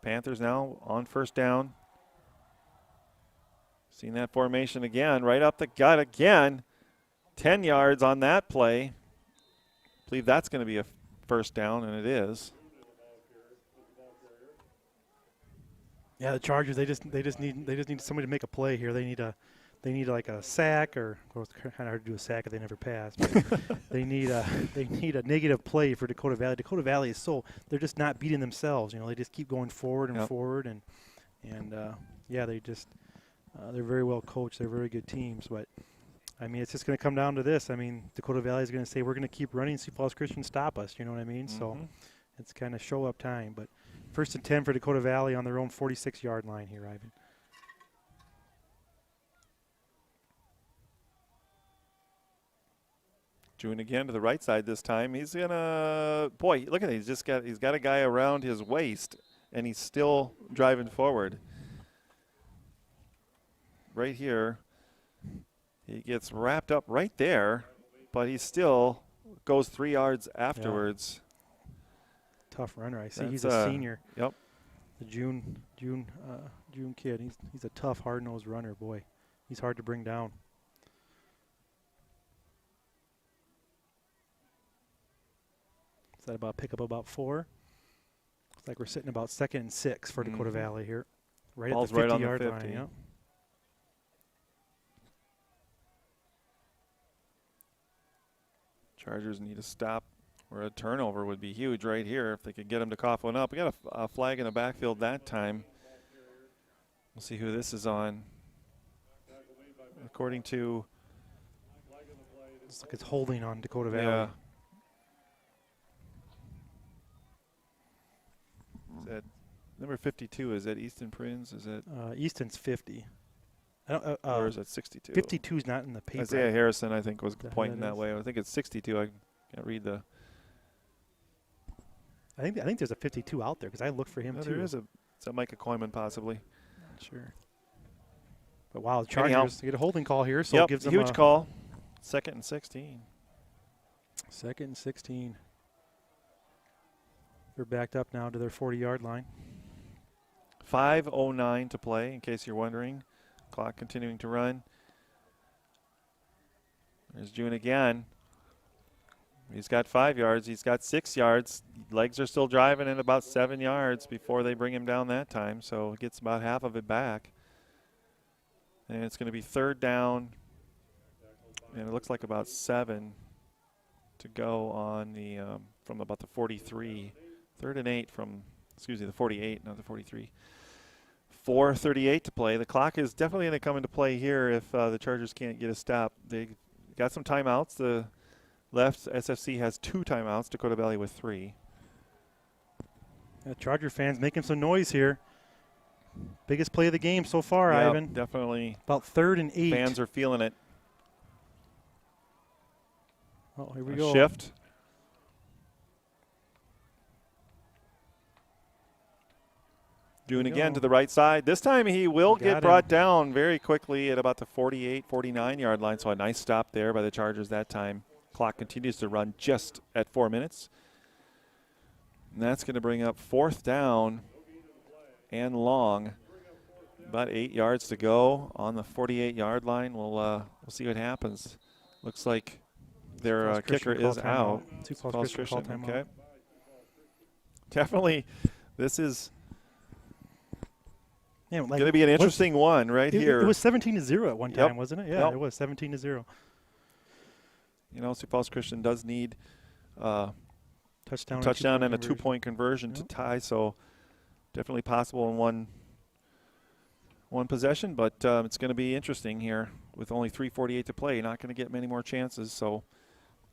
Panthers now on first down. Seen that formation again, right up the gut again. 10 yards on that play. I believe that's going to be a first down, and it is. Yeah, the Chargers, they just need somebody to make a play here. They need like a sack, or well, it's kind of hard to do a sack if they never pass. But they need a negative play for Dakota Valley. Dakota Valley is they're just not beating themselves. You know, they just keep going forward and forward, and yeah, they're very well coached. They're very good teams, but I mean, it's just going to come down to this. I mean, Dakota Valley is going to say we're going to keep running. Sioux Falls Christian stop us. You know what I mean? So it's kind of show up time. But 1st and 10 for Dakota Valley on their own 46-yard line here, Ivan. June again to the right side this time. He's gonna, boy, look at it. He's got a guy around his waist, and he's still driving forward. Right here, he gets wrapped up right there, but he still goes 3 yards afterwards. Yeah. Tough runner. I see he's a senior. Yep. The June kid. He's a tough, hard-nosed runner. Boy, he's hard to bring down. Is that about pick up about 4? Looks like we're sitting about 2nd and 6 for Dakota Valley here. Right Ball's at the 50 right on the yard 50. line. Yeah. Chargers need a stop, or a turnover would be huge right here if they could get him to cough one up. We got a flag in the backfield that time. We'll see who this is on. According to, looks like it's holding on Dakota Valley. yeah. Is that number 52? Is that Easton Prince? Is it? Easton's 50. Or is it 62? 52 is not in the paper. Isaiah Harrison, I think, was pointing that that way. I think it's 62. I can't read the. I think there's a 52 out there because I looked for him too. There is it's a Micah Koyman possibly. Not sure. But wow, the Chargers get a holding call here, so yep, it gives them huge a call. 2nd and 16. 2nd and 16. They're backed up now to their 40-yard line. 5:09 to play, in case you're wondering. Clock continuing to run. There's June again. He's got 5 yards. He's got 6 yards. Legs are still driving in about 7 yards before they bring him down that time, so he gets about half of it back. And it's going to be 3rd down, and it looks like about 7 to go on the from about the 43. 3rd and 8 from, the 48, not the 43. 4:38 to play. The clock is definitely going to come into play here if the Chargers can't get a stop. They got some timeouts. The left SFC has 2 timeouts. Dakota Valley with 3. Charger fans making some noise here. Biggest play of the game so far, yep, Ivan. Definitely. About 3rd and 8. Fans are feeling it. Oh, here we go. Shift. June again to the right side. This time he will get brought down very quickly at about the 48, 49-yard line. So a nice stop there by the Chargers that time. Clock continues to run just at 4 minutes. And that's going to bring up 4th down and long. About 8 yards to go on the 48-yard line. We'll see what happens. Looks like their kicker is out. Sioux Falls Christian. Okay. Definitely, this is going to be an interesting one right here. It was 17-0 at one time, yep. wasn't it? Yeah, it was 17-0. You know, Sioux Falls Christian does need touchdown and a 2-point conversion to tie, so definitely possible in one possession, but it's going to be interesting here with only 3:48 to play. You're not going to get many more chances, so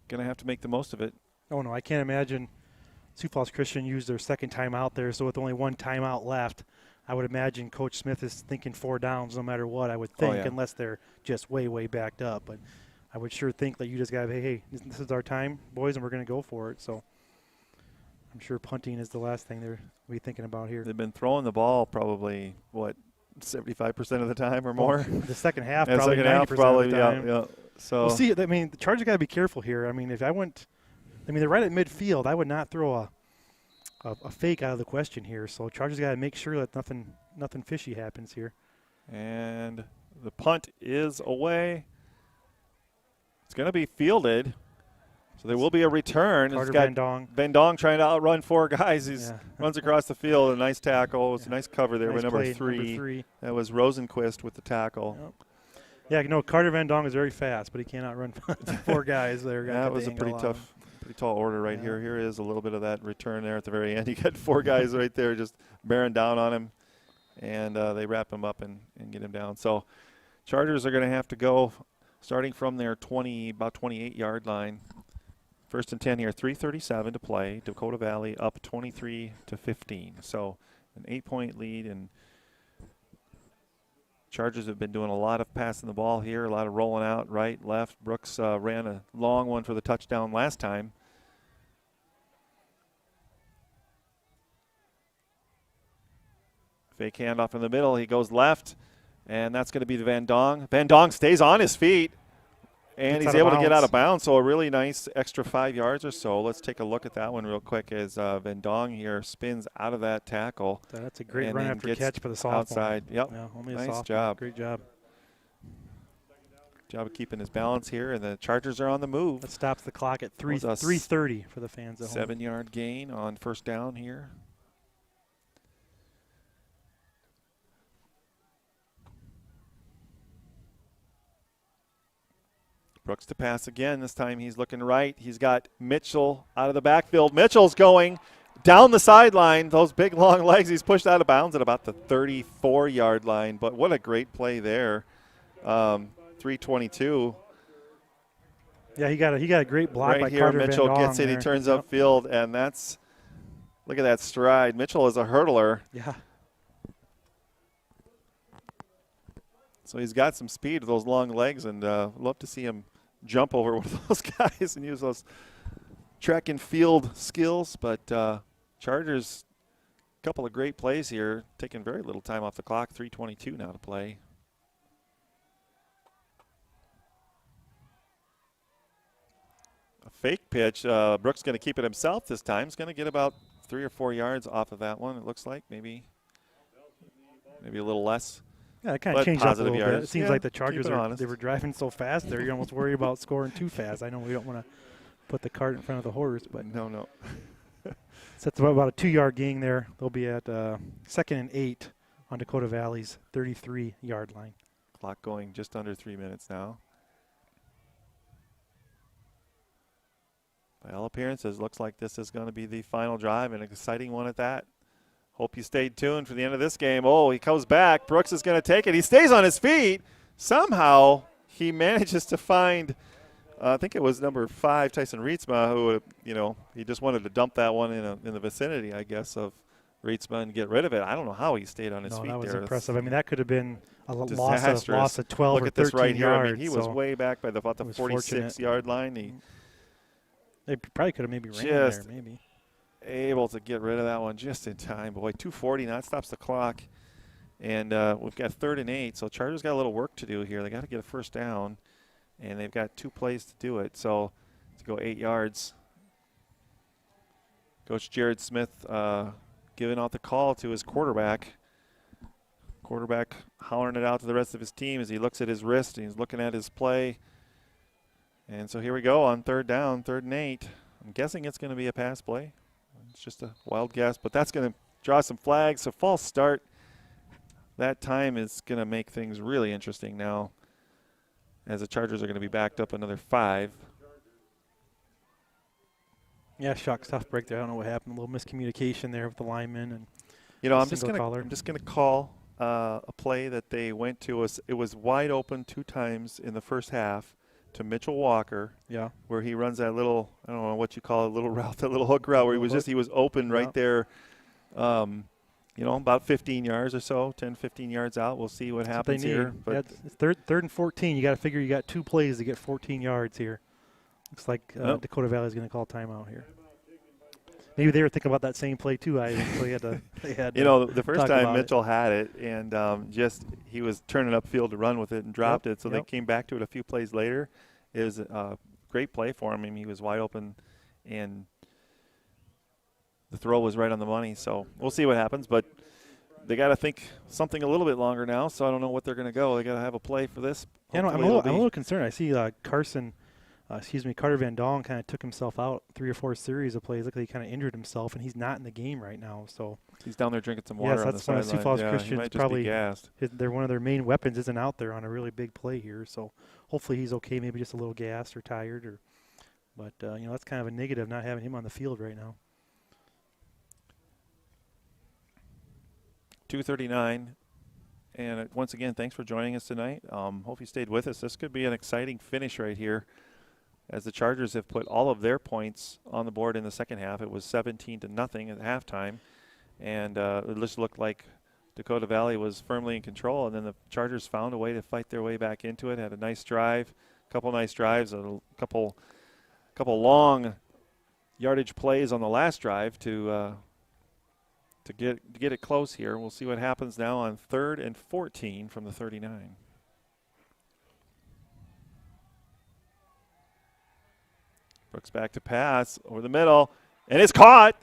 going to have to make the most of it. Oh, no, I can't imagine Sioux Falls Christian used their second timeout there, so with only one timeout left, I would imagine Coach Smith is thinking 4 downs no matter what, I would think, unless they're just way, way backed up. But I would sure think that you just got to, hey, this is our time, boys, and we're going to go for it. So I'm sure punting is the last thing they're be thinking about here. They've been throwing the ball probably, 75% of the time or more? The second half, probably 90% of the time. Yeah. So we'll see. I mean, the Chargers got to be careful here. I mean, they're right at midfield. I would not throw a fake out of the question here. So Chargers got to make sure that nothing fishy happens here. And the punt is away. It's going to be fielded. So there will be a return. Carter Van Dong. Van Dong trying to outrun 4 guys. He runs across the field. A nice tackle. It's a nice cover there by number three. That was Rosenquist with the tackle. Yep. Yeah, Carter Van Dong is very fast, but he cannot run 4 guys there. That was a pretty tall order right here. Here is a little bit of that return there at the very end. You got 4 guys right there just bearing down on him, and they wrap him up and get him down. So Chargers are going to have to go starting from their about 28-yard line. 1st and 10 here, 3:37 to play. Dakota Valley up 23-15. So an 8-point lead, and Chargers have been doing a lot of passing the ball here, a lot of rolling out right, left. Brooks ran a long one for the touchdown last time. Fake handoff in the middle. He goes left, and that's going to be the Van Dong. Van Dong stays on his feet. And he's able to get out of bounds, so a really nice extra 5 yards or so. Let's take a look at that one real quick as Van Dong here spins out of that tackle. That's a great run after catch for the sophomore. Outside, yep. Yeah, only nice sophomore. Job. Great job. Job of keeping his balance here, and the Chargers are on the move. That stops the clock at 3:30 for the fans at home. 7-yard gain on 1st down here. Brooks to pass again. This time he's looking right. He's got Mitchell out of the backfield. Mitchell's going down the sideline. Those big, long legs. He's pushed out of bounds at about the 34-yard line. But what a great play there. 3:22. Yeah, he got a great block right by here, Carter Mitchell Van Dong gets it. there. He turns upfield, and that's – look at that stride. Mitchell is a hurdler. Yeah. So he's got some speed with those long legs, and love to see him jump over one of those guys and use those track and field skills. But Chargers, a couple of great plays here, taking very little time off the clock. 3:22 now to play. A fake pitch. Brooks going to keep it himself this time. He's going to get about 3 or 4 yards off of that one, it looks like. Maybe a little less. Yeah, it kind of changed up a little bit. It seems like the Chargers they were driving so fast there, you're almost worried about scoring too fast. I know we don't want to put the cart in front of the horse, but no. So that's about a 2-yard gain there. They'll be at 2nd and 8 on Dakota Valley's 33-yard line. Clock going just under 3 minutes now. By all appearances, looks like this is going to be the final drive, an exciting one at that. Hope you stayed tuned for the end of this game. Oh, he comes back. Brooks is going to take it. He stays on his feet. Somehow he manages to find, I think it was number 5, Tyson Rietsma, who, he just wanted to dump that one in the vicinity, I guess, of Rietsma and get rid of it. I don't know how he stayed on his feet there. That was impressive. I mean, that could have been a loss of 12 Look or at this 13 right here. yards. I mean, he was way back by about the 46-yard line. They probably could have maybe ran there, maybe. Able to get rid of that one just in time. Boy, 2:40, that stops the clock. And we've got 3rd and 8, so Chargers got a little work to do here. They got to get a 1st down, and they've got 2 plays to do it. So to go 8 yards. Coach Jared Smith giving out the call to his quarterback. Quarterback hollering it out to the rest of his team as he looks at his wrist and he's looking at his play. And so here we go on 3rd down, 3rd and 8. I'm guessing it's going to be a pass play. It's just a wild guess, but that's going to draw some flags. So false start. That time is going to make things really interesting now as the Chargers are going to be backed up another 5. Yeah, shucks, tough break there. I don't know what happened. A little miscommunication there with the lineman. And I'm just going to call a play that they went to. It was wide open 2 times in the first half to Mitchell Walker. Yeah. Where he runs that little, I don't know what you call it, little route, that little hook route where he was open right there. About 15 yards or so, 10, 15 yards out. We'll see what happens here. But it's third and 14. You got to figure you got 2 plays to get 14 yards here. Looks like Dakota Valley is going to call timeout here. Maybe they were thinking about that same play too. The first time Mitchell had it, and he was turning upfield to run with it and dropped it. So they came back to it a few plays later. It was a great play for him. I mean, he was wide open, and the throw was right on the money. So we'll see what happens. But they got to think something a little bit longer now. So I don't know what they're going to go. They got to have a play for this. Yeah, I'm a little concerned. I see Carter Van Dong kind of took himself out 3 or 4 series of plays. Look like he kind of injured himself, and he's not in the game right now. So he's down there drinking some water. Yes, that's why Sioux Falls Christian's probably gassed. They're one of their main weapons isn't out there on a really big play here. So hopefully he's okay. Maybe just a little gassed or tired, but that's kind of a negative not having him on the field right now. 2:39, and once again, thanks for joining us tonight. Hope you stayed with us. This could be an exciting finish right here, as the Chargers have put all of their points on the board in the second half. It was 17-0 at halftime, and it just looked like Dakota Valley was firmly in control, and then the Chargers found a way to fight their way back into it. Had a nice drive, a couple nice drives, a couple long yardage plays on the last drive to get it close here. We'll see what happens now on 3rd and 14 from the 39. Brooks back to pass over the middle, and it's caught.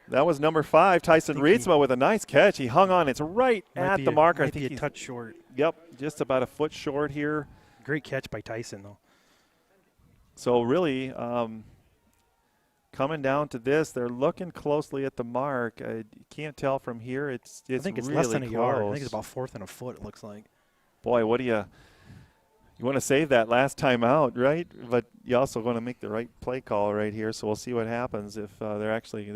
That was number 5, Tyson Reedsma, with a nice catch. He hung on. It's right at the marker. I think a touch short. Yep, just about a foot short here. Great catch by Tyson, though. So really, coming down to this, they're looking closely at the mark. You can't tell from here. I think it's really less than a yard. I close. think it's about 4th and a foot, it looks like. Boy, what do you want to save that last time out, right? But you also want to make the right play call right here. So we'll see what happens if they're actually,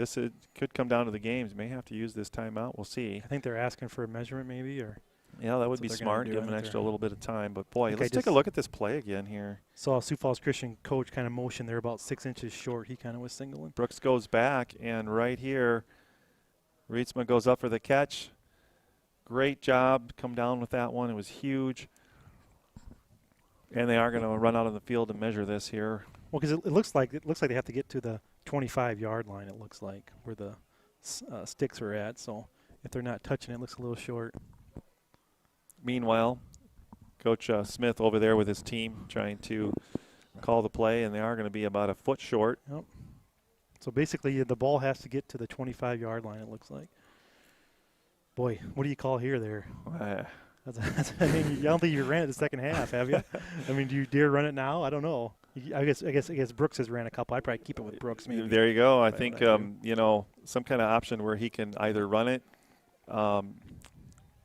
could come down to the games. May have to use this timeout. We'll see. I think they're asking for a measurement maybe, or. Yeah, that would be smart. Give them an extra little bit of time. But, boy, let's take a look at this play again here. Saw Sioux Falls Christian coach kind of motion. They're about 6 inches short. He kind of was singling. Brooks goes back, and right here, Reedsma goes up for the catch. Great job. Come down with that one. It was huge. And they are going to run out on the field and measure this here. Well, because it looks like they have to get to the 25-yard line, it looks like, where the sticks are at. So if they're not touching it, it looks a little short. Meanwhile, Coach Smith over there with his team trying to call the play, and they are going to be about a foot short. Yep. So basically the ball has to get to the 25-yard line, it looks like. Boy, what do you call here there? I mean, I don't think you ran it the second half, have you? I mean, do you dare run it now? I don't know. I guess Brooks has ran a couple. I'd probably keep it with Brooks maybe. There you go. I think, some kind of option where he can either run it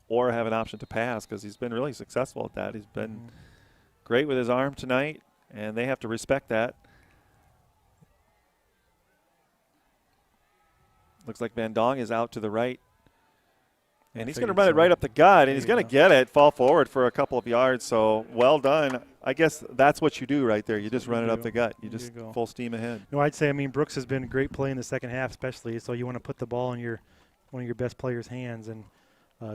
or have an option to pass, because he's been really successful at that. He's been great with his arm tonight, and they have to respect that. Looks like Van Dong is out to the right. And he's going to run it right up the gut, and he's going to get it, fall forward for a couple of yards. So well done. I guess that's what you do right there. You just run it up the gut. You just full steam ahead. No, I'd say, Brooks has been a great play in the second half especially, so you want to put the ball in one of your best players' hands. And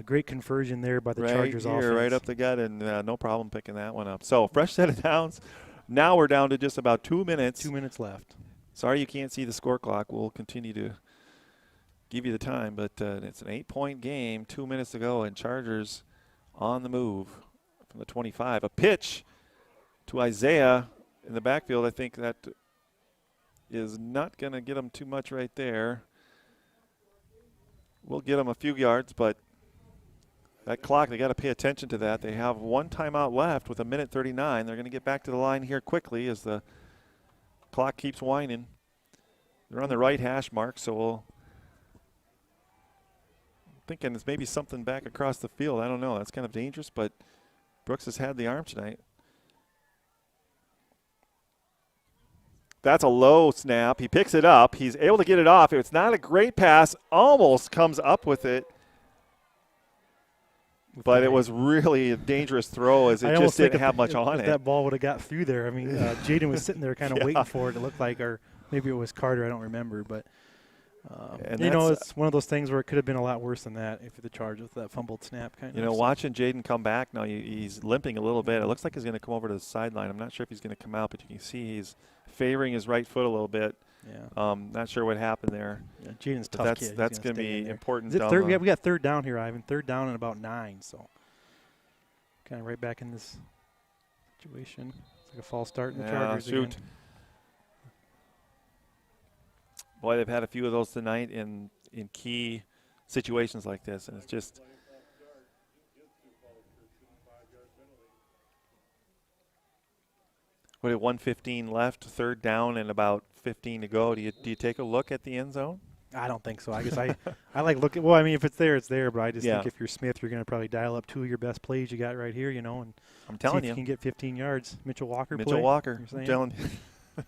great conversion there by the Chargers offense. Right up the gut, and no problem picking that one up. So fresh set of downs. Now we're down to just about 2 minutes. 2 minutes left. Sorry you can't see the score clock. We'll continue to give you the time, but it's an 8-point game, 2 minutes to go, and Chargers on the move from the 25. A pitch to Isaiah in the backfield. I think that is not going to get them too much right there. We'll get them a few yards, but that clock, they got to pay attention to that. They have one timeout left with 1:39. They're going to get back to the line here quickly as the clock keeps winding. They're on the right hash mark, so we'll thinking it's maybe something back across the field. I don't know. That's kind of dangerous, but Brooks has had the arm tonight. That's a low snap. He picks it up. He's able to get it off. It's not a great pass. Almost comes up with it. But it was really a dangerous throw as it just didn't have much on it. That ball would have got through there. I mean, Jaden was sitting there kind of waiting for it. It looked like, or maybe it was Carter. I don't remember. But, it's one of those things where it could have been a lot worse than that if the charge with that fumbled snap kind of. You know, watching Jaden come back now, he's limping a little bit. It looks like he's going to come over to the sideline. I'm not sure if he's going to come out, but you can see he's favoring his right foot a little bit. Yeah. Not sure what happened there. Yeah, Jaden's tough kid. That's going to be important. We got third down here, Ivan. Third down and about 9, so kind of right back in this situation. It's like a false start in the Chargers again. Boy, they've had a few of those tonight in key situations like this, and it's just what, 1:15 left, third down and about 15 to go. Do you take a look at the end zone? I don't think so. I guess I like looking. Well, I mean, if it's there, it's there. But I just think if you're Smith, you're going to probably dial up 2 of your best plays you got right here, and I'm telling see if you can get 15 yards. Mitchell Walker. I'm telling you.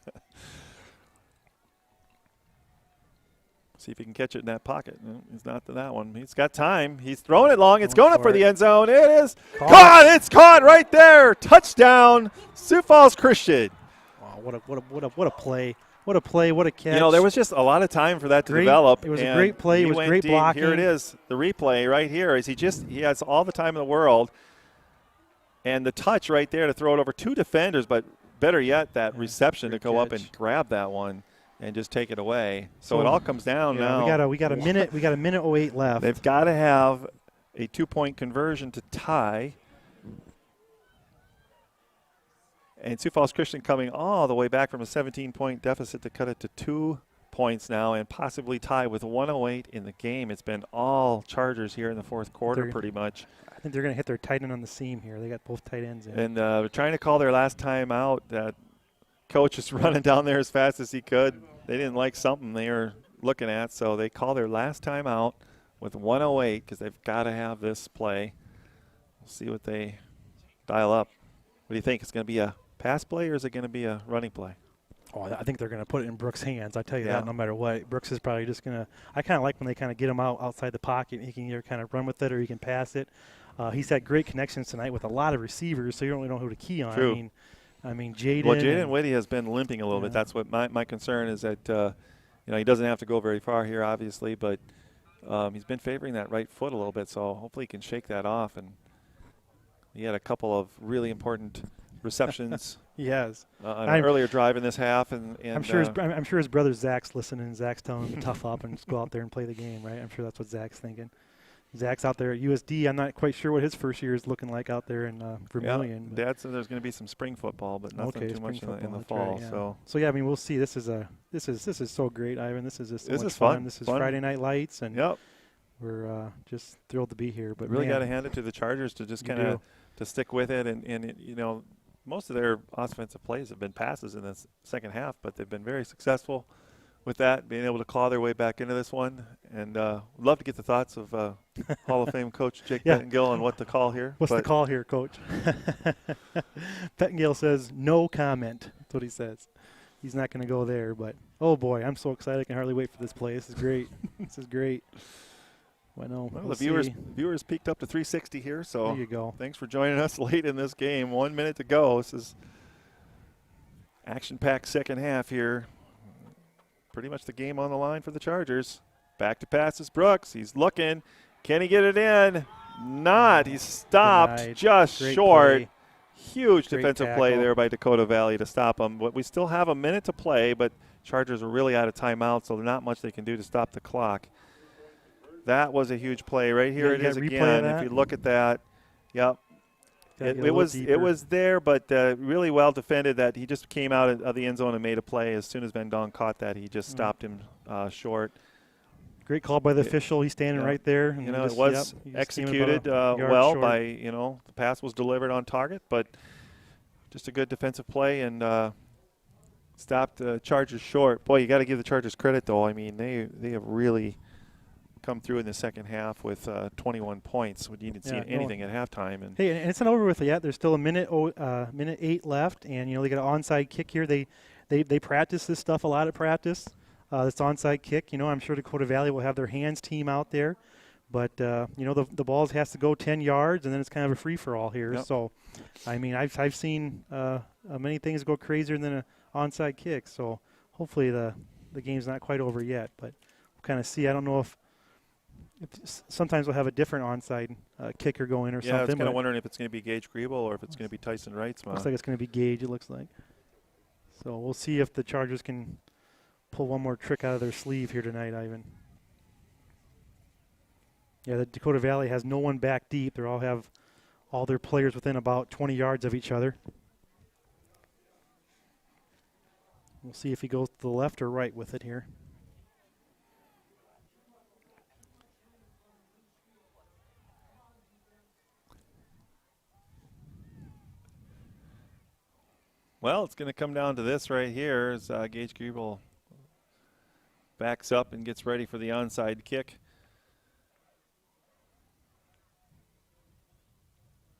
See if he can catch it in that pocket. No, he's not to that one. He's got time. He's throwing it long. It's going up for the end zone. It is caught. It's caught right there. Touchdown, Sioux Falls Christian. Wow, what a play. What a play. What a catch. There was just a lot of time for that to develop. It was a great play. It was great blocking. Here it is. The replay right here is he has all the time in the world. And the touch right there to throw it over 2 defenders, but better yet, that reception to go up and grab that one and just take it away. So it all comes down now. We got a minute. We got a minute 08 left. They've got to have a 2-point conversion to tie. And Sioux Falls Christian coming all the way back from a 17-point deficit to cut it to 2 points now and possibly tie with 1:08 in the game. It's been all Chargers here in the fourth quarter pretty much. I think they're going to hit their tight end on the seam here. They got both tight ends in. And they're trying to call their last time out. That coach is running down there as fast as he could. They didn't like something they were looking at, so they call their last time out with 1:08 because they've got to have this play. We'll see what they dial up. What do you think? It's going to be a pass play or is it going to be a running play? Oh, I think they're going to put it in Brooks' hands. I tell you that no matter what. Brooks is probably just going to – I kind of like when they kind of get him outside the pocket. He can either kind of run with it or he can pass it. He's had great connections tonight with a lot of receivers, so you don't really know who to key on. True. I mean, Jaden. Well, Jaden Whitty has been limping a little bit. That's what my concern is that, he doesn't have to go very far here, obviously, but he's been favoring that right foot a little bit, so hopefully he can shake that off. And he had a couple of really important receptions. He has. On an earlier drive in this half. And I'm sure his brother Zach's listening, and Zach's telling him to tough up and just go out there and play the game, right? I'm sure that's what Zach's thinking. Zach's out there at USD. I'm not quite sure what his first year is looking like out there in Vermilion. Yeah, Dad said there's going to be some spring football, but nothing too much in the fall. Right, So I mean, we'll see. This is so great, Ivan. This is just so much fun. This is Friday Night Lights, and we're just thrilled to be here. But really got to hand it to the Chargers to just kind of to stick with it, and most of their offensive plays have been passes in the second half, but they've been very successful with that, being able to claw their way back into this one. And would love to get the thoughts of Hall of Fame coach Jake Pettengill on what the call here. What's the call here, Coach? Pettengill says no comment. That's what he says. He's not going to go there, but oh boy, I'm so excited. I can hardly wait for this play. This is great. This is great. Well, the viewers peaked up to 360 here, so there you go. Thanks for joining us late in this game. 1 minute to go. This is action-packed second half here. Pretty much the game on the line for the Chargers. Back to passes Brooks. He's looking. Can he get it in? Not. He's stopped just short. Play. Huge defensive play there by Dakota Valley to stop him. But we still have a minute to play, but Chargers are really out of timeout, so there's not much they can do to stop the clock. That was a huge play. Right here it is again. If you look at that, it was there, but really well defended. That he just came out of the end zone and made a play. As soon as Van Don caught that, he just stopped him short. Great call by the official. He's standing right there. And it was executed well by, the pass was delivered on target, but just a good defensive play and stopped the Chargers short. Boy, you got to give the Chargers credit, though. I mean, they have really come through in the second half with 21 points. We didn't see anything at halftime. And it's not over with yet. There's still a minute 8 left, and they got an onside kick here. They practice this stuff a lot at practice. This onside kick. I'm sure Dakota Valley will have their hands team out there, But, you know, the ball has to go 10 yards, and then it's kind of a free-for-all here. Yep. So, I mean, I've seen many things go crazier than an onside kick. So, hopefully the game's not quite over yet. But we'll kind of see. I don't know if sometimes we'll have a different onside kicker going or something. Yeah, I was kind of wondering if it's going to be Gage Griebel or if it's going to be Tyson Wrightsma. Looks like it's going to be Gage, it looks like. So we'll see if the Chargers can pull one more trick out of their sleeve here tonight, Ivan. Yeah, the Dakota Valley has no one back deep. They all have all their players within about 20 yards of each other. We'll see if he goes to the left or right with it here. Well, it's going to come down to this right here as Gage Griebel backs up and gets ready for the onside kick.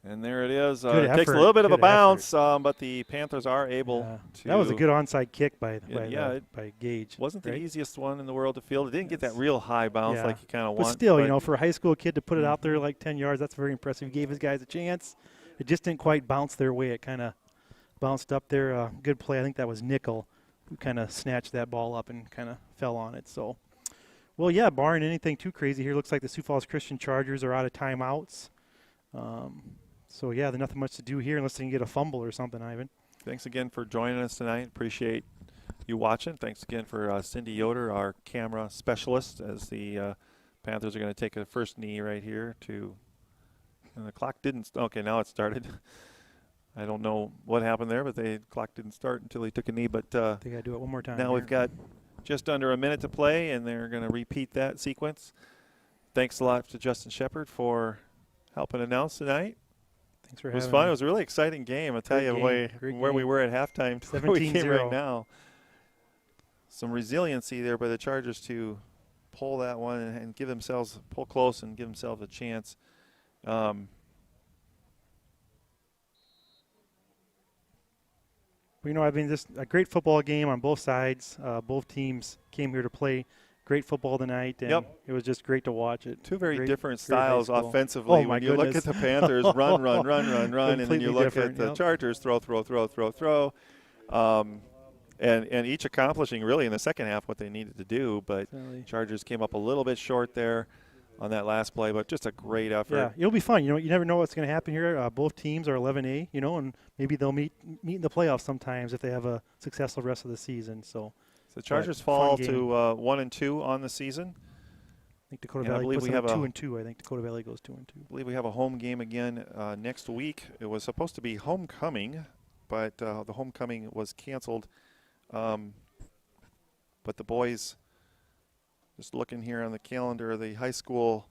And there it is. It takes a little bit of a bounce, but the Panthers are able to. That was a good onside kick by Gage. Wasn't the easiest one in the world to field. It didn't get that real high bounce like you kind of want. But still, you know, for a high school kid to put it out there like 10 yards, that's very impressive. He gave his guys a chance. It just didn't quite bounce their way. It kind of bounced up there. Good play. I think that was Nickel who kind of snatched that ball up and kind of fell on it. So, well, yeah, barring anything too crazy here, looks like the Sioux Falls Christian Chargers are out of timeouts. So, yeah, there's nothing much to do here unless they can get a fumble or something, Ivan. Thanks again for joining us tonight. Appreciate you watching. Thanks again for Cindy Yoder, our camera specialist, as the Panthers are going to take a first knee right here to – and the clock didn't – okay, now it started. I don't know what happened there, but the clock didn't start until he took a knee. But they got to do it one more time. Now we've got just under a minute to play, and they're going to repeat that sequence. Thanks a lot to Justin Shepard for helping announce tonight. Thanks for having me. It was fun. It was a really exciting game. I'll tell you where we were at halftime to where we came right now. Some resiliency there by the Chargers to pull that one and give themselves – pull close and give themselves a chance. You know, I mean, just a great football game on both sides. Both teams came here to play great football tonight, and it was just great to watch it. Two very different styles offensively. Oh, my when you look at the Panthers, run, and then you look at the Chargers, throw. And each accomplishing really in the second half what they needed to do, but Chargers came up a little bit short there on that last play, but just a great effort. Yeah, it'll be fun. You know, you never know what's going to happen here. Both teams are 11A, you know, and maybe they'll meet in the playoffs sometimes if they have a successful rest of the season. So the Chargers fall to 1-2 on the season. I think Dakota Valley puts them 2-2. I think Dakota Valley goes 2-2. I believe we have a home game again next week. It was supposed to be homecoming, but the homecoming was canceled. But the boys, just looking here on the calendar, the high school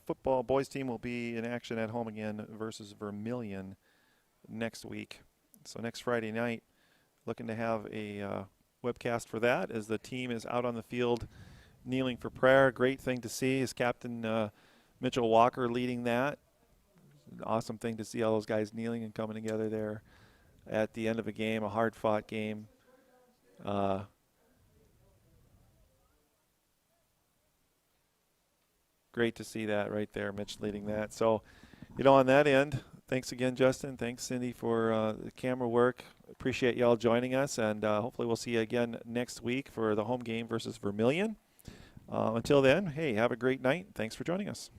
football boys team will be in action at home again versus Vermilion next week. So next Friday night, looking to have a webcast for that as the team is out on the field kneeling for prayer. Great thing to see is Captain Mitchell Walker leading that. An awesome thing to see all those guys kneeling and coming together there at the end of a game, a hard-fought game. Great to see that right there, Mitch leading that. So, you know, on that end, thanks again, Justin. Thanks, Cindy, for the camera work. Appreciate y'all joining us, and hopefully we'll see you again next week for the home game versus Vermilion. Until then, hey, have a great night. Thanks for joining us.